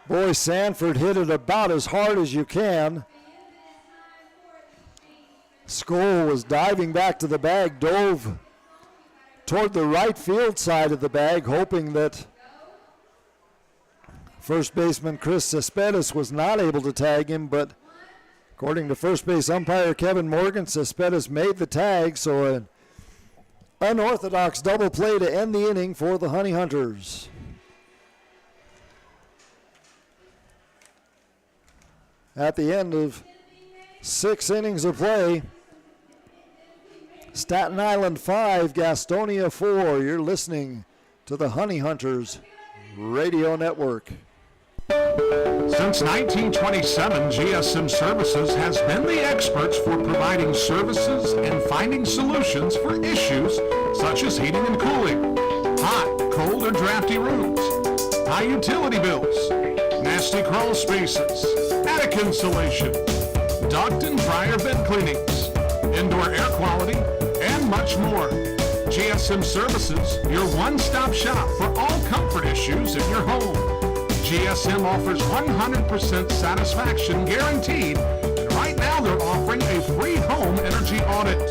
Boy, Sanford hit it about as hard as you can. Skoll was diving back to the bag, dove toward the right field side of the bag, hoping that first baseman Chris Cespedes was not able to tag him, but according to first base umpire Kevin Morgan, Cespedes made the tag, so an unorthodox double play to end the inning for the Honey Hunters. At the end of 6 innings of play, Staten Island 5, Gastonia 4. You're listening to the Honey Hunters Radio Network. Since 1927, GSM Services has been the experts for providing services and finding solutions for issues such as heating and cooling, hot, cold, or drafty rooms, high utility bills, nasty crawl spaces, attic insulation, duct and dryer bed cleanings, indoor air quality, and much more. GSM Services, your one-stop shop for all comfort issues in your home. GSM offers 100% satisfaction guaranteed, and right now they're offering a free home energy audit.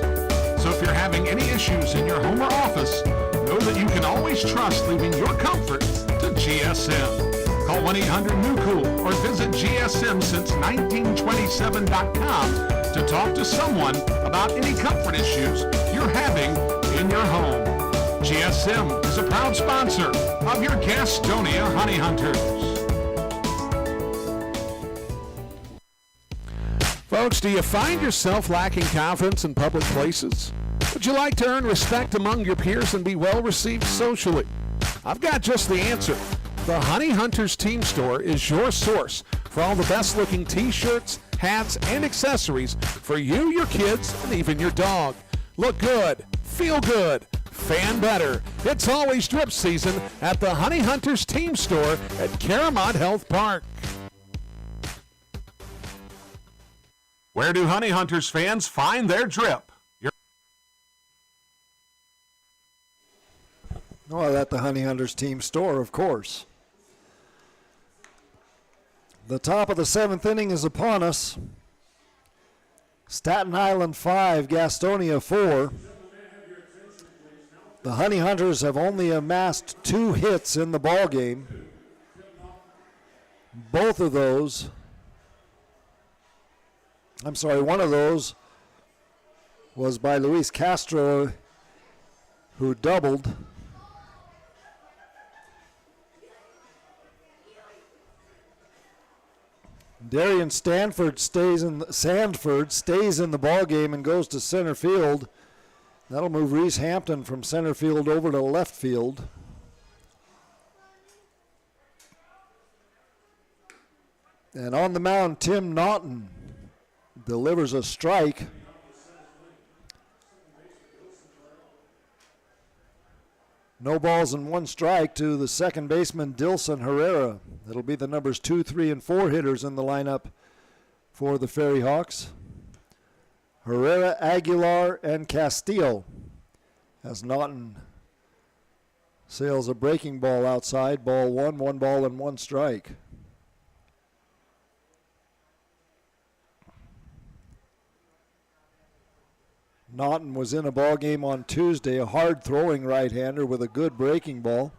So if you're having any issues in your home or office, know that you can always trust leaving your comfort to GSM. Call 1-800-NEW-COOL or visit GSMsince1927.com to talk to someone about any comfort issues you're having in your home. GSM is a proud sponsor of your Gastonia Honey Hunters. Folks, do you find yourself lacking confidence in public places? Would you like to earn respect among your peers and be well received socially? I've got just the answer. The Honey Hunters Team Store is your source for all the best looking t-shirts, hats, and accessories for you, your kids, and even your dog. Look good, feel good, fan better. It's always drip season at the Honey Hunters Team Store at Caramont Health Park. Where do Honey Hunters fans find their drip? Oh, at the Honey Hunters Team Store, of course. The top of the 7th inning is upon us. Staten Island 5, Gastonia 4. The Honey Hunters have only amassed 2 hits in the ball game. Both of those, one of those was by Luis Castro, who doubled. Darian Sandford stays in the ball game and goes to center field. That'll move Reese Hampton from center field over to left field. And on the mound, Tim Naughton delivers a strike. No balls and 1 strike to the second baseman, Dilson Herrera. That'll be the numbers 2, 3, and 4 hitters in the lineup for the FERRYHAWKS. Herrera, Aguilar, and Castillo, as Naughton sails a breaking ball outside. Ball 1, 1 ball and 1 strike. Naughton was in a ball game on Tuesday, a hard-throwing right-hander with a good breaking ball.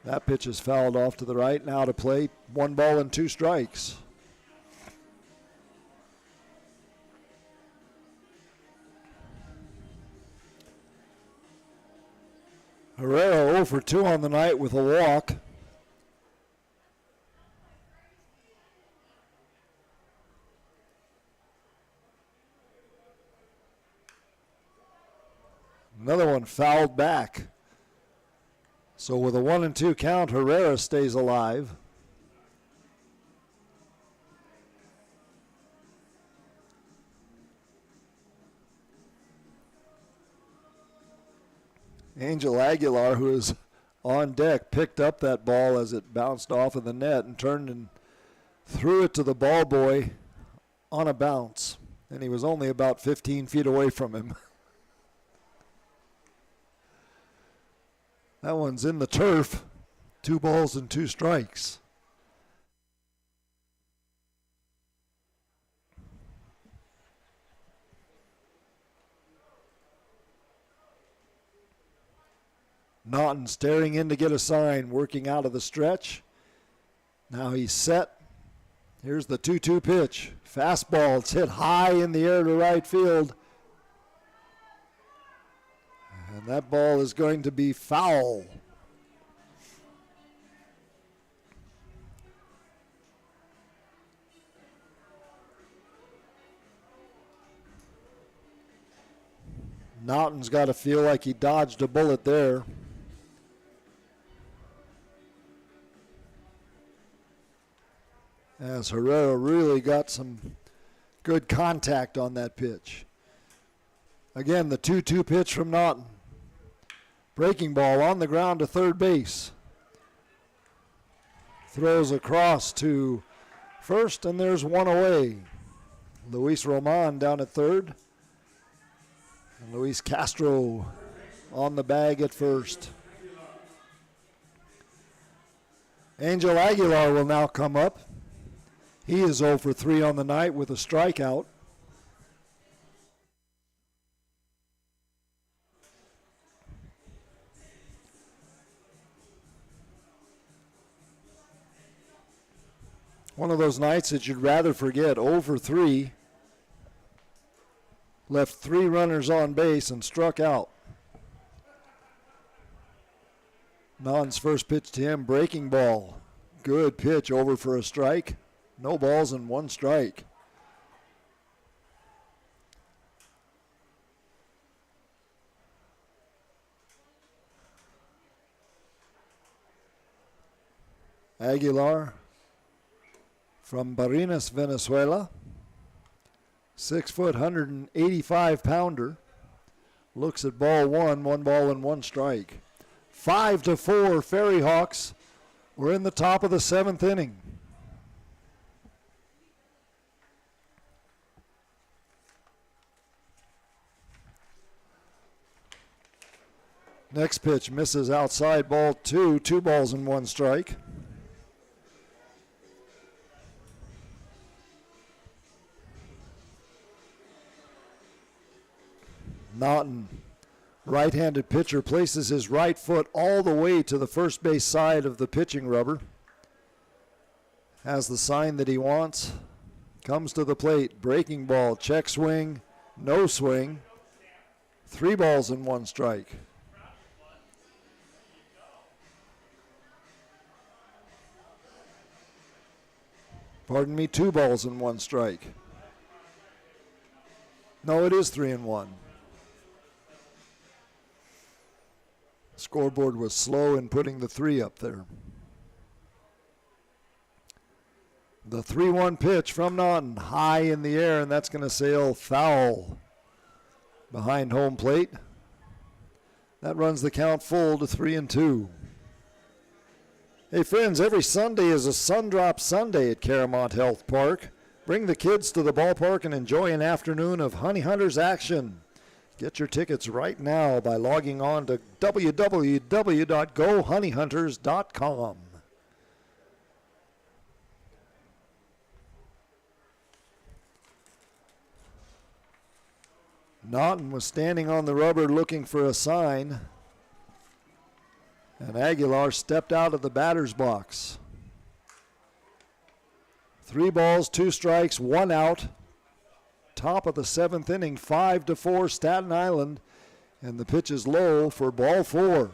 That pitch is fouled off to the right. Now to play, 1 ball and 2 strikes. Herrera 0 for 2 on the night with a walk. Another one fouled back. So with a 1-2 count, Herrera stays alive. Angel Aguilar, who is on deck, picked up that ball as it bounced off of the net and turned and threw it to the ball boy on a bounce. And he was only about 15 feet away from him. That one's in the turf. 2 balls and 2 strikes. Naughton staring in to get a sign, working out of the stretch. Now he's set. Here's the 2-2 pitch. Fastball, it's hit high in the air to right field. And that ball is going to be foul. Naughton's got to feel like he dodged a bullet there. As Herrera really got some good contact on that pitch. Again, the 2-2 pitch from Naughton. Breaking ball on the ground to third base. Throws across to first, and there's one away. Luis Roman down at third. And Luis Castro on the bag at first. Angel Aguilar will now come up. He is 0 for 3 on the night with a strikeout. One of those nights that you'd rather forget. 0 for 3. Left 3 runners on base and struck out. Naughton's first pitch to him, breaking ball. Good pitch, over for a strike. No balls and 1 strike. Aguilar from Barinas, Venezuela. 6 foot, 185 pounder. Looks at ball 1 ball and 1 strike. 5-4, FERRYHAWKS. We're in the top of the 7th inning. Next pitch misses outside, ball 2, 2 balls and 1 strike. Naughton, right-handed pitcher, places his right foot all the way to the first base side of the pitching rubber. Has the sign that he wants. Comes to the plate, breaking ball, check swing, no swing. 3 balls and 1 strike. Pardon me, 2 balls and 1 strike. No, it is 3-1. Scoreboard was slow in putting the 3 up there. The 3-1 pitch from Naughton, high in the air, and that's going to sail foul behind home plate. That runs the count full to 3-2. Hey friends, every Sunday is a Sundrop Sunday at Caramount Health Park. Bring the kids to the ballpark and enjoy an afternoon of Honey Hunters action. Get your tickets right now by logging on to www.gohoneyhunters.com. Naughton was standing on the rubber looking for a sign, and Aguilar stepped out of the batter's box. 3 balls, 2 strikes, 1 out. Top of the 7th inning, 5-4 Staten Island, and the pitch is low for ball 4.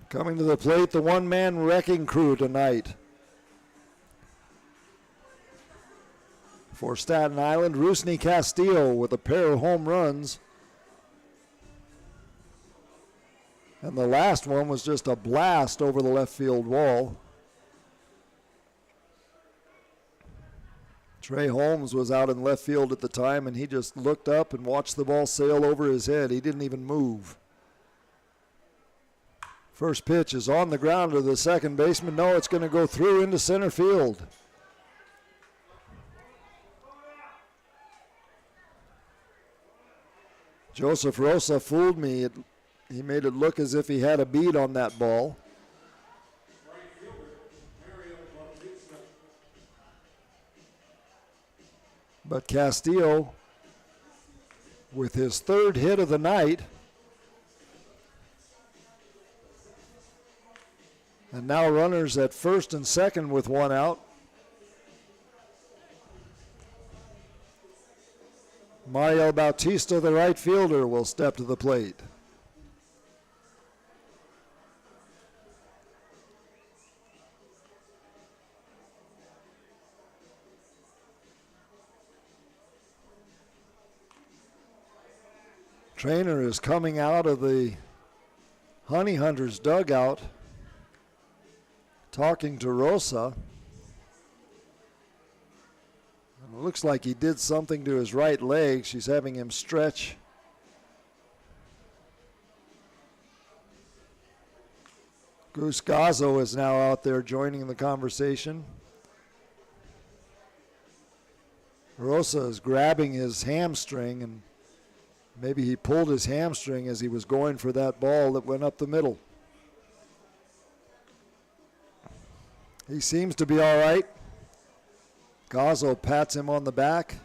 Coming to the plate, the one-man wrecking crew tonight. For Staten Island, Rusney Castillo with a pair of home runs. And the last one was just a blast over the left field wall. Trey Holmes was out in left field at the time, and he just looked up and watched the ball sail over his head. He didn't even move. First pitch is on the ground to the second baseman. No, it's going to go through into center field. Joseph Rosa fooled me. He made it look as if he had a bead on that ball. But Castillo, with his third hit of the night, and now runners at first and second with one out. Mario Bautista, the right fielder, will step to the plate. Trainer is coming out of the Honey Hunters dugout, talking to Rosa. It looks like he did something to his right leg. She's having him stretch. Goose Gazzo is now out there joining the conversation. Rosa is grabbing his hamstring, and maybe he pulled his hamstring as he was going for that ball that went up the middle. He seems to be all right. Gazzo pats him on the back.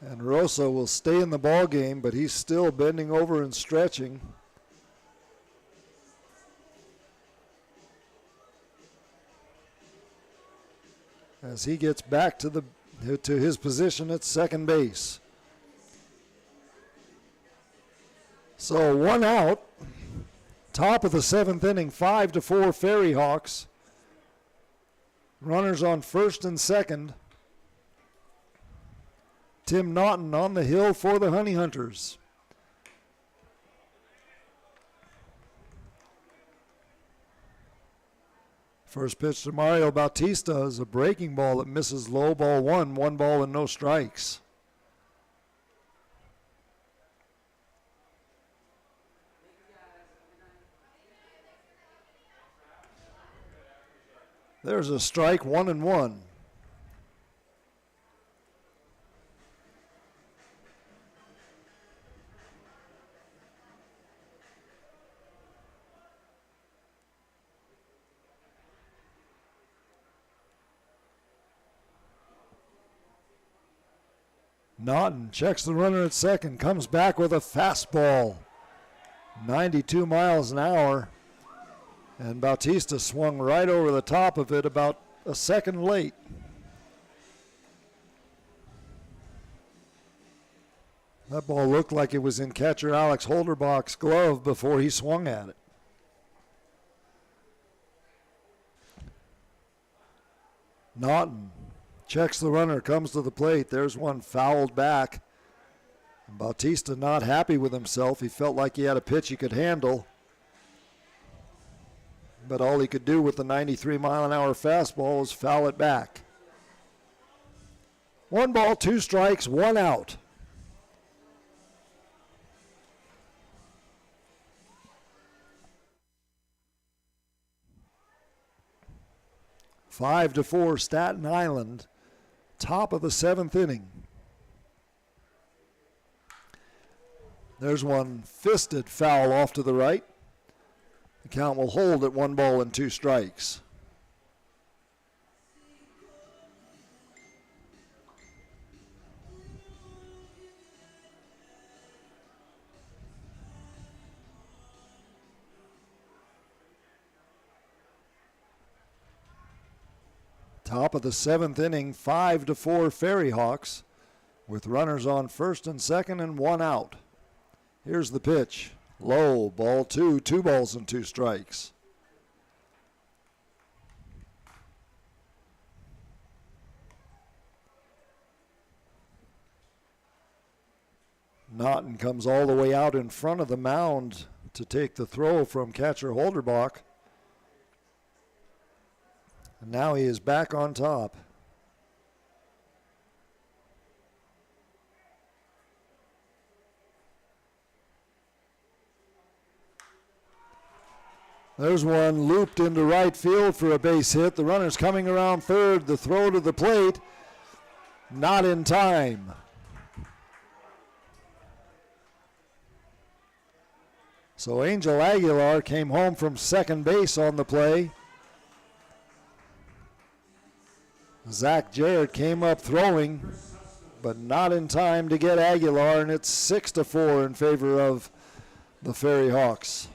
And Rosa will stay in the ball game, but he's still bending over and stretching. As he gets back to his position at second base. So one out, top of the seventh inning, 5-4 FERRYHAWKS. Runners on first and second. Tim Naughton on the hill for the Honey Hunters. First pitch to Mario Bautista is a breaking ball that misses low, ball one ball and no strikes. There's a strike, 1-1. Naughton checks the runner at second, comes back with a fastball. 92 miles an hour. And Bautista swung right over the top of it about a second late. That ball looked like it was in catcher Alex Holderbach's glove before he swung at it. Naughton checks the runner, comes to the plate. There's one fouled back. And Bautista not happy with himself. He felt like he had a pitch he could handle. But all he could do with the 93-mile-an-hour fastball was foul it back. 1 ball, 2 strikes, 1 out. Five to 4 Staten Island, top of the seventh inning. There's one fisted foul off to the right. The count will hold at 1 ball and 2 strikes. Top of the 7th inning, 5-4 FERRYHAWKS, with runners on first and second and one out. Here's the pitch. Low, ball 2, 2 balls and 2 strikes. Naughton comes all the way out in front of the mound to take the throw from catcher Holderbach. And now he is back on top. There's one looped into right field for a base hit. The runner's coming around third. The throw to the plate, not in time. So Angel Aguilar came home from second base on the play. Zach Jarrett came up throwing, but not in time to get Aguilar, and it's 6-4 in favor of the FERRYHAWKS.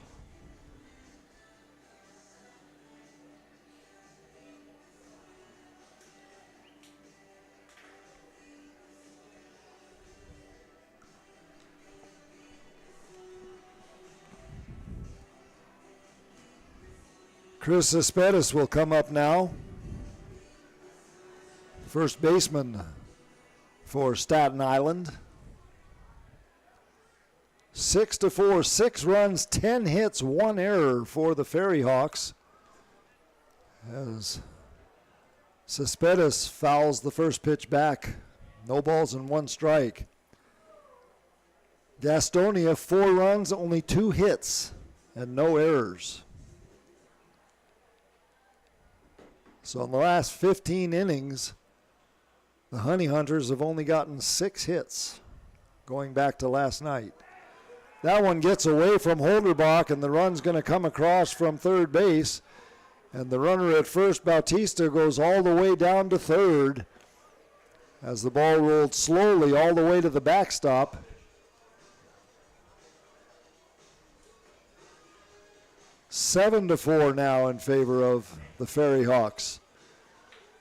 Chris Cespedes will come up now. First baseman for Staten Island. 6-4, 6 runs, 10 hits, 1 error for the FERRYHAWKS. As Cespedes fouls the first pitch back. No balls and 1 strike. Gastonia, 4 runs, only 2 hits, and no errors. So in the last 15 innings, the Honey Hunters have only gotten 6 hits going back to last night. That one gets away from Holderbach, and the run's going to come across from third base. And the runner at first, Bautista, goes all the way down to third as the ball rolled slowly all the way to the backstop. 7-4 now in favor of the FERRYHAWKS.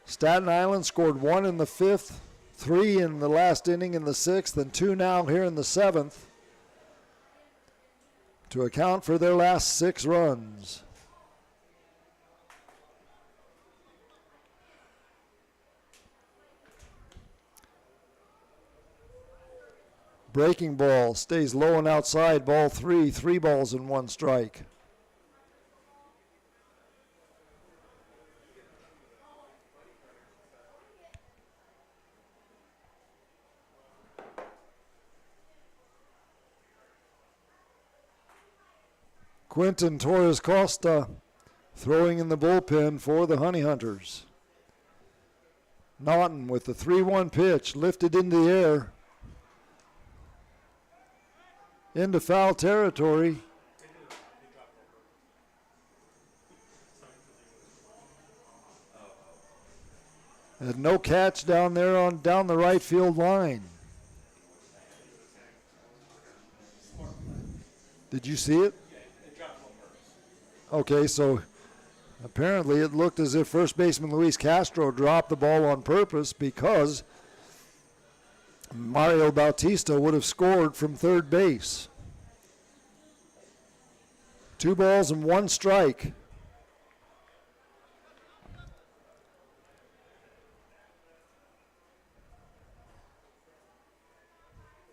Staten Island scored 1 in the 5th, 3 in the last inning in the 6th, and 2 now here in the 7th to account for their last 6 runs. Breaking ball stays low and outside, ball 3, 3 balls and 1 strike. Quentin Torres Costa throwing in the bullpen for the Honey Hunters. Naughton with the 3-1 pitch lifted in the air into foul territory. And no catch down there on down the right field line. Did you see it? Okay, so apparently it looked as if first baseman Luis Castro dropped the ball on purpose because Mario Bautista would have scored from third base. 2 balls and 1 strike.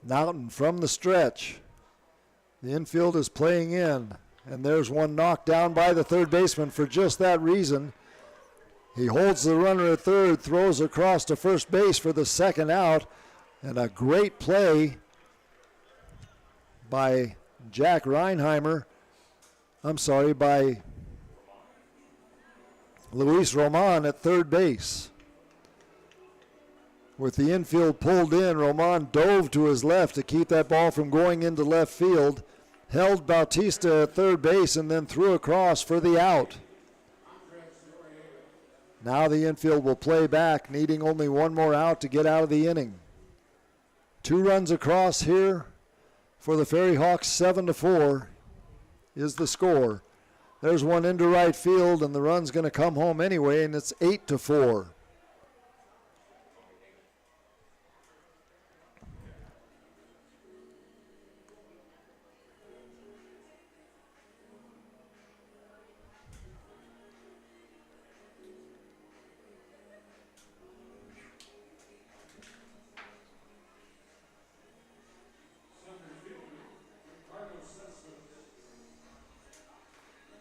Naughton from the stretch. The infield is playing in. And there's one knocked down by the third baseman for just that reason. He holds the runner at third, throws across to first base for the second out, and a great play by Jack Reinheimer. By Luis Roman at third base. With the infield pulled in, Roman dove to his left to keep that ball from going into left field. Held Bautista at third base and then threw across for the out. Now the infield will play back, needing only 1 more out to get out of the inning. 2 runs across here for the FERRYHAWKS. 7-4 is the score. There's one into right field, and the run's going to come home anyway, and it's 8-4.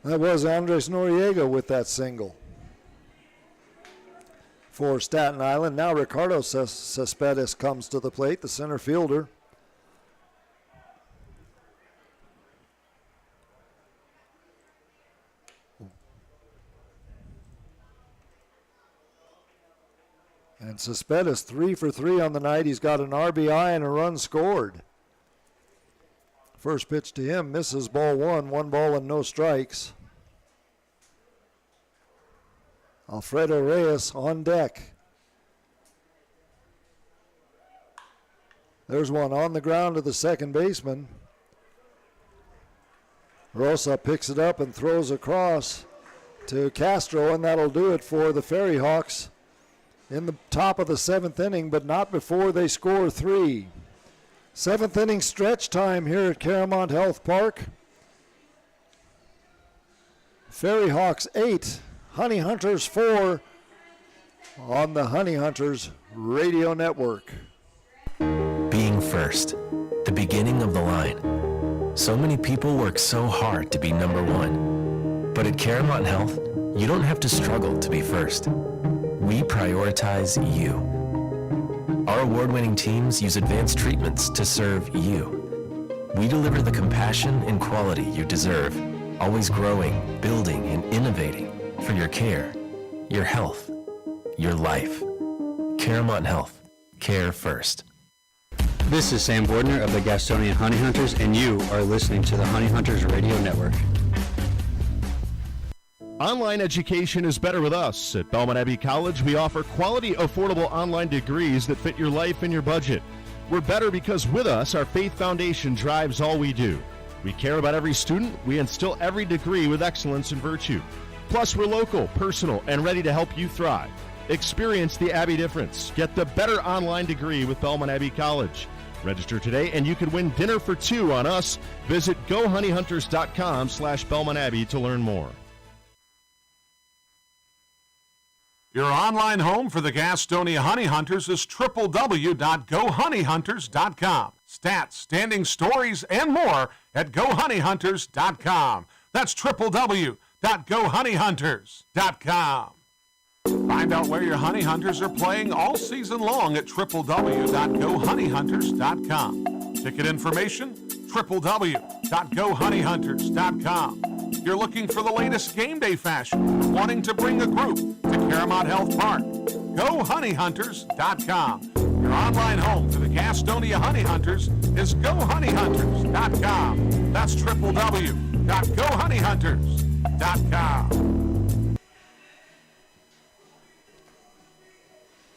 That was Andres Noriega with that single for Staten Island. Now Ricardo Cespedes comes to the plate, the center fielder. And Cespedes 3 for 3 on the night. He's got an RBI and a run scored. First pitch to him misses, ball one. 1 ball and no strikes. Alfredo Reyes on deck. There's one on the ground to the second baseman. Rosa picks it up and throws across to Castro, and that'll do it for the FERRYHAWKS in the top of the 7th inning, but not before they score 3. 7th inning stretch time here at Caramount Health Park. FERRYHAWKS 8, Honey Hunters 4 on the Honey Hunters Radio Network. Being first, the beginning of the line. So many people work so hard to be number one. But at Caramount Health, you don't have to struggle to be first. We prioritize you. Our award-winning teams use advanced treatments to serve you. We deliver the compassion and quality you deserve, always growing, building, and innovating for your care, your health, your life. Caramount Health. Care first. This is Sam Bordner of the Gastonia Honey Hunters, and you are listening to the Honey Hunters Radio Network. Online education is better with us. At Belmont Abbey College, we offer quality, affordable online degrees that fit your life and your budget. We're better because with us, our faith foundation drives all we do. We care about every student. We instill every degree with excellence and virtue. Plus, we're local, personal, and ready to help you thrive. Experience the Abbey difference. Get the better online degree with Belmont Abbey College. Register today, and you can win dinner for 2 on us. Visit GoHoneyHunters.com/Belmont Abbey to learn more. Your online home for the Gastonia Honey Hunters is www.GoHoneyHunters.com. Stats, standing stories, and more at GoHoneyHunters.com. That's www.GoHoneyHunters.com. Find out where your honey hunters are playing all season long at www.GoHoneyHunters.com. Ticket information, www.GoHoneyHunters.com. You're looking for the latest game day fashion, wanting to bring a group to Caramount Health Park. GoHoneyHunters.com. Your online home for the Gastonia Honey Hunters is GoHoneyHunters.com. That's www.GoHoneyHunters.com.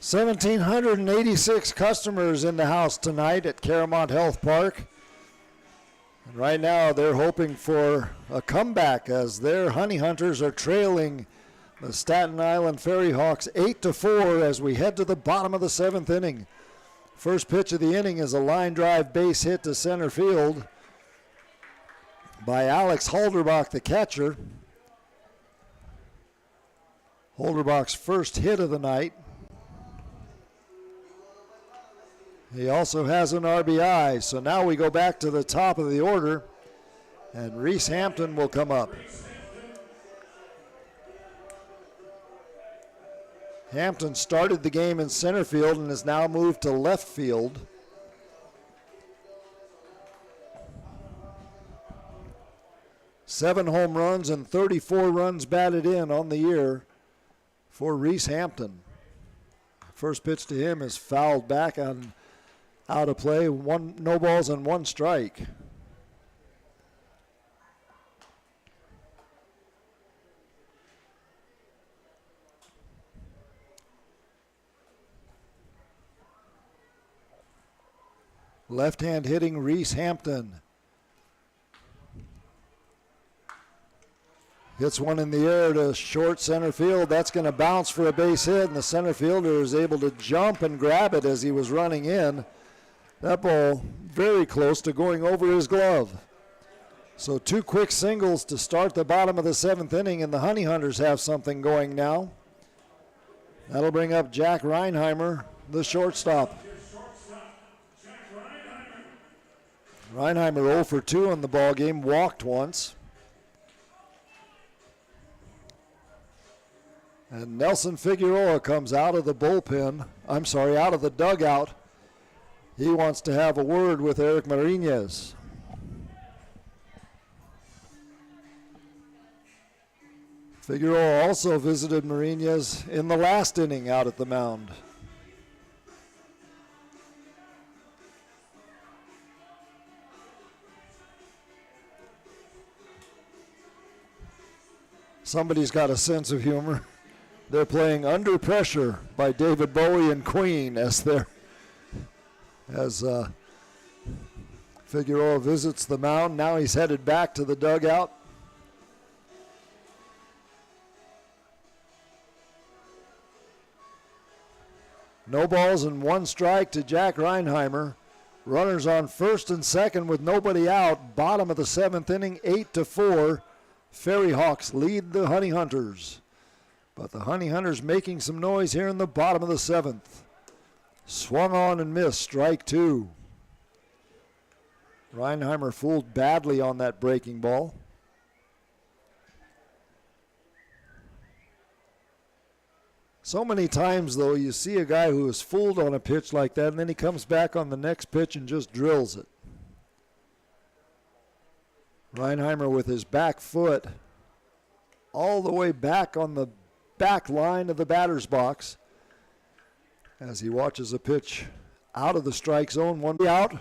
1,786 customers in the house tonight at Caramount Health Park. And right now they're hoping for a comeback as their Honey Hunters are trailing the Staten Island FERRYHAWKS 8-4 as we head to the bottom of the 7th inning. First pitch of the inning is a line drive base hit to center field by Alex Halderbach, the catcher. Halderbach's first hit of the night. He also has an RBI, so now we go back to the top of the order, and Reese Hampton will come up. Hampton started the game in center field and has now moved to left field. Seven home runs and 34 runs batted in on the year for Reese Hampton. First pitch to him is fouled back on out of play, no balls and 1 strike. Left-hand hitting Reese Hampton. Hits one in the air to short center field. That's going to bounce for a base hit, and the center fielder is able to jump and grab it as he was running in. That ball very close to going over his glove. So 2 quick singles to start the bottom of the 7th inning, and the Honey Hunters have something going now. That'll bring up Jack Reinheimer, the shortstop. Reinheimer 0 for 2 in the ball game, walked once. And Nelson Figueroa comes out of the bullpen. I'm sorry, out of the dugout. He wants to have a word with Eric Marinez. Figueroa also visited Marinez in the last inning out at the mound. Somebody's got a sense of humor. They're playing Under Pressure by David Bowie and Queen as Figueroa visits the mound. Now he's headed back to the dugout. No balls and one strike to Jack Reinheimer. Runners on first and second with nobody out. Bottom of the seventh inning, 8-4. FERRYHAWKS lead the Honey Hunters. But the Honey Hunters making some noise here in the bottom of the seventh. Swung on and missed, strike two. Reinheimer fooled badly on that breaking ball. So many times, though, you see a guy who is fooled on a pitch like that, and then he comes back on the next pitch and just drills it. Reinheimer with his back foot all the way back on the back line of the batter's box as he watches a pitch out of the strike zone. One out.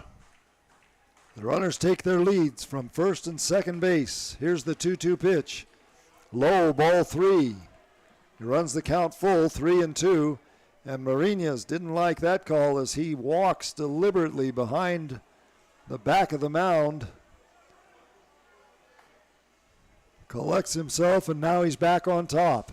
The runners take their leads from first and second base. Here's the 2-2 pitch. Low, ball three. He runs the count full, 3-2, and Marinez didn't like that call as he walks deliberately behind the back of the mound. Collects himself, and now he's back on top.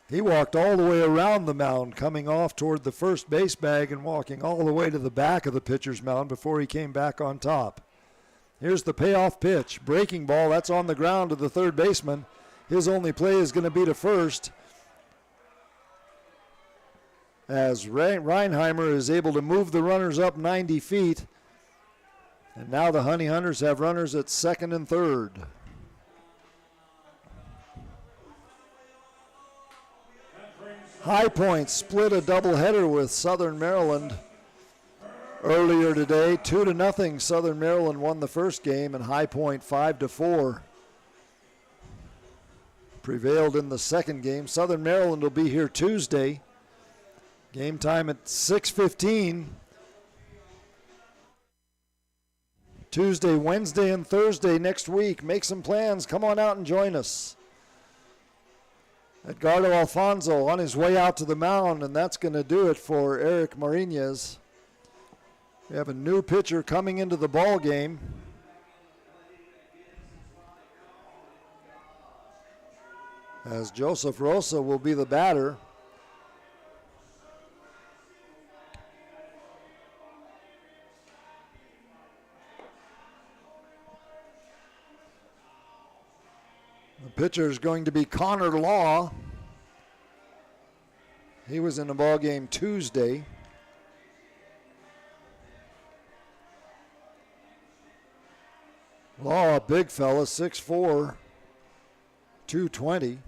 He walked all the way around the mound, coming off toward the first base bag and walking all the way to the back of the pitcher's mound before he came back on top. Here's the payoff pitch. Breaking ball, that's on the ground to the third baseman. His only play is going to be to first as Reinheimer is able to move the runners up 90 feet. And now the Honey Hunters have runners at second and third. High Point split a doubleheader with Southern Maryland earlier today. 2-0. Southern Maryland won the first game, and High Point 5-4. Prevailed in the second game. Southern Maryland will be here Tuesday. Game time at 6:15. Tuesday, Wednesday, and Thursday next week. Make some plans. Come on out and join us. Edgardo Alfonso on his way out to the mound, and that's going to do it for Eric Marinez. We have a new pitcher coming into the ball game. As Joseph Rosa will be the batter. The pitcher is going to be Connor Law. He was in the ball game Tuesday. Law, a big fella, 6'4", 220.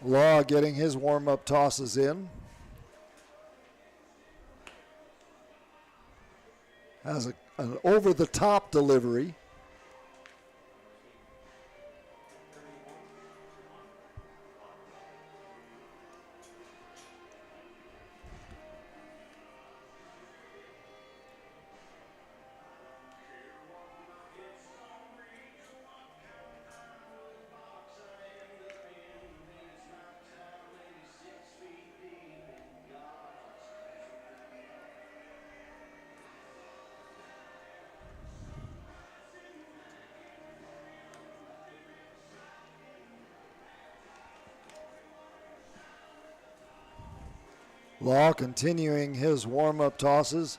Law getting his warm-up tosses in. Has an over-the-top delivery. Law continuing his warm-up tosses.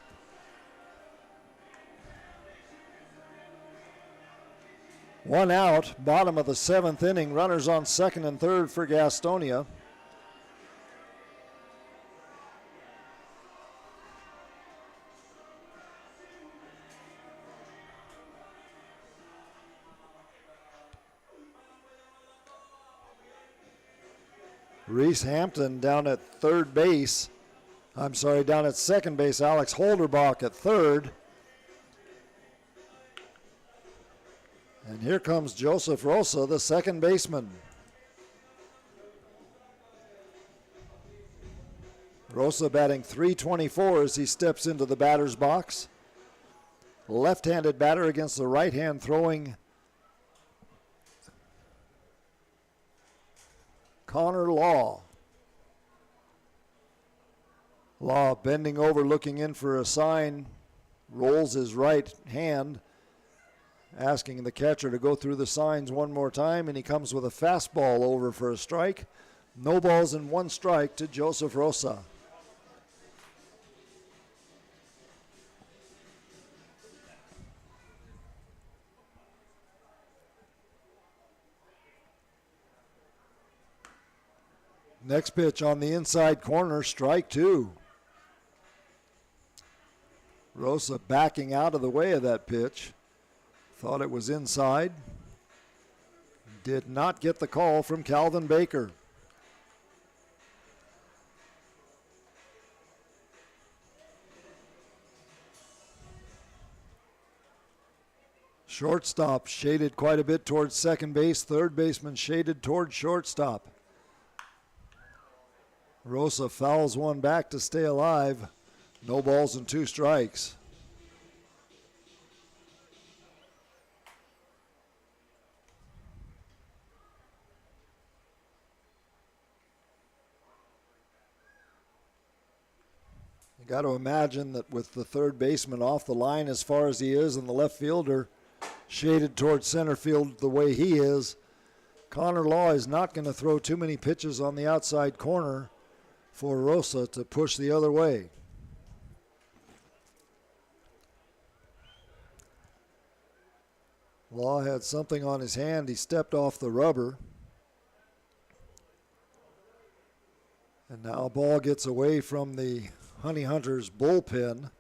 One out, bottom of the 7th inning. Runners on second and third for Gastonia. Reese Hampton down at third base. Down at second base. Alex Holderbach at third. And here comes Joseph Rosa, the second baseman. Rosa batting .324 as he steps into the batter's box. Left-handed batter against the right-hand throwing Connor Law. Law bending over, looking in for a sign, rolls his right hand, asking the catcher to go through the signs one more time, and he comes with a fastball over for a strike. No balls and one strike to Joseph Rosa. Next pitch on the inside corner, strike two. Rosa backing out of the way of that pitch. Thought it was inside. Did not get the call from Calvin Baker. Shortstop shaded quite a bit towards second base. Third baseman shaded towards shortstop. Rosa fouls one back to stay alive. No balls and two strikes. You got to imagine that with the third baseman off the line as far as he is and the left fielder shaded towards center field the way he is, Connor Law is not going to throw too many pitches on the outside corner for Rosa to push the other way. Law had something on his hand. He stepped off the rubber. And now ball gets away from the Honey Hunters bullpen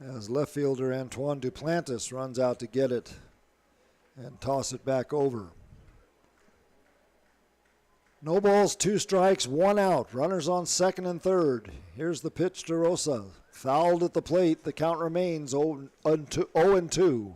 as left fielder Antoine Duplantis runs out to get it and toss it back over. No balls, two strikes, one out. Runners on second and third. Here's the pitch to Rosa. Fouled at the plate. The count remains 0-2.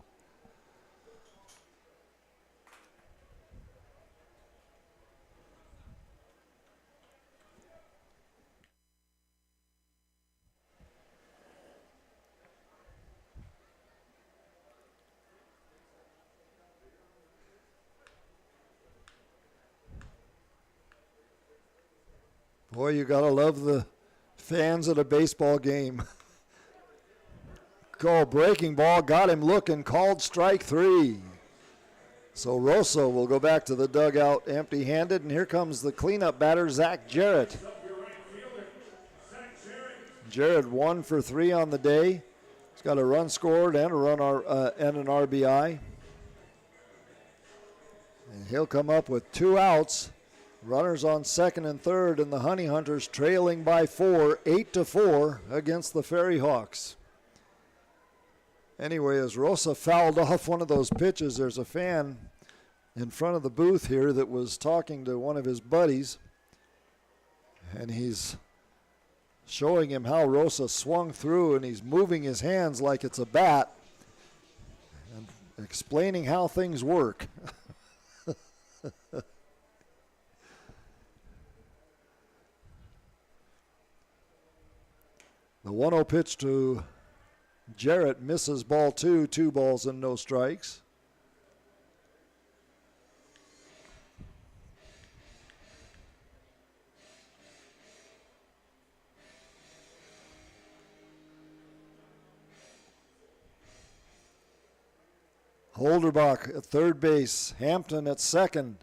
Boy, you gotta love the fans at a baseball game. Call breaking ball, got him looking, called strike three. So Rosa will go back to the dugout empty-handed, and here comes the cleanup batter, Zach Jarrett. Jarrett 1 for 3 on the day. He's got a run scored and an RBI. And he'll come up with 2 outs. Runners on second and third, and the Honey Hunters trailing by 4, 8-4 against the FERRYHAWKS. Anyway, as Rosa fouled off one of those pitches, there's a fan in front of the booth here that was talking to one of his buddies, and he's showing him how Rosa swung through, and he's moving his hands like it's a bat and explaining how things work. The 1-0 pitch to Jarrett misses ball 2, 2 balls and no strikes. Holderbach at third base, Hampton at second.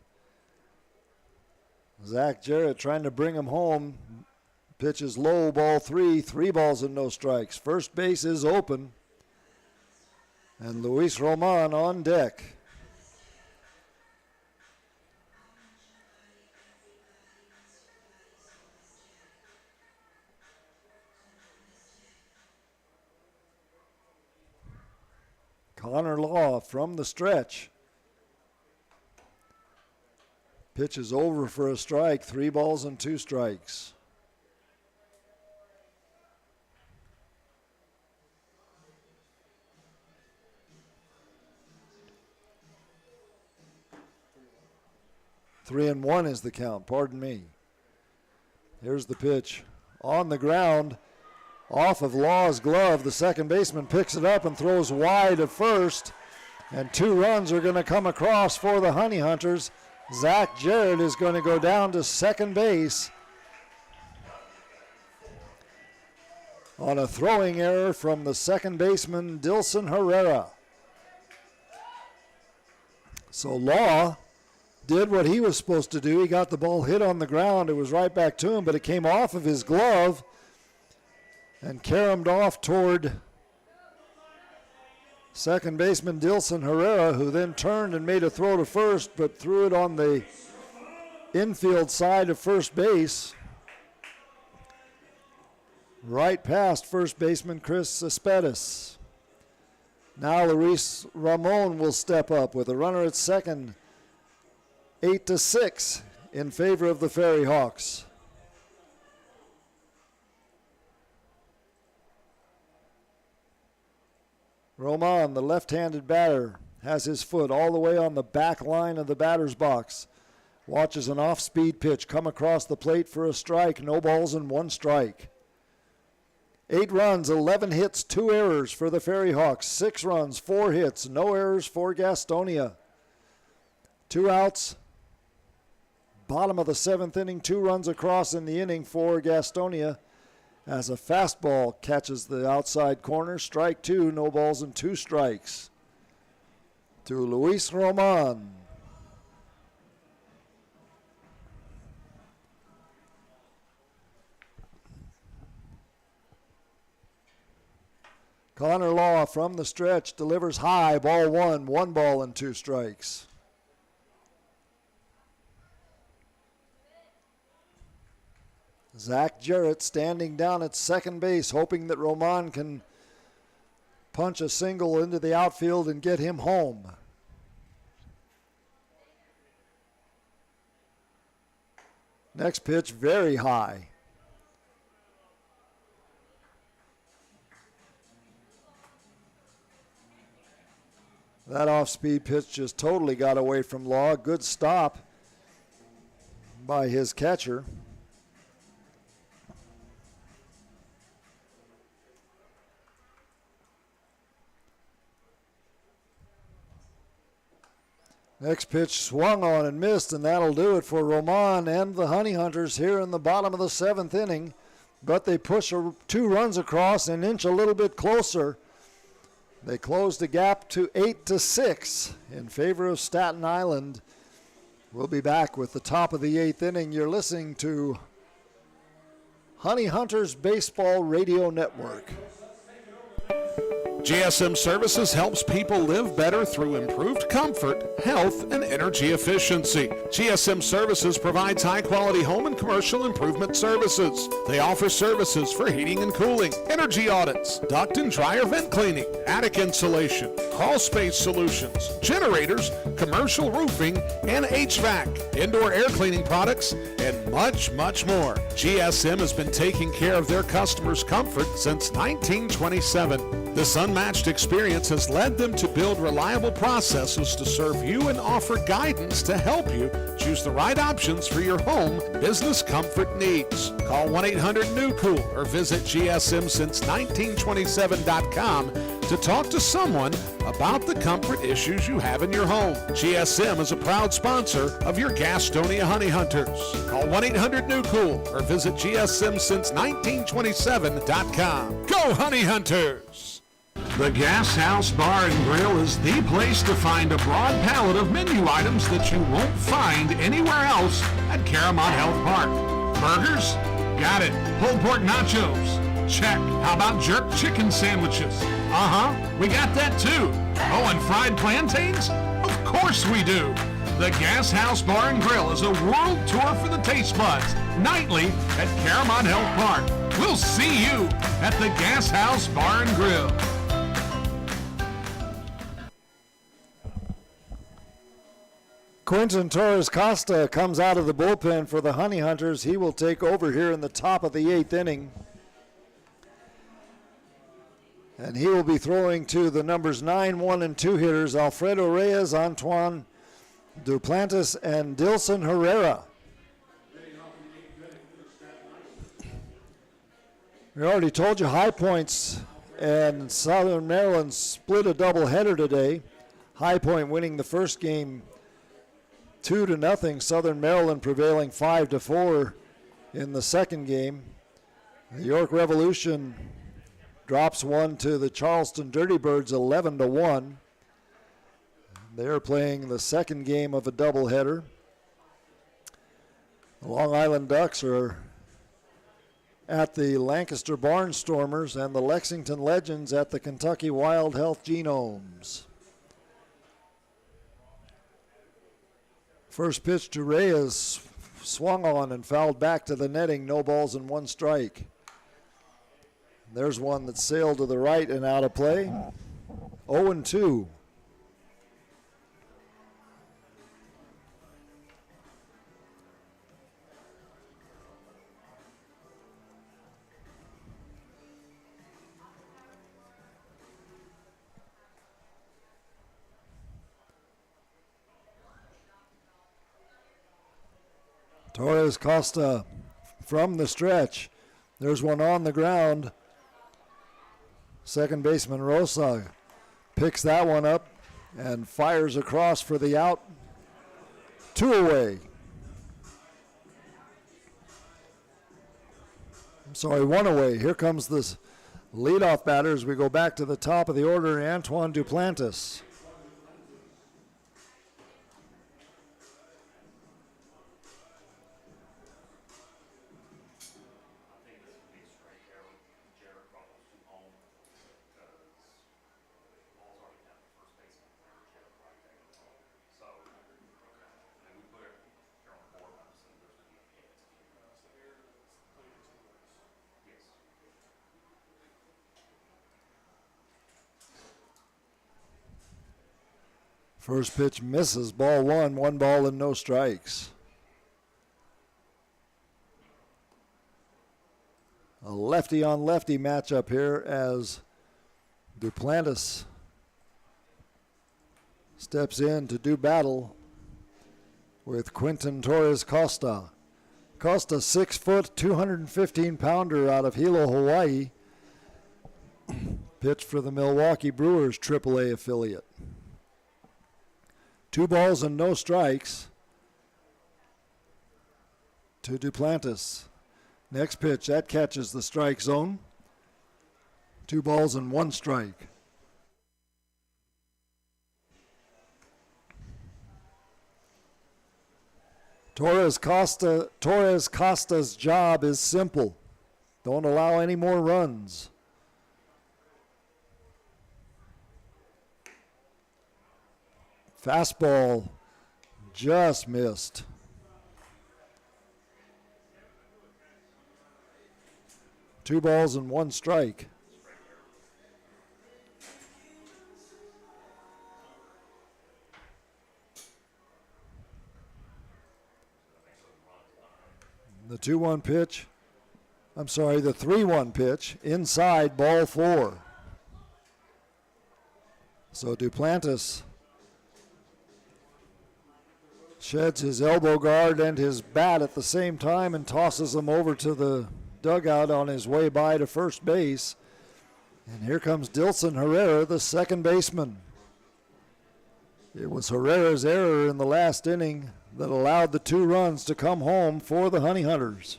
Zach Jarrett trying to bring him home. Pitch is low, ball 3. 3 balls and no strikes. First base is open. And Luis Roman on deck. Connor Law from the stretch. Pitch is over for a strike. 3 balls and 2 strikes. Three and 1 is the count, pardon me. Here's the pitch. On the ground, off of Law's glove. The second baseman picks it up and throws wide of first. And 2 runs are going to come across for the Honey Hunters. Zach Jarrett is going to go down to second base on a throwing error from the second baseman, Dilson Herrera. So Law did what he was supposed to do. He got the ball hit on the ground. It was right back to him, but it came off of his glove and caromed off toward second baseman Dilson Herrera, who then turned and made a throw to first, but threw it on the infield side of first base, right past first baseman Chris Cespedes. Now Luis Ramon will step up with a runner at second. 8-6 in favor of the FERRYHAWKS. Roman, the left-handed batter, has his foot all the way on the back line of the batter's box. Watches an off-speed pitch come across the plate for a strike. No balls and 1 strike. 8 runs, 11 hits, 2 errors for the FERRYHAWKS. 6 runs, 4 hits, no errors for Gastonia. 2 outs. Bottom of the 7th inning, 2 runs across in the inning for Gastonia as a fastball catches the outside corner. Strike 2, no balls and 2 strikes to Luis Roman. Connor Law from the stretch delivers high, ball 1, 1 ball and 2 strikes. Zach Jarrett standing down at second base, hoping that Roman can punch a single into the outfield and get him home. Next pitch, very high. That off-speed pitch just totally got away from Law. Good stop by his catcher. Next pitch swung on and missed, and that'll do it for Roman and the Honey Hunters here in the bottom of the 7th inning. But they push 2 runs across and inch a little bit closer. They close the gap to 8-6 in favor of Staten Island. We'll be back with the top of the 8th inning. You're listening to Honey Hunters Baseball Radio Network. GSM Services helps people live better through improved comfort, health, and energy efficiency. GSM Services provides high-quality home and commercial improvement services. They offer services for heating and cooling, energy audits, duct and dryer vent cleaning, attic insulation, crawl space solutions, generators, commercial roofing, and HVAC, indoor air cleaning products, and much, much more. GSM has been taking care of their customers' comfort since 1927. This unmatched experience has led them to build reliable processes to serve you and offer guidance to help you choose the right options for your home business comfort needs. Call 1-800-NEW-COOL or visit GSMsince1927.com to talk to someone about the comfort issues you have in your home. GSM is a proud sponsor of your Gastonia Honey Hunters. Call 1-800-NEW-COOL or visit GSMsince1927.com. Go Honey Hunters! The Gas House Bar and Grill is the place to find a broad palette of menu items that you won't find anywhere else at Caramont Health Park. Burgers? Got it. Pulled pork nachos? Check. How about jerk chicken sandwiches? We got that too. Oh, and fried plantains? Of course we do. The Gas House Bar and Grill is a world tour for the taste buds, nightly at Caramont Health Park. We'll see you at the Gas House Bar and Grill. Quinton Torres Costa comes out of the bullpen for the Honey Hunters. He will take over here in the top of the 8th inning. And he will be throwing to the numbers 9, 1, and 2 hitters, Alfredo Reyes, Antoine Duplantis, and Dilson Herrera. We already told you High Points and Southern Maryland split a doubleheader today. High Point winning the first game 2-0. Southern Maryland prevailing 5-4 in the second game. The York Revolution drops one to the Charleston Dirty Birds 11-1. They're playing the second game of a doubleheader. The Long Island Ducks are at the Lancaster Barnstormers and the Lexington Legends at the Kentucky Wild Health Genomes. First pitch to Reyes, swung on and fouled back to the netting, no balls and 1 strike. There's one that sailed to the right and out of play. 0-2. Torres Costa from the stretch. There's one on the ground. Second baseman Rosa picks that one up and fires across for the out. 2 away. I'm sorry, 1 away. Here comes this leadoff batter as we go back to the top of the order, Antoine Duplantis. First pitch misses, ball 1, 1 ball and no strikes. A lefty on lefty matchup here as Duplantis steps in to do battle with Quinton Torres Costa. Costa, 6 foot, 215 pounder out of Hilo, Hawaii. Pitched for the Milwaukee Brewers AAA affiliate. 2 balls and no strikes to Duplantis. Next pitch, that catches the strike zone. 2 balls and 1 strike. Torres Costa's job is simple. Don't allow any more runs. Fastball just missed. Two balls and 1 strike. The 2-1 pitch. I'm sorry, the 3-1 pitch. Inside, ball 4. So Duplantis sheds his elbow guard and his bat at the same time and tosses them over to the dugout on his way by to first base. And here comes Dilson Herrera, the second baseman. It was Herrera's error in the last inning that allowed the 2 runs to come home for the Honey Hunters.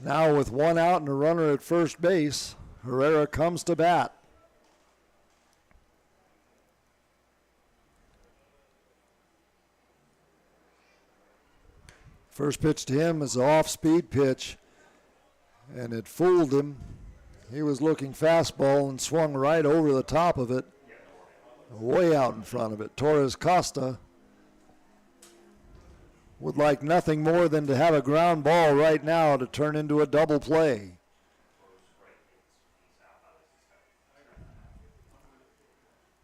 Now with 1 out and a runner at first base, Herrera comes to bat. First pitch to him is an off-speed pitch, and it fooled him. He was looking fastball and swung right over the top of it, way out in front of it. Torres Costa would like nothing more than to have a ground ball right now to turn into a double play.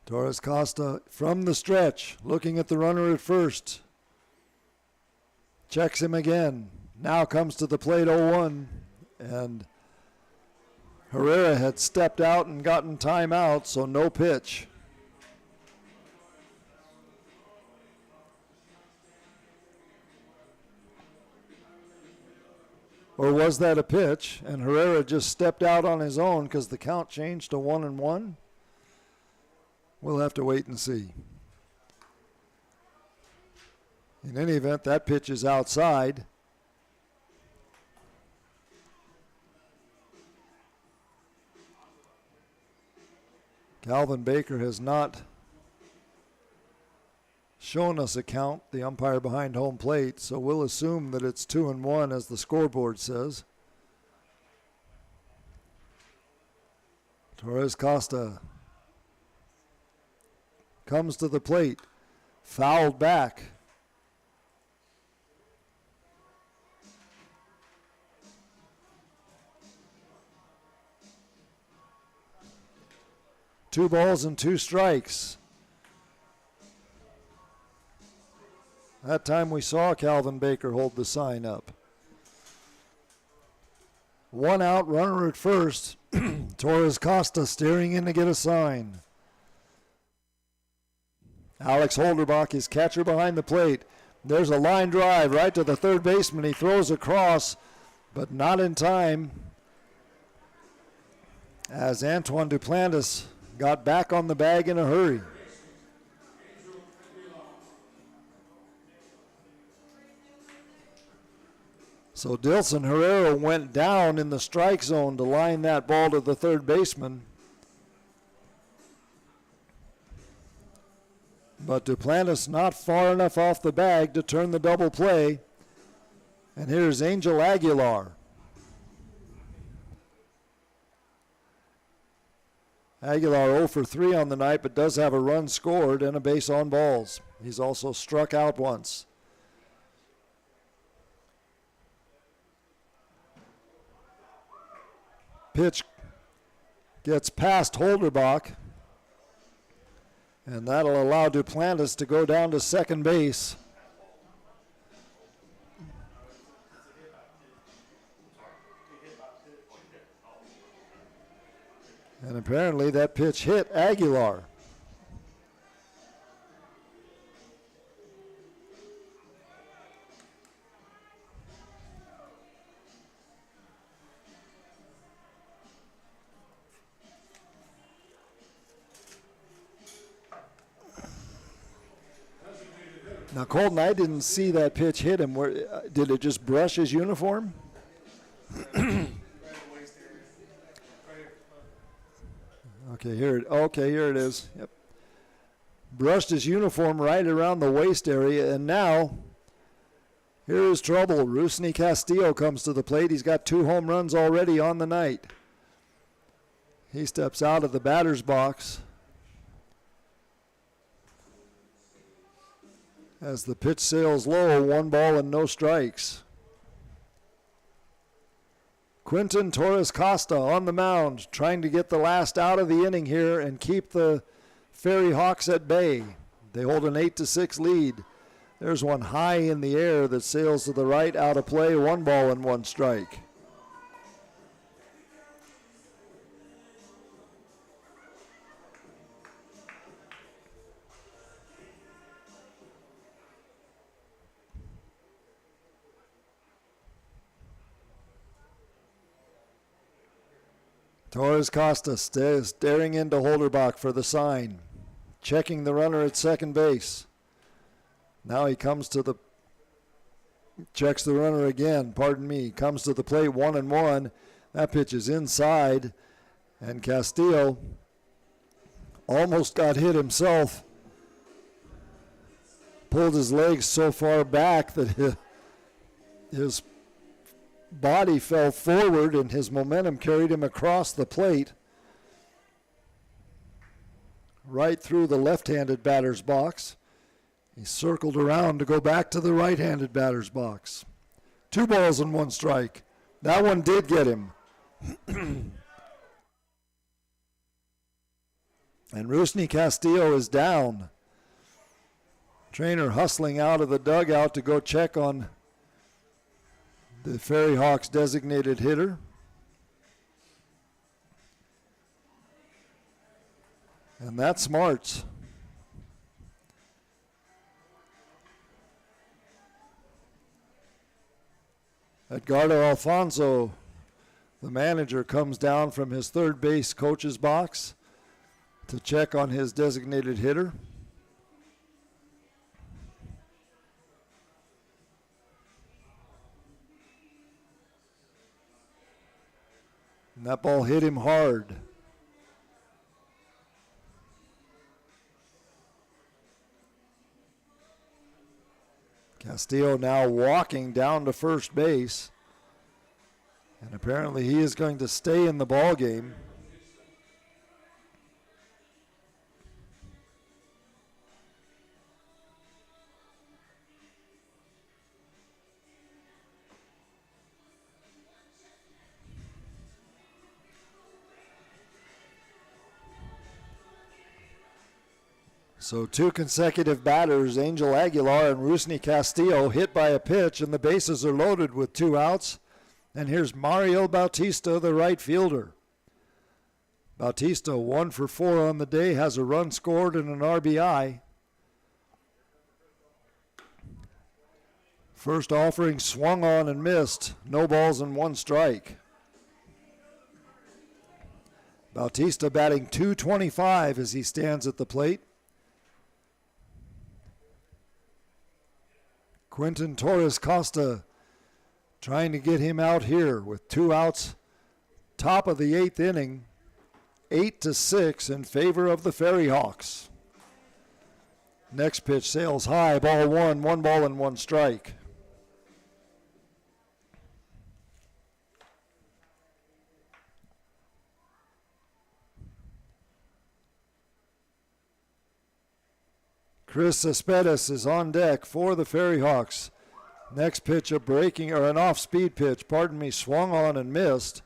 Torres Costa from the stretch, looking at the runner at first. Checks him again. Now comes to the plate 0-1, and Herrera had stepped out and gotten timeout, so no pitch. Or was that a pitch, and Herrera just stepped out on his own because the count changed to 1-1? We'll have to wait and see. In any event, that pitch is outside. Calvin Baker has not shown us a count, the umpire behind home plate, so we'll assume that it's 2-1 as the scoreboard says. Torres Costa comes to the plate, fouled back. Two balls and two strikes. That time we saw Calvin Baker hold the sign up. One out, runner at first. Torres Costa steering in to get a sign. Alex Holderbach is catcher behind the plate. There's a line drive right to the third baseman. He throws across, but not in time, as Antoine Duplantis got back on the bag in a hurry. So Dilson Herrera went down in the strike zone to line that ball to the third baseman. But Duplantis not far enough off the bag to turn the double play. And here's Angel Aguilar. Aguilar 0 for 3 on the night, but does have a run scored and a base on balls. He's also struck out once. Pitch gets past Holderbach, and that'll allow Duplantis to go down to second base. And apparently that pitch hit Aguilar. Now, Colton, I didn't see that pitch hit him. Did it just brush his uniform? Okay, here it is. Yep. Brushed his uniform right around the waist area, and now here is trouble. Rusney Castillo comes to the plate. He's got 2 home runs already on the night. He steps out of the batter's box as the pitch sails low, 1 ball and no strikes. Quinton Torres Costa on the mound, trying to get the last out of the inning here and keep the FERRYHAWKS at bay. They hold an 8-6 lead. There's one high in the air that sails to the right, out of play, 1 ball and 1 strike. Torres Costa staring into Holderbach for the sign, checking the runner at second base. Now he comes to the, checks the runner again, comes to the plate, 1-1. That pitch is inside, And Castillo almost got hit himself. Pulled his legs so far back that his body fell forward and his momentum carried him across the plate right through the left-handed batter's box. He circled around to go back to the right-handed batter's box. 2 balls and 1 strike. That one did get him. And Rusney Castillo is down. Trainer hustling out of the dugout to go check on the FERRYHAWKS designated hitter. And that's Smarts. Edgardo Alfonso, the manager, comes down from his third base coach's box to check on his designated hitter. And that ball hit him hard. Castillo now walking down to first base. And apparently he is going to stay in the ball game. So 2 consecutive batters, Angel Aguilar and Rusney Castillo, hit by a pitch, and the bases are loaded with 2 outs. And here's Mario Bautista, the right fielder. Bautista 1 for 4 on the day, has a run scored and an RBI. First offering swung on and missed. No balls and 1 strike. Bautista batting .225 as he stands at the plate. Quentin Torres Costa trying to get him out here with 2 outs. Top of the 8th inning, 8-6 in favor of the FERRYHAWKS. Next pitch sails high, ball 1, 1 ball and 1 strike. Chris Cespedes is on deck for the FERRYHAWKS. Next pitch, a breaking or an off-speed pitch, swung on and missed.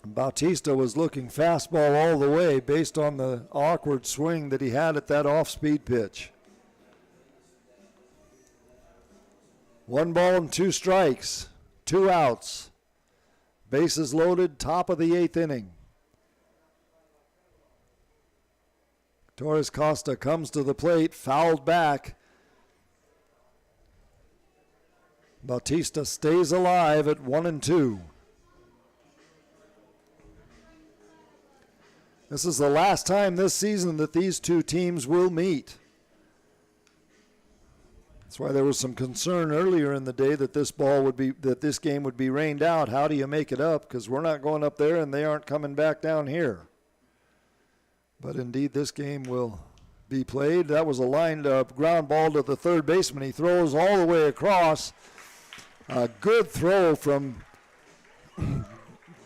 Bautista was looking fastball all the way based on the awkward swing that he had at that off-speed pitch. 1 ball and 2 strikes, 2 outs. Bases loaded, top of the 8th inning. Torres Costa comes to the plate, fouled back. Bautista stays alive at 1-2. This is the last time this season that these 2 teams will meet. That's why there was some concern earlier in the day that this game would be rained out. How do you make it up? Because we're not going up there and they aren't coming back down here. But indeed, this game will be played. That was a lined up ground ball to the third baseman. He throws all the way across. A good throw from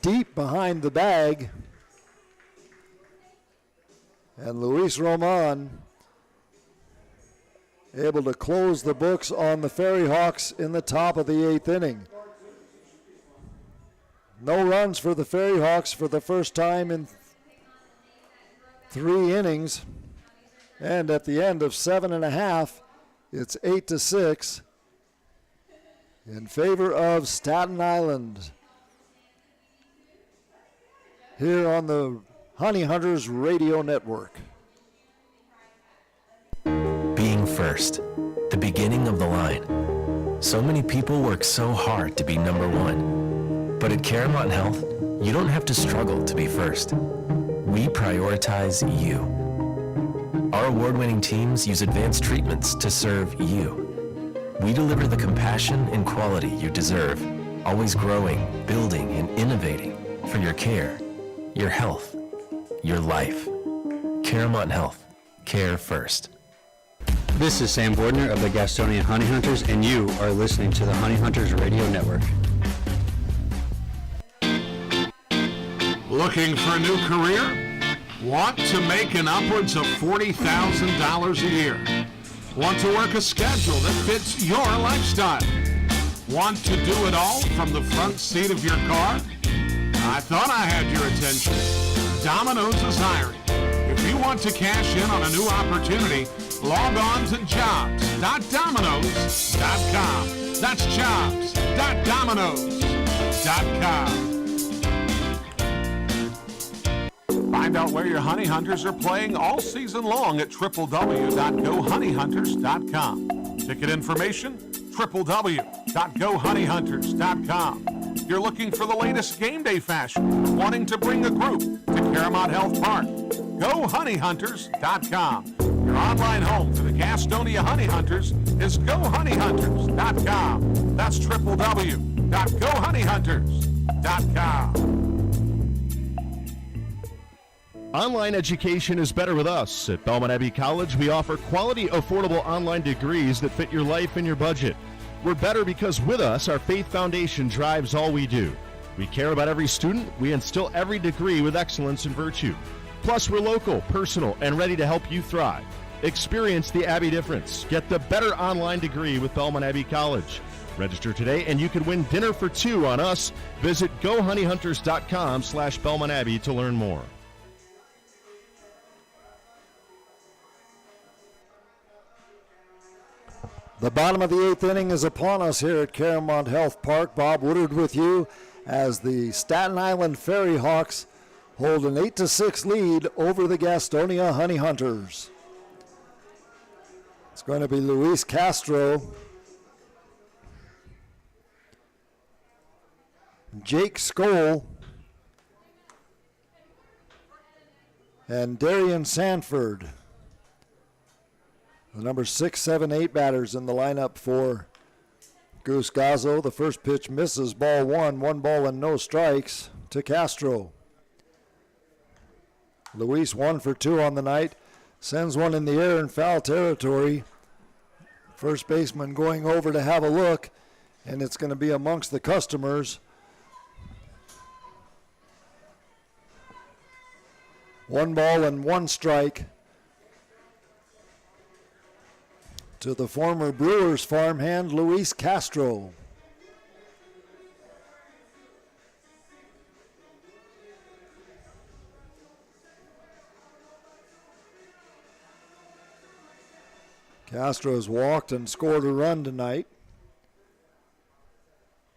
deep behind the bag. And Luis Roman able to close the books on the FERRYHAWKS in the top of the 8th inning. No runs for the FERRYHAWKS for the first time in 3 innings. And at the end of 7.5, it's 8-6 in favor of Staten Island. Here on the Honey Hunters Radio Network. Being first, the beginning of the line. So many people work so hard to be number 1. But at Caramount Health, you don't have to struggle to be first. We prioritize you. Our award-winning teams use advanced treatments to serve you. We deliver the compassion and quality you deserve, always growing, building, and innovating for your care, your health, your life. Caramont Health. Care first. This is Sam Bordner of the Gastonia Honey Hunters, and you are listening to the Honey Hunters Radio Network. Looking for a new career? Want to make an upwards of $40,000 a year? Want to work a schedule that fits your lifestyle? Want to do it all from the front seat of your car? I thought I had your attention. Domino's is hiring. If you want to cash in on a new opportunity, log on to jobs.domino's.com. That's jobs.domino's.com. Find out where your honey hunters are playing all season long at www.gohoneyhunters.com. Ticket information, www.gohoneyhunters.com. You're looking for the latest game day fashion, wanting to bring a group to Caramont Health Park. GoHoneyHunters.com. Your online home for the Gastonia Honey Hunters is GoHoneyHunters.com. That's www.gohoneyhunters.com. Online education is better with us. At Belmont Abbey College, we offer quality, affordable online degrees that fit your life and your budget. We're better because with us, our faith foundation drives all we do. We care about every student. We instill every degree with excellence and virtue. Plus, we're local, personal, and ready to help you thrive. Experience the Abbey difference. Get the better online degree with Belmont Abbey College. Register today, and you can win dinner for two on us. Visit GoHoneyHunters.com/Belmont Abbey to learn more. The bottom of the 8th inning is upon us here at Caramont Health Park. Bob Woodard with you as the Staten Island FERRYHAWKS hold an 8-6 lead over the Gastonia Honey Hunters. It's going to be Luis Castro, Jake Skoll, and Darian Sanford. The number 6, 7, 8 batters in the lineup for Goose Gazzo. The first pitch misses, ball one ball and no strikes to Castro. Luis 1 for 2 on the night, sends one in the air in foul territory. First baseman going over to have a look, and it's going to be amongst the customers. 1 ball and 1 strike to the former Brewers farmhand, Luis Castro. Castro has walked and scored a run tonight.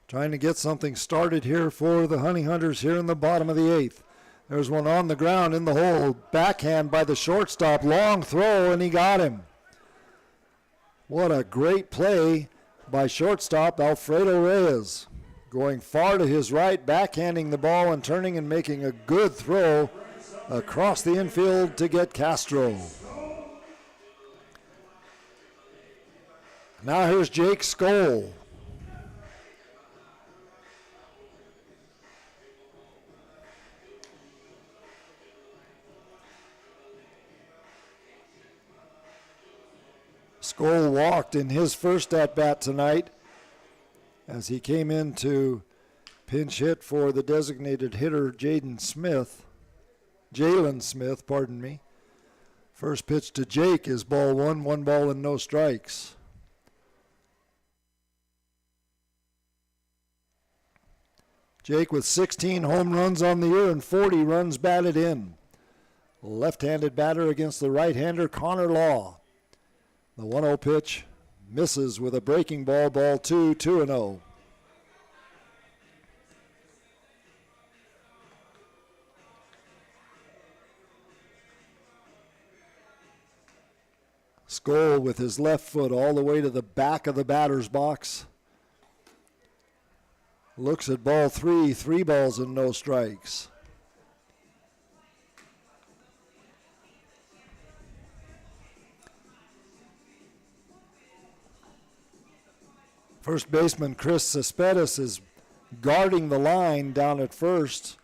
Trying to get something started here for the Honey Hunters here in the bottom of the 8th. There's one on the ground in the hole. Backhand by the shortstop. Long throw, and he got him. What a great play by shortstop Alfredo Reyes. Going far to his right, backhanding the ball and turning and making a good throw across the infield to get Castro. Now here's Jake Skoll. Skoll walked in his first at-bat tonight as he came in to pinch hit for the designated hitter Jalen Smith. First pitch to Jake is ball 1 ball and no strikes. Jake with 16 home runs on the year and 40 runs batted in. Left-handed batter against the right-hander Connor Law. The 1-0 pitch misses with a breaking ball, ball 2, 2-0. Skoll with his left foot all the way to the back of the batter's box. Looks at ball 3, 3 balls and no strikes. First baseman Chris Cespedes is guarding the line down at first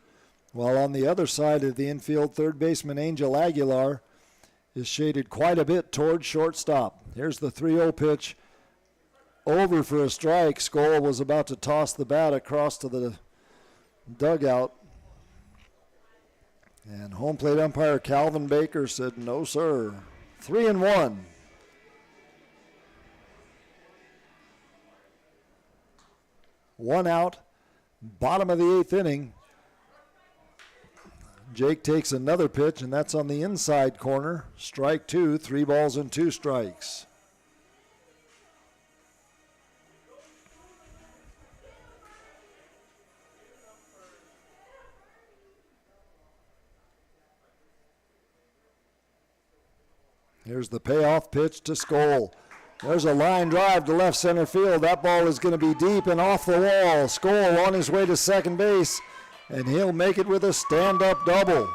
while on the other side of the infield, third baseman Angel Aguilar is shaded quite a bit towards shortstop. Here's the 3-0 pitch. Over for a strike. Skoll was about to toss the bat across to the dugout. And home plate umpire Calvin Baker said, no, sir. 3-1. One out, bottom of the 8th inning. Jake takes another pitch, and that's on the inside corner. Strike 2, 3 balls and 2 strikes. Here's the payoff pitch to Skoll. There's a line drive to left center field. That ball is going to be deep and off the wall. Skoll on his way to second base, and he'll make it with a stand-up double.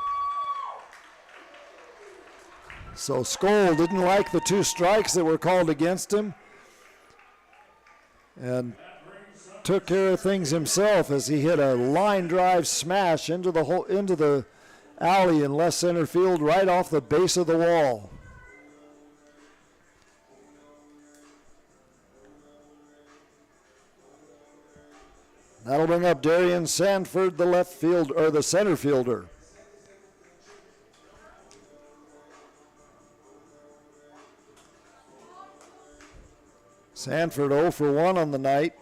So Skoll didn't like the 2 strikes that were called against him and took care of things himself as he hit a line drive smash into the alley in left center field right off the base of the wall. That'll bring up Darian Sanford, the center fielder. Sanford 0 for 1 on the night.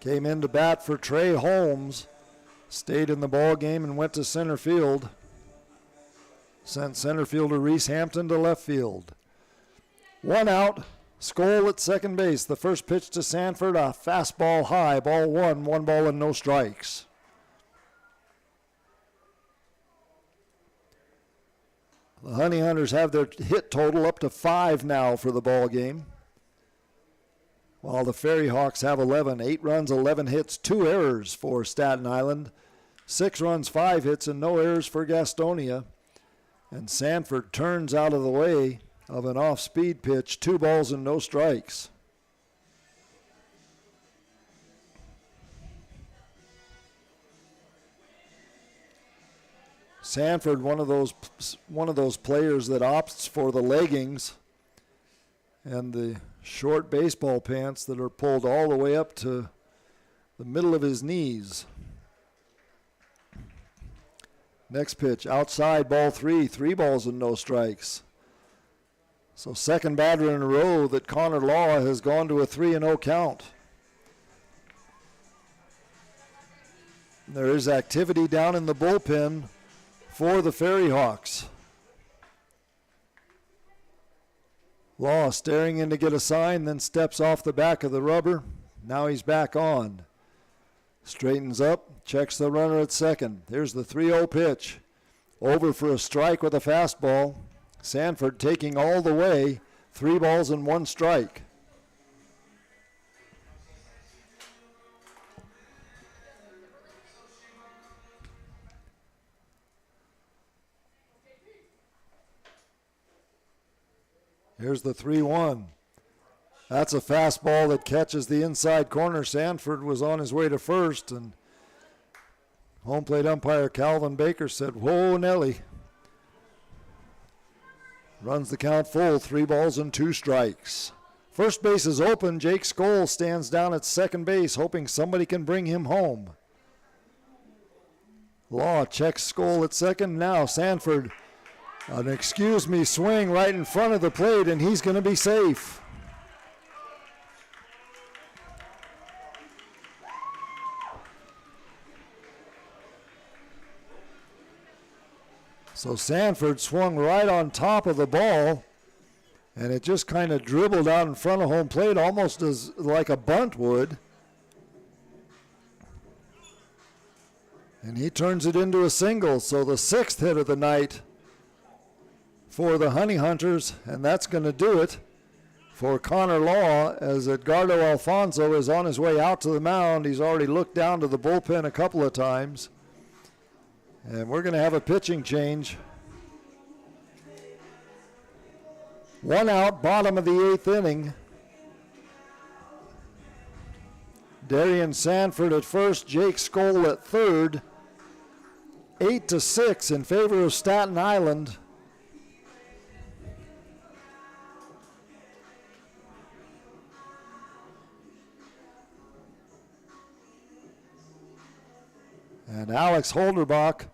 Came in to bat for Trey Holmes. Stayed in the ball game and went to center field. Sent center fielder Reese Hampton to left field. 1 out, Skoll at second base. The first pitch to Sanford, a fastball high, ball 1, 1 ball and no strikes. The Honey Hunters have their hit total up to 5 now for the ball game, while the FERRYHAWKS have 11. 8 runs, 11 hits, 2 errors for Staten Island. 6 runs, 5 hits, and no errors for Gastonia. And Sanford turns out of the way of an off-speed pitch, 2 balls and no strikes. Sanford, one of those players that opts for the leggings and the short baseball pants that are pulled all the way up to the middle of his knees. Next pitch, outside, ball 3, 3 balls and no strikes. So second batter in a row that Connor Law has gone to a 3-0 count. There is activity down in the bullpen for the FERRYHAWKS. Law staring in to get a sign, then steps off the back of the rubber. Now he's back on. Straightens up, checks the runner at second. Here's the 3-0 pitch. Over for a strike with a fastball. Sanford taking all the way, 3 balls and 1 strike. Here's the 3-1. That's a fastball that catches the inside corner. Sanford was on his way to first, and home plate umpire Calvin Baker said, "Whoa, Nelly." Runs the count full, 3 balls and 2 strikes. First base is open. Jake Skoll stands down at second base, hoping somebody can bring him home. Law checks Skoll at second. Now Sanford, an excuse me swing right in front of the plate, and he's going to be safe. So Sanford swung right on top of the ball, and it just kind of dribbled out in front of home plate, almost as like a bunt would. And he turns it into a single. So the 6th hit of the night for the Honey Hunters, and that's going to do it for Connor Law as Edgardo Alfonso is on his way out to the mound. He's already looked down to the bullpen a couple of times. And we're going to have a pitching change. 1 out, bottom of the 8th inning. Darian Sanford at first, Jake Skoll at third. 8-6 in favor of Staten Island. And Alex Holderbach,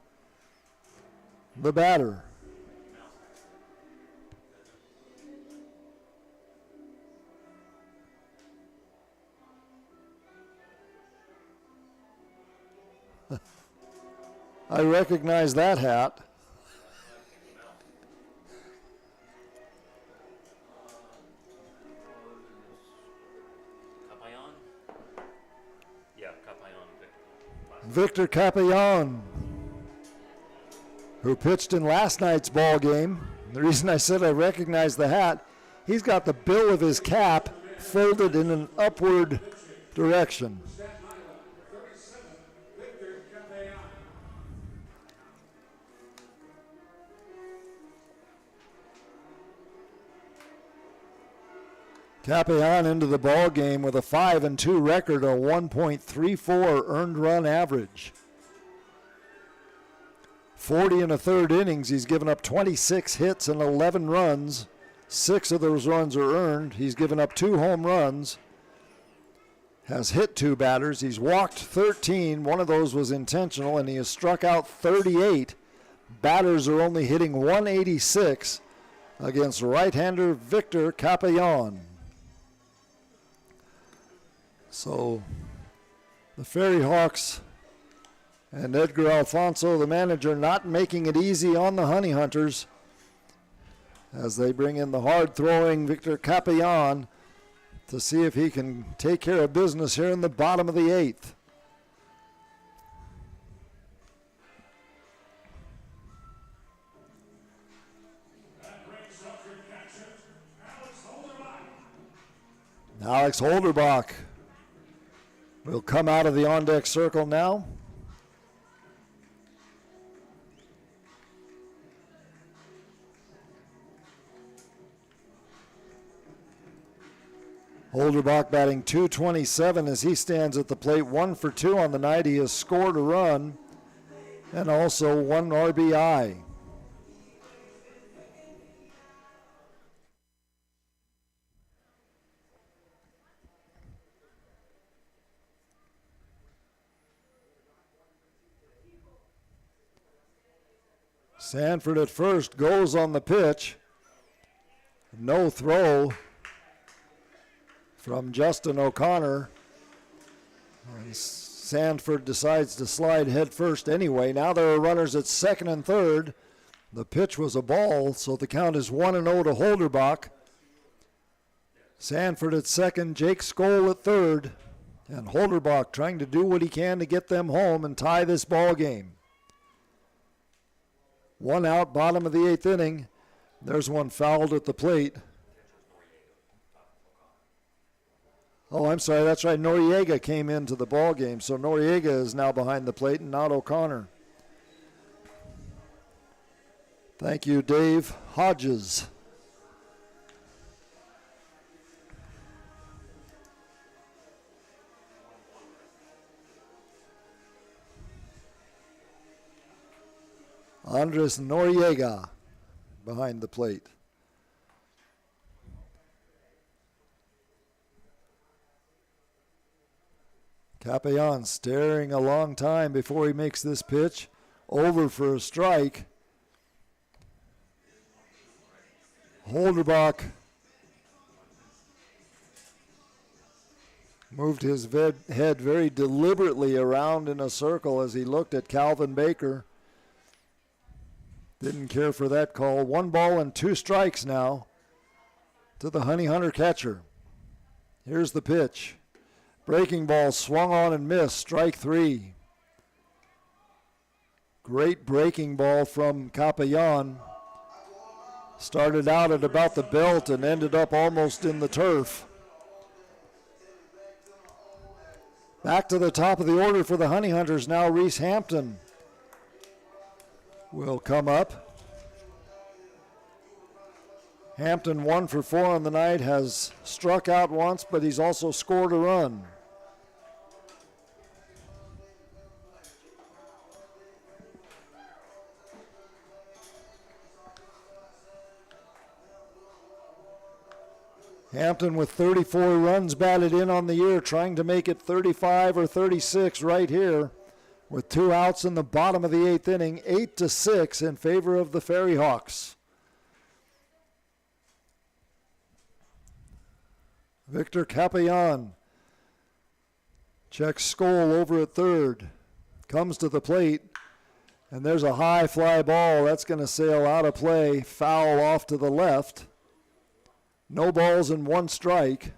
the batter. I recognize that hat. Victor Capellon, who pitched in last night's ball game. The reason I said I recognize the hat, he's got the bill of his cap folded in an upward direction. Capellon into the ball game with a 5-2 record, a 1.34 earned run average. 40 and a third innings, he's given up 26 hits and 11 runs. 6 of those runs are earned. He's given up 2 home runs. Has hit 2 batters. He's walked 13. One of those was intentional, and he has struck out 38. Batters are only hitting 186 against right-hander Victor Capellon. So the FERRYHAWKS and Edgar Alfonso, the manager, not making it easy on the Honey Hunters as they bring in the hard-throwing Victor Capellon to see if he can take care of business here in the bottom of the 8th. Alex Holderbach will come out of the on-deck circle now. Holderbach batting .227 as he stands at the plate. 1 for 2 on the night. He has scored a run and also 1 RBI. Sanford at first goes on the pitch. No throw from Justin O'Connor. And Sanford decides to slide head first anyway. Now there are runners at second and third. The pitch was a ball, so the count is 1-0 to Holderbach. Sanford at second, Jake Skoll at third, and Holderbach trying to do what he can to get them home and tie this ball game. 1 out, bottom of the 8th inning. There's one fouled at the plate. Oh, I'm sorry, that's right. Noriega came into the ball game, so Noriega is now behind the plate and not O'Connor. Thank you, Dave Hodges. Andres Noriega behind the plate. Capellon staring a long time before he makes this pitch. Over for a strike. Holderbach moved his head very deliberately around in a circle as he looked at Calvin Baker. Didn't care for that call. 1 ball and 2 strikes now to the Honey Hunter catcher. Here's the pitch. Breaking ball swung on and missed. Strike 3. Great breaking ball from Capellon. Started out at about the belt and ended up almost in the turf. Back to the top of the order for the Honey Hunters now. Reese Hampton will come up. Hampton 1 for 4 on the night, has struck out once, but he's also scored a run. Hampton with 34 runs batted in on the year, trying to make it 35 or 36 right here with 2 outs in the bottom of the 8th inning, 8-6 in favor of the FERRYHAWKS. Victor Capellan checks Skoll over at third, comes to the plate, and there's a high fly ball. That's going to sail out of play, foul off to the left. No balls and 1 strike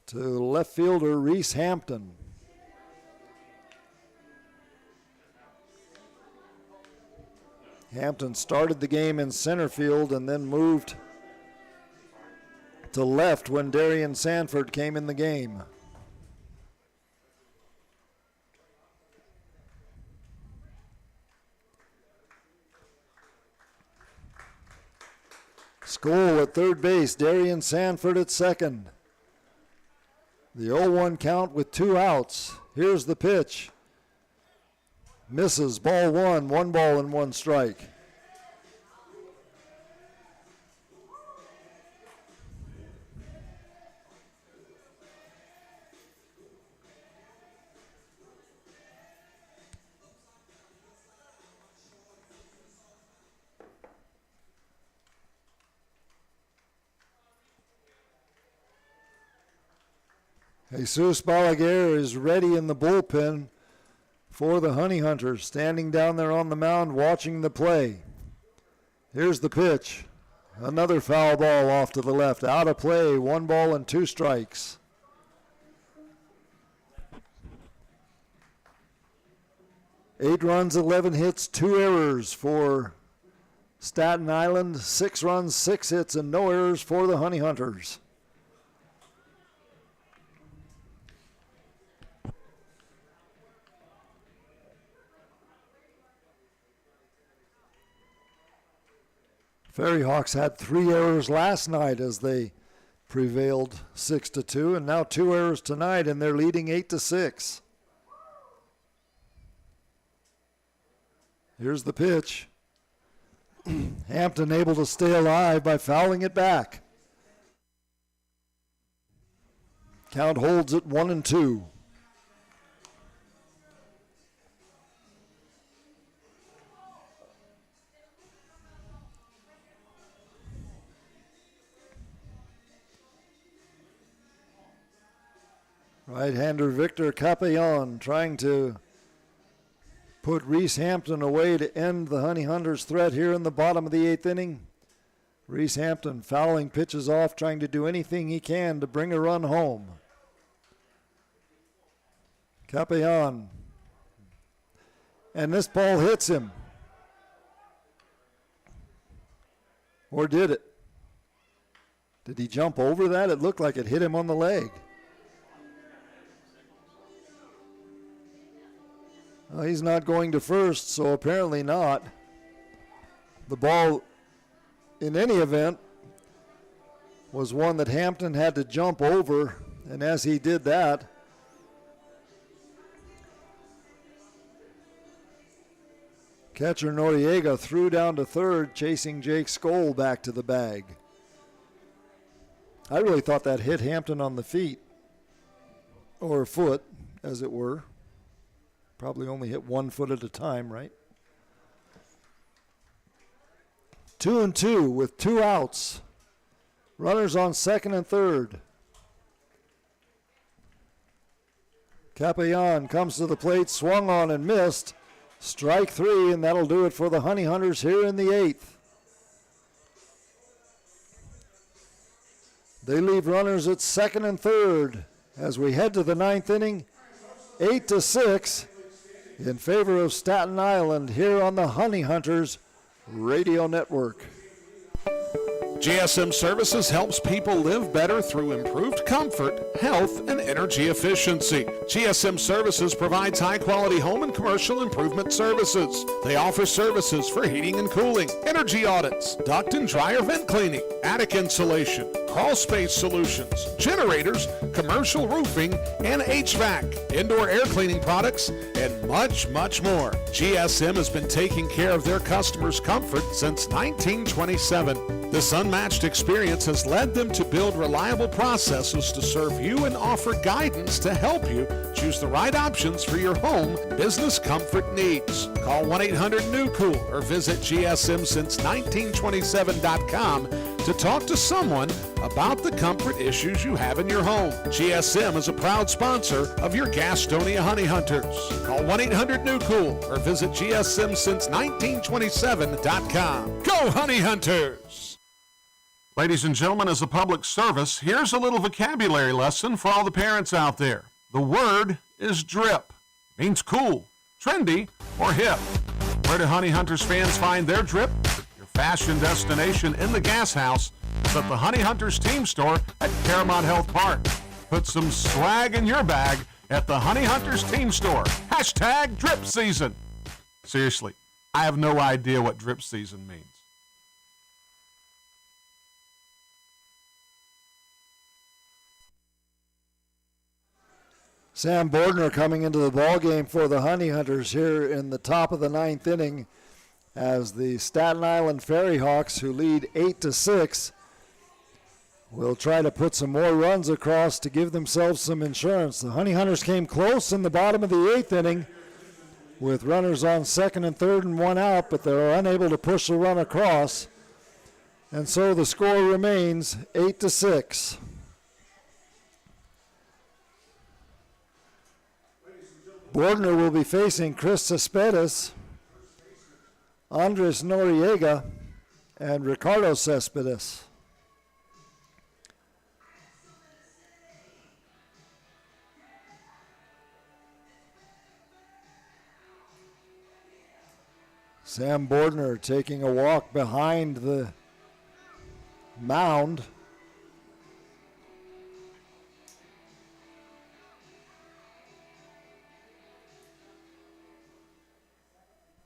to left fielder Reese Hampton. Hampton started the game in center field and then moved to left when Darian Sanford came in the game. Skoll at third base, Darian Sanford at second. The 0-1 count with 2 outs. Here's the pitch. Misses, ball 1, 1 ball and 1 strike. Jesus Balaguer is ready in the bullpen for the Honey Hunters, standing down there on the mound watching the play. Here's the pitch. Another foul ball off to the left. Out of play, 1 ball and 2 strikes. Eight runs, 11 hits, 2 errors for Staten Island. 6 runs, 6 hits, and no errors for the Honey Hunters. FERRYHAWKS had 3 errors last night as they prevailed 6-2, and now 2 errors tonight, and they're leading 8-6. Here's the pitch. Hampton able to stay alive by fouling it back. Count holds at 1-2. Right-hander Victor Capellan trying to put Reese Hampton away to end the Honey Hunters' threat here in the bottom of the 8th inning. Reese Hampton fouling pitches off, trying to do anything he can to bring a run home. Capellan. And this ball hits him. Or did it? Did he jump over that? It looked like it hit him on the leg. Well, he's not going to first, so apparently not. The ball, in any event, was one that Hampton had to jump over, and as he did that, catcher Noriega threw down to third, chasing Jake Skoll back to the bag. I really thought that hit Hampton on the feet, or foot, as it were. Probably only hit 1 foot at a time, right? 2-2 with 2 outs. Runners on second and third. Capellan comes to the plate, swung on and missed. Strike 3, and that'll do it for the Honey Hunters here in the 8th. They leave runners at second and third as we head to the 9th inning. 8-6 in favor of Staten Island here on the Honey Hunters Radio Network. GSM Services helps people live better through improved comfort, health, and energy efficiency. GSM Services provides high-quality home and commercial improvement services. They offer services for heating and cooling, energy audits, duct and dryer vent cleaning, attic insulation, crawl space solutions, generators, commercial roofing, and HVAC, indoor air cleaning products, and much, much more. GSM has been taking care of their customers' comfort since 1927. This unmatched experience has led them to build reliable processes to serve you and offer guidance to help you choose the right options for your home business comfort needs. Call 1-800-NEW-COOL or visit GSMsince1927.com to talk to someone about the comfort issues you have in your home. GSM is a proud sponsor of your Gastonia Honey Hunters. Call 1-800-NEW-COOL or visit GSMsince1927.com. Go Honey Hunters! Ladies and gentlemen, as a public service, here's a little vocabulary lesson for all the parents out there. The word is drip. Means cool, trendy, or hip. Where do Honey Hunters fans find their drip? Your fashion destination in the gas house is at the Honey Hunters team store at Caramount Health Park. Put some swag in your bag at the Honey Hunters team store. Hashtag drip season. Seriously, I have no idea what drip season means. Sam Bordner coming into the ball game for the Honey Hunters here in the top of the 9th inning as the Staten Island FERRYHAWKS, who lead 8-6, will try to put some more runs across to give themselves some insurance. The Honey Hunters came close in the bottom of the 8th inning with runners on second and third and one out, but they were unable to push the run across. And so the score remains 8-6. Bordner will be facing Chris Cespedes, Andres Noriega, and Ricardo Cespedes. Sam Bordner taking a walk behind the mound.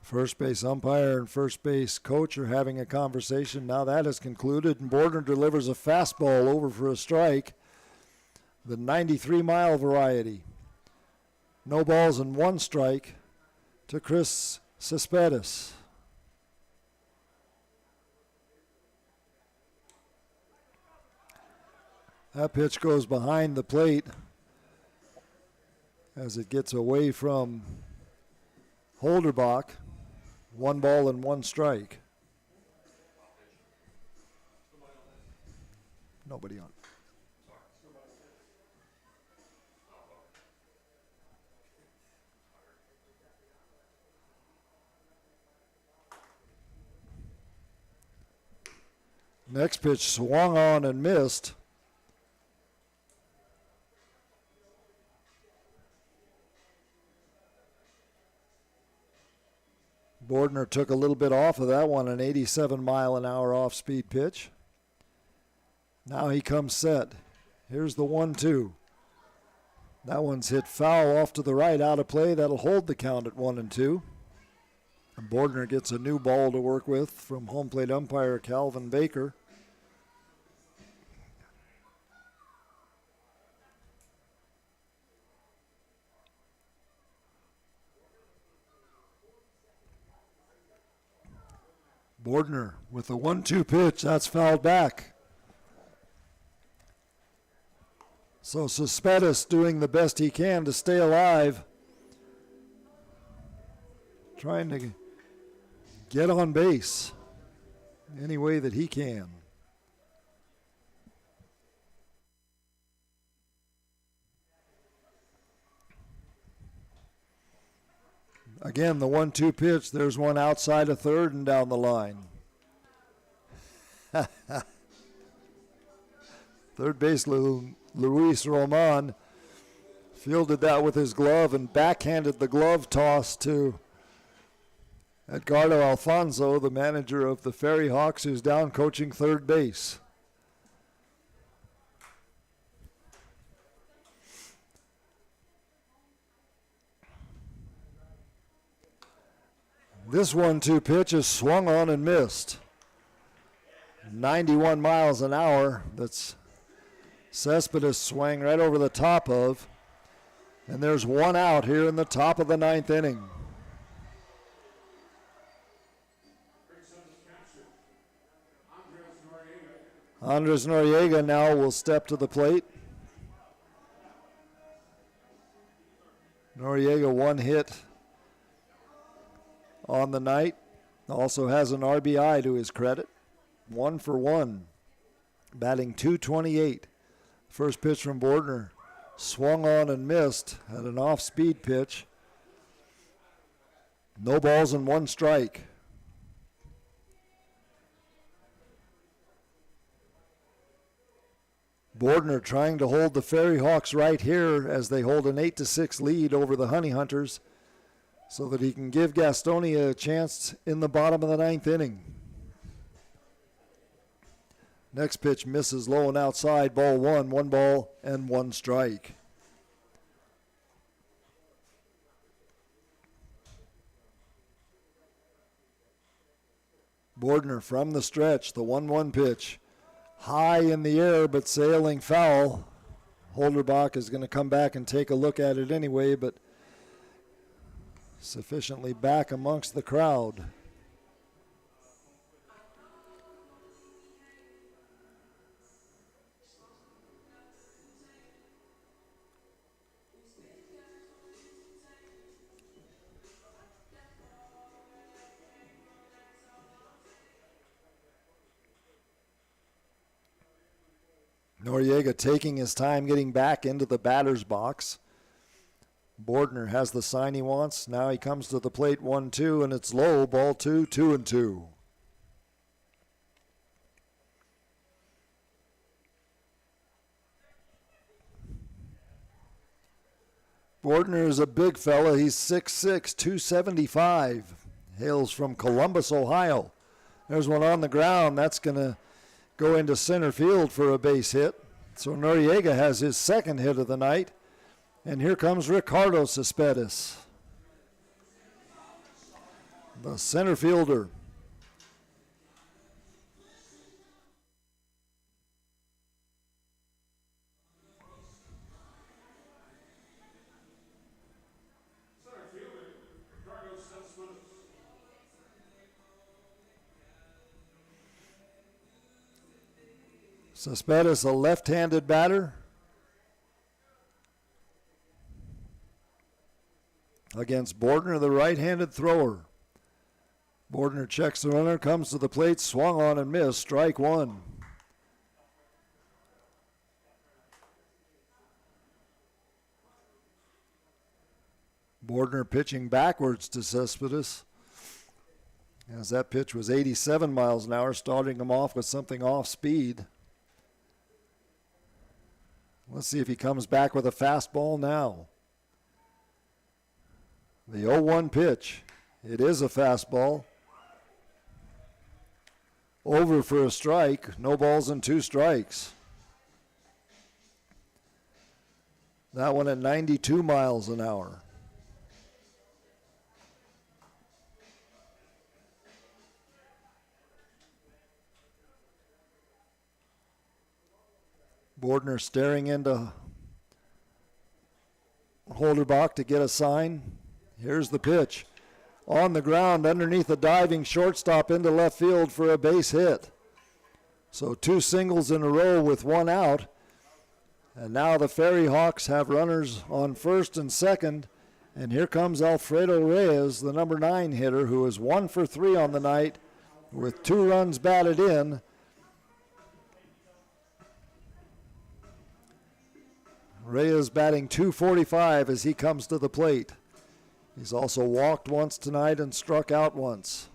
First base umpire and first base coach are having a conversation. Now that is concluded, and Bordner delivers a fastball over for a strike, the 93-mile variety. No balls and one strike to Chris Cespedes. That pitch goes behind the plate as it gets away from Holderbach. 1 ball and 1 strike. Nobody on. Next pitch swung on and missed. Bordner took a little bit off of that one, an 87-mile-an-hour off-speed pitch. Now he comes set. Here's the 1-2. That one's hit foul off to the right, out of play. That'll hold the count at 1-2. And Bordner gets a new ball to work with from home plate umpire Calvin Baker. Bordner with a 1-2 pitch. That's fouled back. So Cespedes doing the best he can to stay alive. Trying to get on base any way that he can. Again, the 1-2 pitch. There's one outside of third and down the line. Third base Luis Roman fielded that with his glove and backhanded the glove toss to Edgardo Alfonso, the manager of the FERRYHAWKS, who's down coaching third base. This 1-2 pitch is swung on and missed. 91 miles an hour. That's Cespedes swang right over the top of. And there's one out here in the top of the ninth inning. Andres Noriega now will step to the plate. Noriega one hit on the night. Also has an RBI to his credit. 1 for 1. Batting .228. First pitch from Bordner. Swung on and missed at an off-speed pitch. No balls and 1 strike. Bordner trying to hold the FERRYHAWKS right here as they hold an 8-6 lead over the Honey Hunters so that he can give Gastonia a chance in the bottom of the ninth inning. Next pitch misses low and outside, ball 1, 1 ball and 1 strike. Bordner from the stretch, the 1-1 pitch. High in the air, but sailing foul. Holderbach is going to come back and take a look at it anyway, but sufficiently back amongst the crowd. Noriega taking his time getting back into the batter's box. Bordner has the sign he wants. Now he comes to the plate 1-2, and it's low. Ball 2, 2-2. Bordner is a big fella. He's 6'6", 275. Hails from Columbus, Ohio. There's one on the ground. That's going to go into center field for a base hit. So Noriega has his second hit of the night. And here comes Ricardo Cespedes, the center fielder. Cespedes, a left-handed batter, against Bordner, the right-handed thrower. Bordner checks the runner, comes to the plate, swung on and missed, strike 1. Bordner pitching backwards to Cespedes, as that pitch was 87 miles an hour, starting him off with something off speed. Let's see if he comes back with a fastball now. The 0-1 pitch. It is a fastball. Over for a strike. No balls and 2 strikes. That one at 92 miles an hour. Bordner staring into Holderbach to get a sign. Here's the pitch. On the ground underneath a diving shortstop into left field for a base hit. So 2 singles in a row with 1 out. And now the FERRYHAWKS have runners on first and second. And here comes Alfredo Reyes, the number 9 hitter, who is 1 for 3 on the night with 2 runs batted in. Reyes batting .245 as he comes to the plate. He's also walked once tonight and struck out once.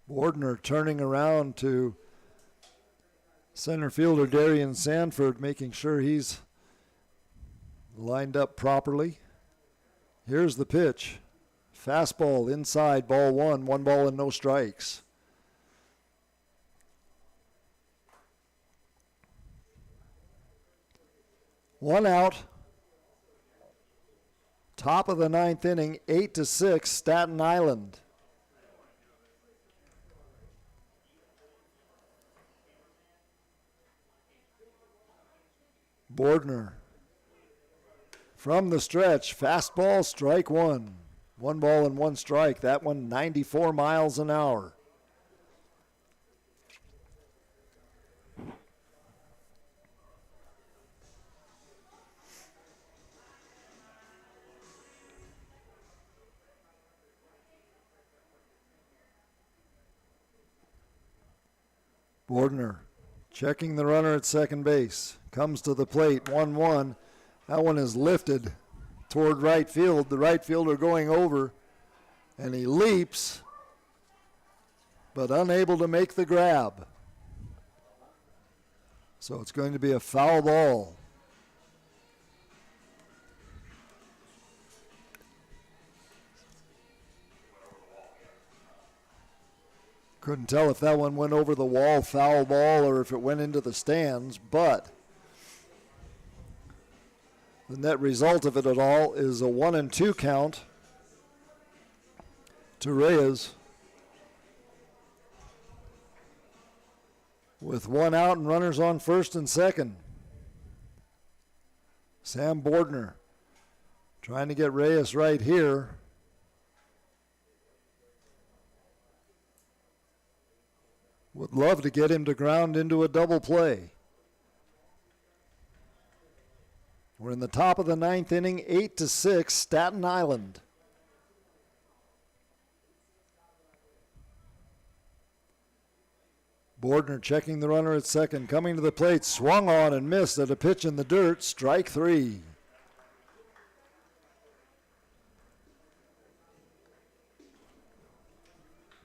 Bordner turning around to center fielder Darian Sanford, making sure he's lined up properly. Here's the pitch. Fastball inside, ball 1, 1 ball and no strikes. One out. Top of the 9th inning, 8-6, Staten Island. Bordner from the stretch, fastball, strike one. 1 ball and 1 strike. That one 94 miles an hour. Bordner checking the runner at second base. Comes to the plate, 1-1. That one is lifted toward right field. The right fielder going over, and he leaps, but unable to make the grab. So it's going to be a foul ball. Couldn't tell if that one went over the wall, foul ball, or if it went into the stands, but the net result of it at all is a 1-2 count to Reyes, with 1 out and runners on first and second. Sam Bordner trying to get Reyes right here. Would love to get him to ground into a double play. We're in the top of the 9th inning, 8-6, Staten Island. Bordner checking the runner at second, coming to the plate, swung on and missed at a pitch in the dirt, strike 3.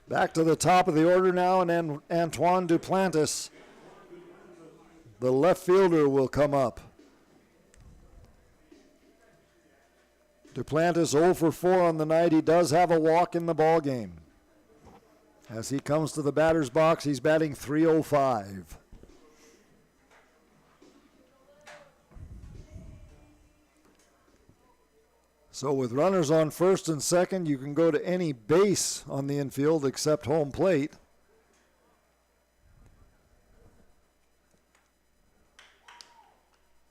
Back to the top of the order now, and Antoine Duplantis, the left fielder, will come up. Duplantis 0 for 4 on the night. He does have a walk in the ball game. As he comes to the batter's box, he's batting .305. So with runners on first and second, you can go to any base on the infield except home plate.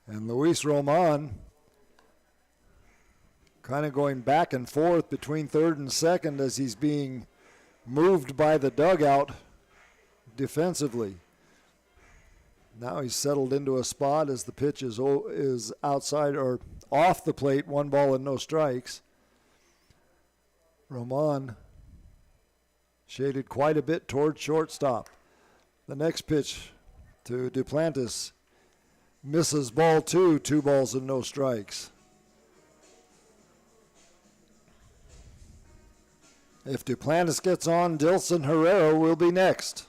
And Luis Roman kind of going back and forth between third and second as he's being moved by the dugout defensively. Now he's settled into a spot as the pitch is outside or off the plate, 1 ball and no strikes. Roman shaded quite a bit toward shortstop. The next pitch to Duplantis misses ball 2, 2 balls and no strikes. If Duplantis gets on, Dilson Herrera will be next.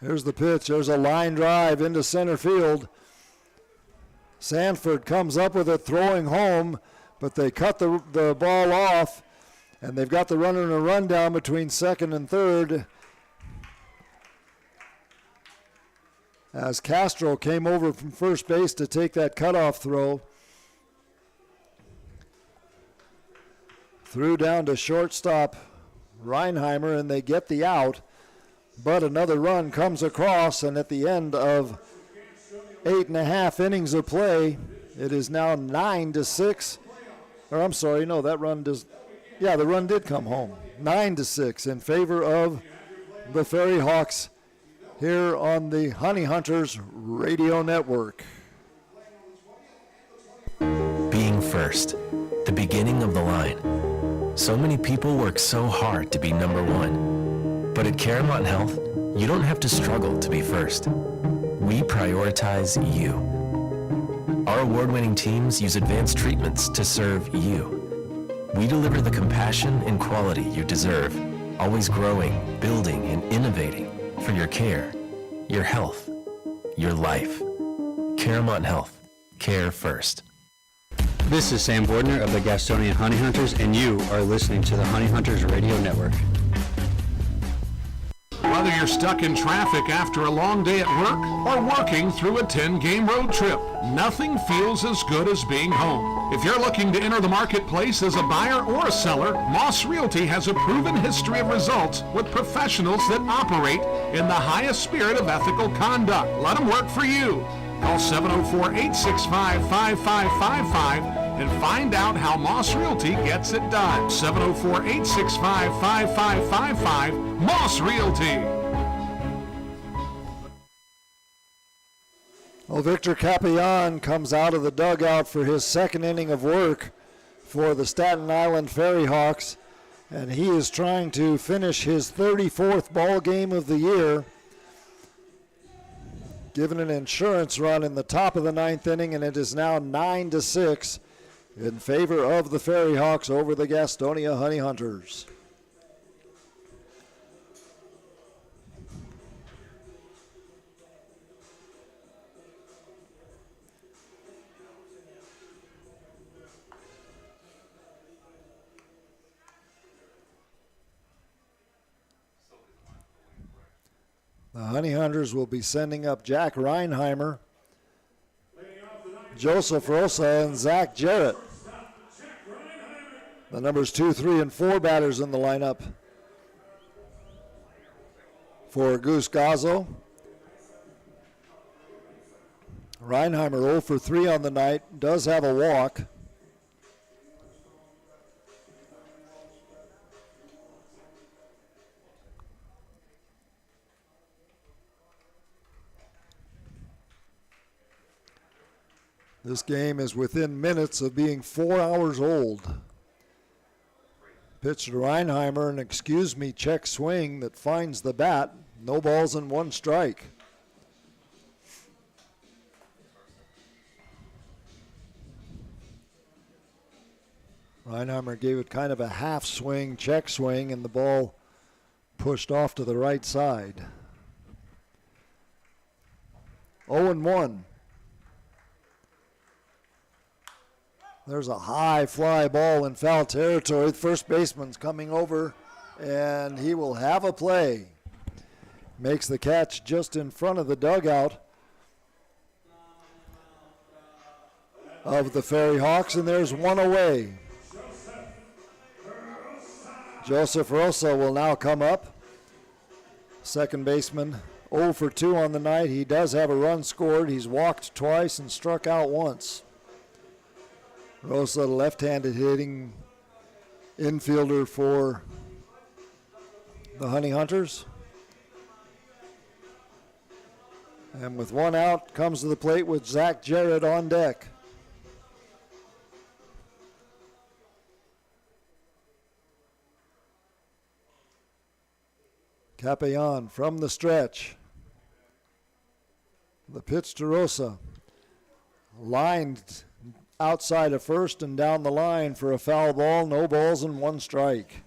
Here's the pitch. There's a line drive into center field. Sanford comes up with it, throwing home, but they cut the ball off, and they've got the runner in a rundown between second and third. As Castro came over from first base to take that cutoff throw. Threw down to shortstop Reinheimer, and they get the out. But another run comes across, and at the end of 8.5 innings of play, it is now 9-6. Or I'm sorry, no, that run does. Yeah, the run did come home. 9-6 in favor of the FERRYHAWKS here on the Honey Hunters Radio Network. Being first, the beginning of the line. So many people work so hard to be number one. But at Caramount Health, you don't have to struggle to be first. We prioritize you. Our award-winning teams use advanced treatments to serve you. We deliver the compassion and quality you deserve, always growing, building, and innovating for your care, your health, your life. Caramount Health. Care first. This is Sam Bordner of the Gastonia Honey Hunters, and you are listening to the Honey Hunters Radio Network. Whether you're stuck in traffic after a long day at work or working through a 10-game road trip, nothing feels as good as being home. If you're looking to enter the marketplace as a buyer or a seller, Moss Realty has a proven history of results with professionals that operate in the highest spirit of ethical conduct. Let them work for you. Call 704-865-5555 and find out how Moss Realty gets it done. 704-865-5555, Moss Realty. Well, Victor Capillon comes out of the dugout for his second inning of work for the Staten Island FERRYHAWKS, and he is trying to finish his 34th ball game of the year, given an insurance run in the top of the ninth inning, and it is now 9-6 in favor of the FERRYHAWKS over the Gastonia Honey Hunters. The Honey Hunters will be sending up Jack Reinheimer, Joseph Rosa, and Zach Jarrett. The numbers 2, 3, and 4 batters in the lineup for Goose Gazzo. Reinheimer 0 for 3 on the night, does have a walk. This game is within minutes of being 4 hours old. Pitch to Reinheimer, an excuse-me check swing that finds the bat. No balls and 1 strike. Reinheimer gave it kind of a half swing, check swing, and the ball pushed off to the right side. 0-1. There's a high fly ball in foul territory. The first baseman's coming over, and he will have a play. Makes the catch just in front of the dugout of the FERRYHAWKS, and there's 1 away. Joseph Rosa will now come up. Second baseman, 0 for 2 on the night. He does have a run scored. He's walked twice and struck out once. Rosa, left-handed hitting infielder for the Honey Hunters. And with 1 out, comes to the plate with Zach Jarrett on deck. Capillon from the stretch. The pitch to Rosa. Lined outside of first and down the line for a foul ball. No balls and 1 strike.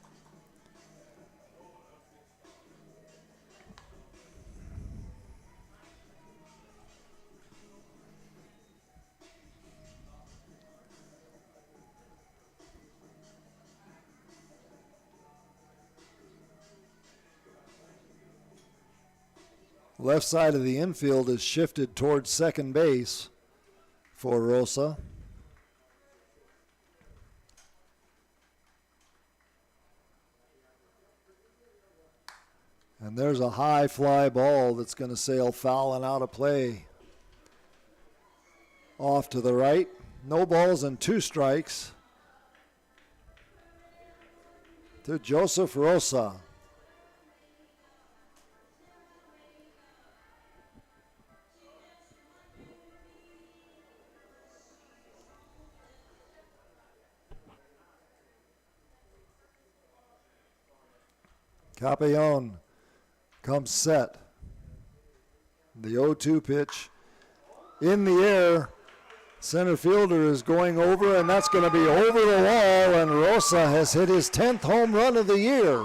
Left side of the infield is shifted towards second base for Rosa. And there's a high fly ball that's going to sail foul and out of play. Off to the right. No balls and 2 strikes to Joseph Rosa. Capillon comes set. The 0-2 pitch in the air. Center fielder is going over, and that's going to be over the wall, and Rosa has hit his 10th home run of the year.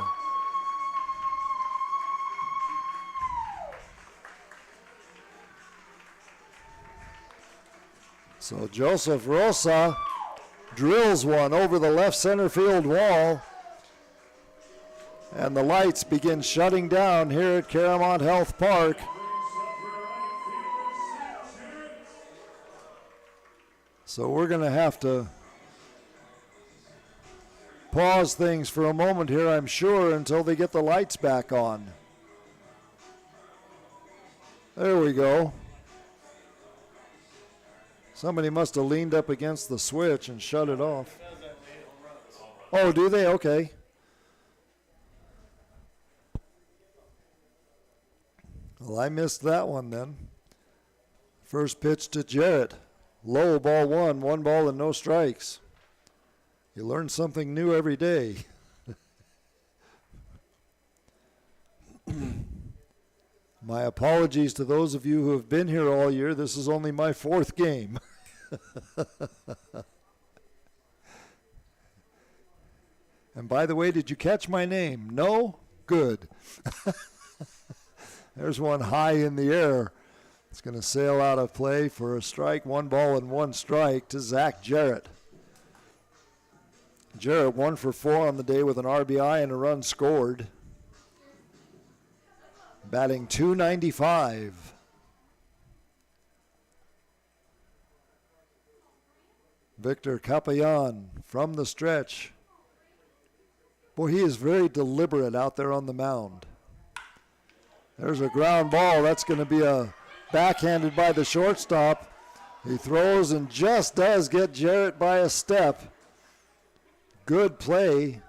So Joseph Rosa drills one over the left center field wall. And the lights begin shutting down here at Caramont Health Park. So we're going to have to pause things for a moment here, I'm sure, until they get the lights back on. There we go. Somebody must have leaned up against the switch and shut it off. Oh, do they? Okay. Well, I missed that one then. First pitch to Jarrett. Low, ball one, 1 ball and no strikes. You learn something new every day. My apologies to those of you who have been here all year. This is only my 4th game. And by the way, did you catch my name? No? Good. There's one high in the air. It's going to sail out of play for a strike, 1 ball and 1 strike to Zach Jarrett. Jarrett 1 for 4 on the day with an RBI and a run scored. Batting .295. Victor Capellain from the stretch. Boy, he is very deliberate out there on the mound. There's a ground ball. That's going to be a backhanded by the shortstop. He throws and just does get Jarrett by a step. Good play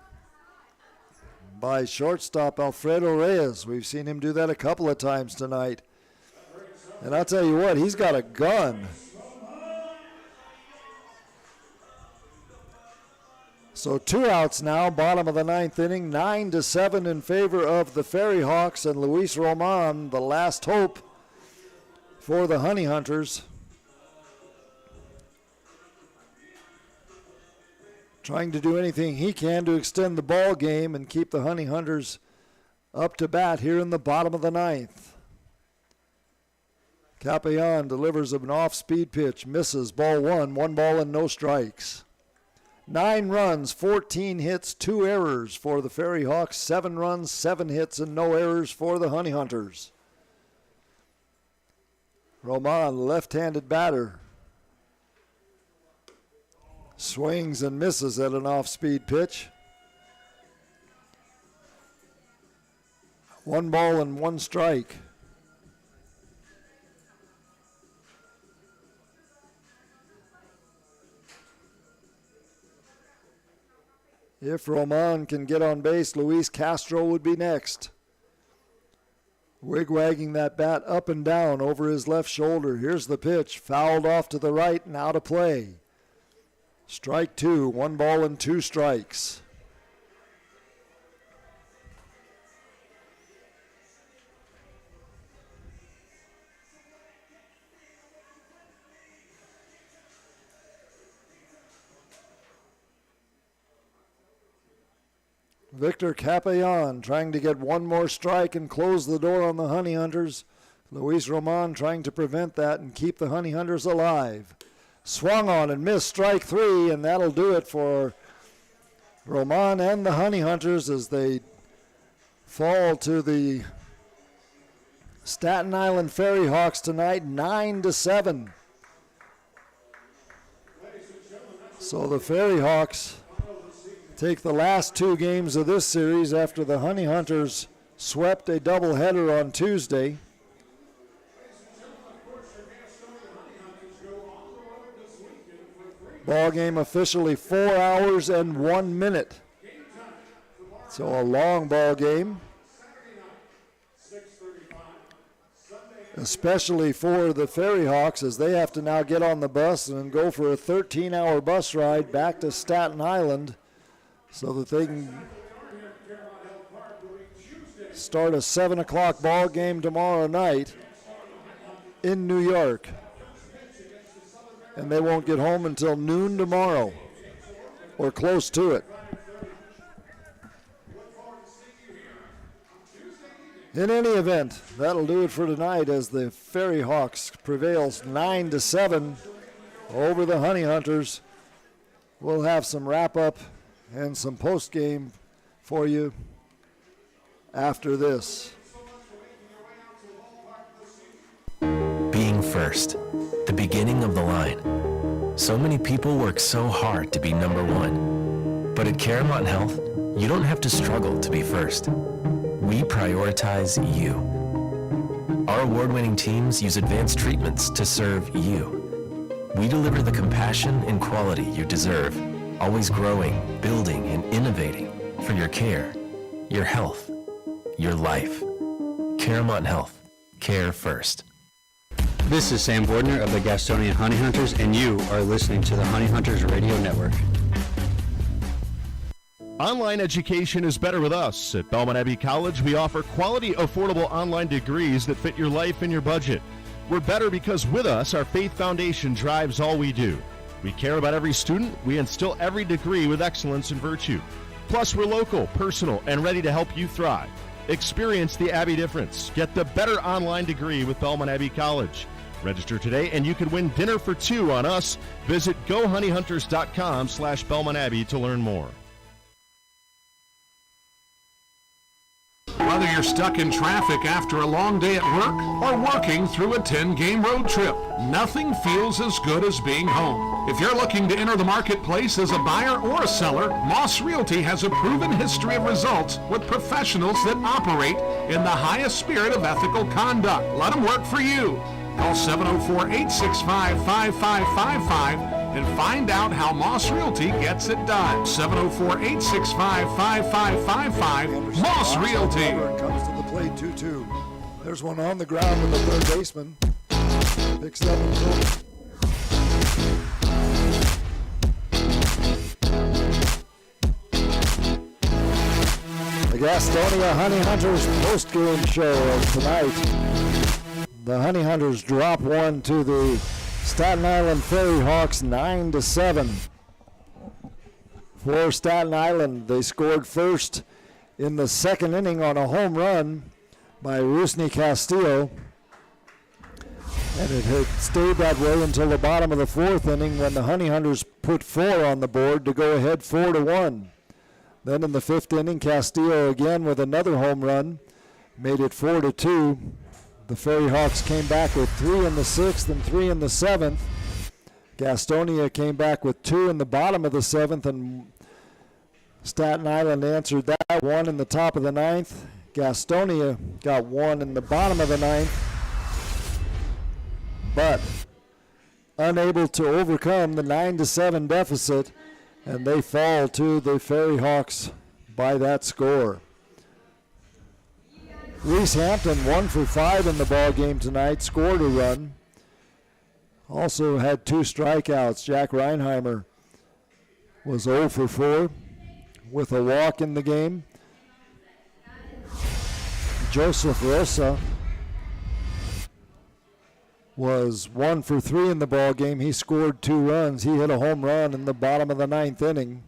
by shortstop Alfredo Reyes. We've seen him do that a couple of times tonight. And I'll tell you what, he's got a gun. So 2 outs now, bottom of the 9th inning, 9-7 in favor of the FERRYHAWKS, and Luis Roman, the last hope for the Honey Hunters. Trying to do anything he can to extend the ball game and keep the Honey Hunters up to bat here in the bottom of the 9th. Capellain delivers an off-speed pitch, misses, ball 1, 1 ball and no strikes. 9 runs, 14 hits, 2 errors for the FERRYHAWKS. 7 runs, 7 hits, and no errors for the Honey Hunters. Roman, left-handed batter. Swings and misses at an off-speed pitch. 1 ball and 1 strike. If Roman can get on base, Luis Castro would be next. Wig-wagging that bat up and down over his left shoulder. Here's the pitch, fouled off to the right and out of play. Strike 2, 1 ball and 2 strikes. Victor Capellain trying to get 1 more strike and close the door on the Honey Hunters. Luis Roman trying to prevent that and keep the Honey Hunters alive. Swung on and missed, strike 3, and that'll do it for Roman and the Honey Hunters as they fall to the Staten Island FERRYHAWKS tonight, 9-7. So the FERRYHAWKS take the last 2 games of this series after the Honey Hunters swept a doubleheader on Tuesday. Ball game officially 4 hours and 1 minute. So a long ball game, especially for the FERRYHAWKS, as they have to now get on the bus and go for a 13-hour bus ride back to Staten Island so that they can start a 7 o'clock ball game tomorrow night in New York. And they won't get home until noon tomorrow, or close to it. In any event, that'll do it for tonight as the FERRYHAWKS prevails 9-7 over the Honey Hunters. We'll have some wrap-up and some post-game for you after this. Being first, the beginning of the line. So many people work so hard to be number one. But at Caramont Health, you don't have to struggle to be first. We prioritize you. Our award-winning teams use advanced treatments to serve you. We deliver the compassion and quality you deserve, always growing, building, and innovating for your care, your health, your life. Caramont Health. Care first. This is Sam Bordner of the Gastonia Honey Hunters, and you are listening to the Honey Hunters Radio Network. Online education is better with us. At Belmont Abbey College, we offer quality, affordable online degrees that fit your life and your budget. We're better because with us, our faith foundation drives all we do. We care about every student. We instill every degree with excellence and virtue. Plus, we're local, personal, and ready to help you thrive. Experience the Abbey difference. Get the better online degree with Belmont Abbey College. Register today and you can win dinner for two on us. Visit gohoneyhunters.com/Belmont Abbey to learn more. Whether you're stuck in traffic after a long day at work or working through a 10-game road trip, nothing feels as good as being home. If you're looking to enter the marketplace as a buyer or a seller, Moss Realty has a proven history of results with professionals that operate in the highest spirit of ethical conduct. Let them work for you. Call 704-865-5555 and find out how Moss Realty gets it done. 704-865-5555. Moss Realty. Comes to the plate 2-2. There's one on the ground with the third baseman. Picks it up and throws. The Gastonia Honey Hunters post-game show of tonight. The Honey Hunters drop one to the Staten Island FERRYHAWKS 9-7. For Staten Island, they scored first in the second inning on a home run by Rusney Castillo. And it had stayed that way until the bottom of the fourth inning when the Honey Hunters put 4 on the board to go ahead 4-1. Then in the fifth inning, Castillo again with another home run made it 4-2. The FERRYHAWKS came back with 3 in the sixth and 3 in the seventh. Gastonia came back with 2 in the bottom of the seventh, and Staten Island answered that 1 in the top of the ninth. Gastonia got 1 in the bottom of the ninth, but unable to overcome the 9-7 deficit, and they fall to the FERRYHAWKS by that score. Reese Hampton 1 for 5 in the ball game tonight, scored a run. Also had 2 strikeouts. Jack Reinheimer was 0 for 4 with a walk in the game. Joseph Rosa was 1 for 3 in the ball game. He scored 2 runs. He hit a home run in the bottom of the ninth inning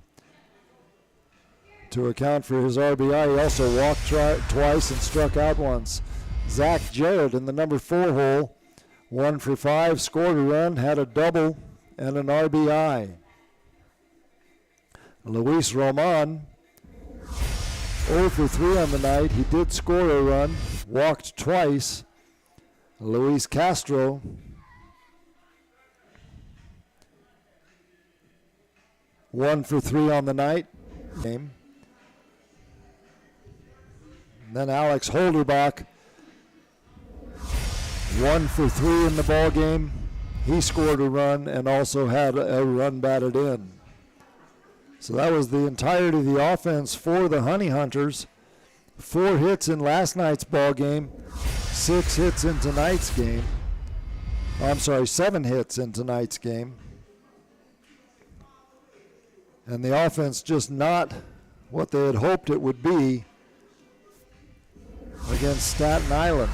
to account for his RBI. He also walked twice and struck out once. Zach Jarrett in the number 4 hole, 1 for 5, scored a run, had a double and an RBI. Luis Roman, 0 for 3 on the night. He did score a run, walked twice. Luis Castro, one for 3 on the night game. And then Alex Holderbach, 1 for 3 in the ball game. He scored a run and also had a run batted in. So that was the entirety of the offense for the Honey Hunters. 4 hits in last night's ball game, 6 hits in tonight's game. 7 hits in tonight's game. And the offense just not what they had hoped it would be against Staten Island.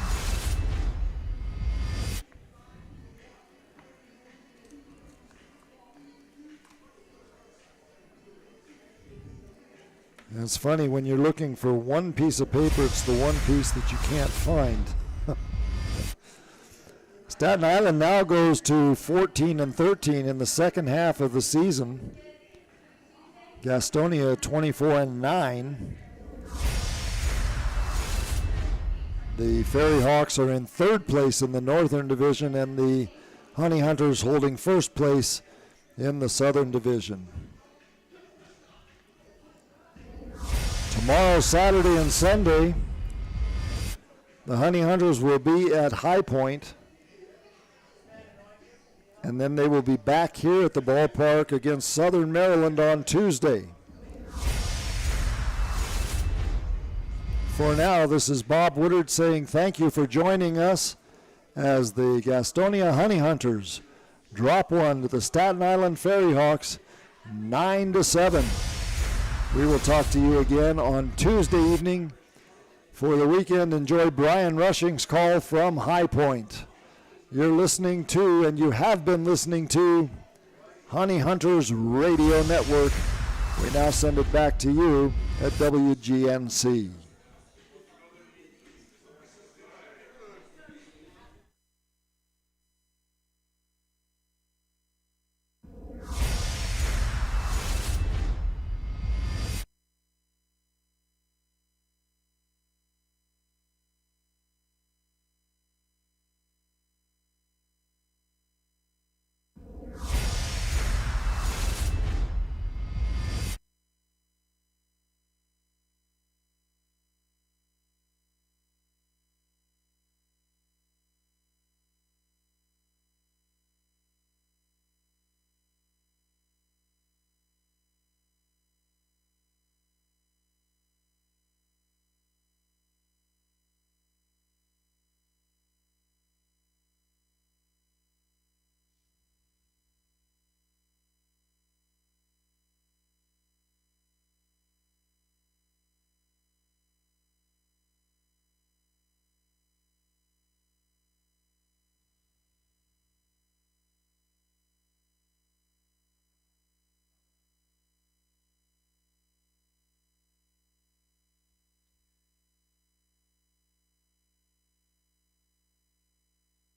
And it's funny, when you're looking for one piece of paper, it's the one piece that you can't find. Staten Island now goes to 14-13 in the second half of the season. Gastonia 24-9. The FERRYHAWKS are in third place in the Northern Division, and the Honey Hunters holding first place in the Southern Division. Tomorrow, Saturday and Sunday, the Honey Hunters will be at High Point, and then they will be back here at the ballpark against Southern Maryland on Tuesday. For now, this is Bob Woodard saying thank you for joining us as the Gastonia Honey Hunters drop one to the Staten Island FERRYHAWKS 9-7. We will talk to you again on Tuesday evening. For the weekend, enjoy Brian Rushing's call from High Point. You're listening to, and you have been listening to, Honey Hunters Radio Network. We now send it back to you at WGNC.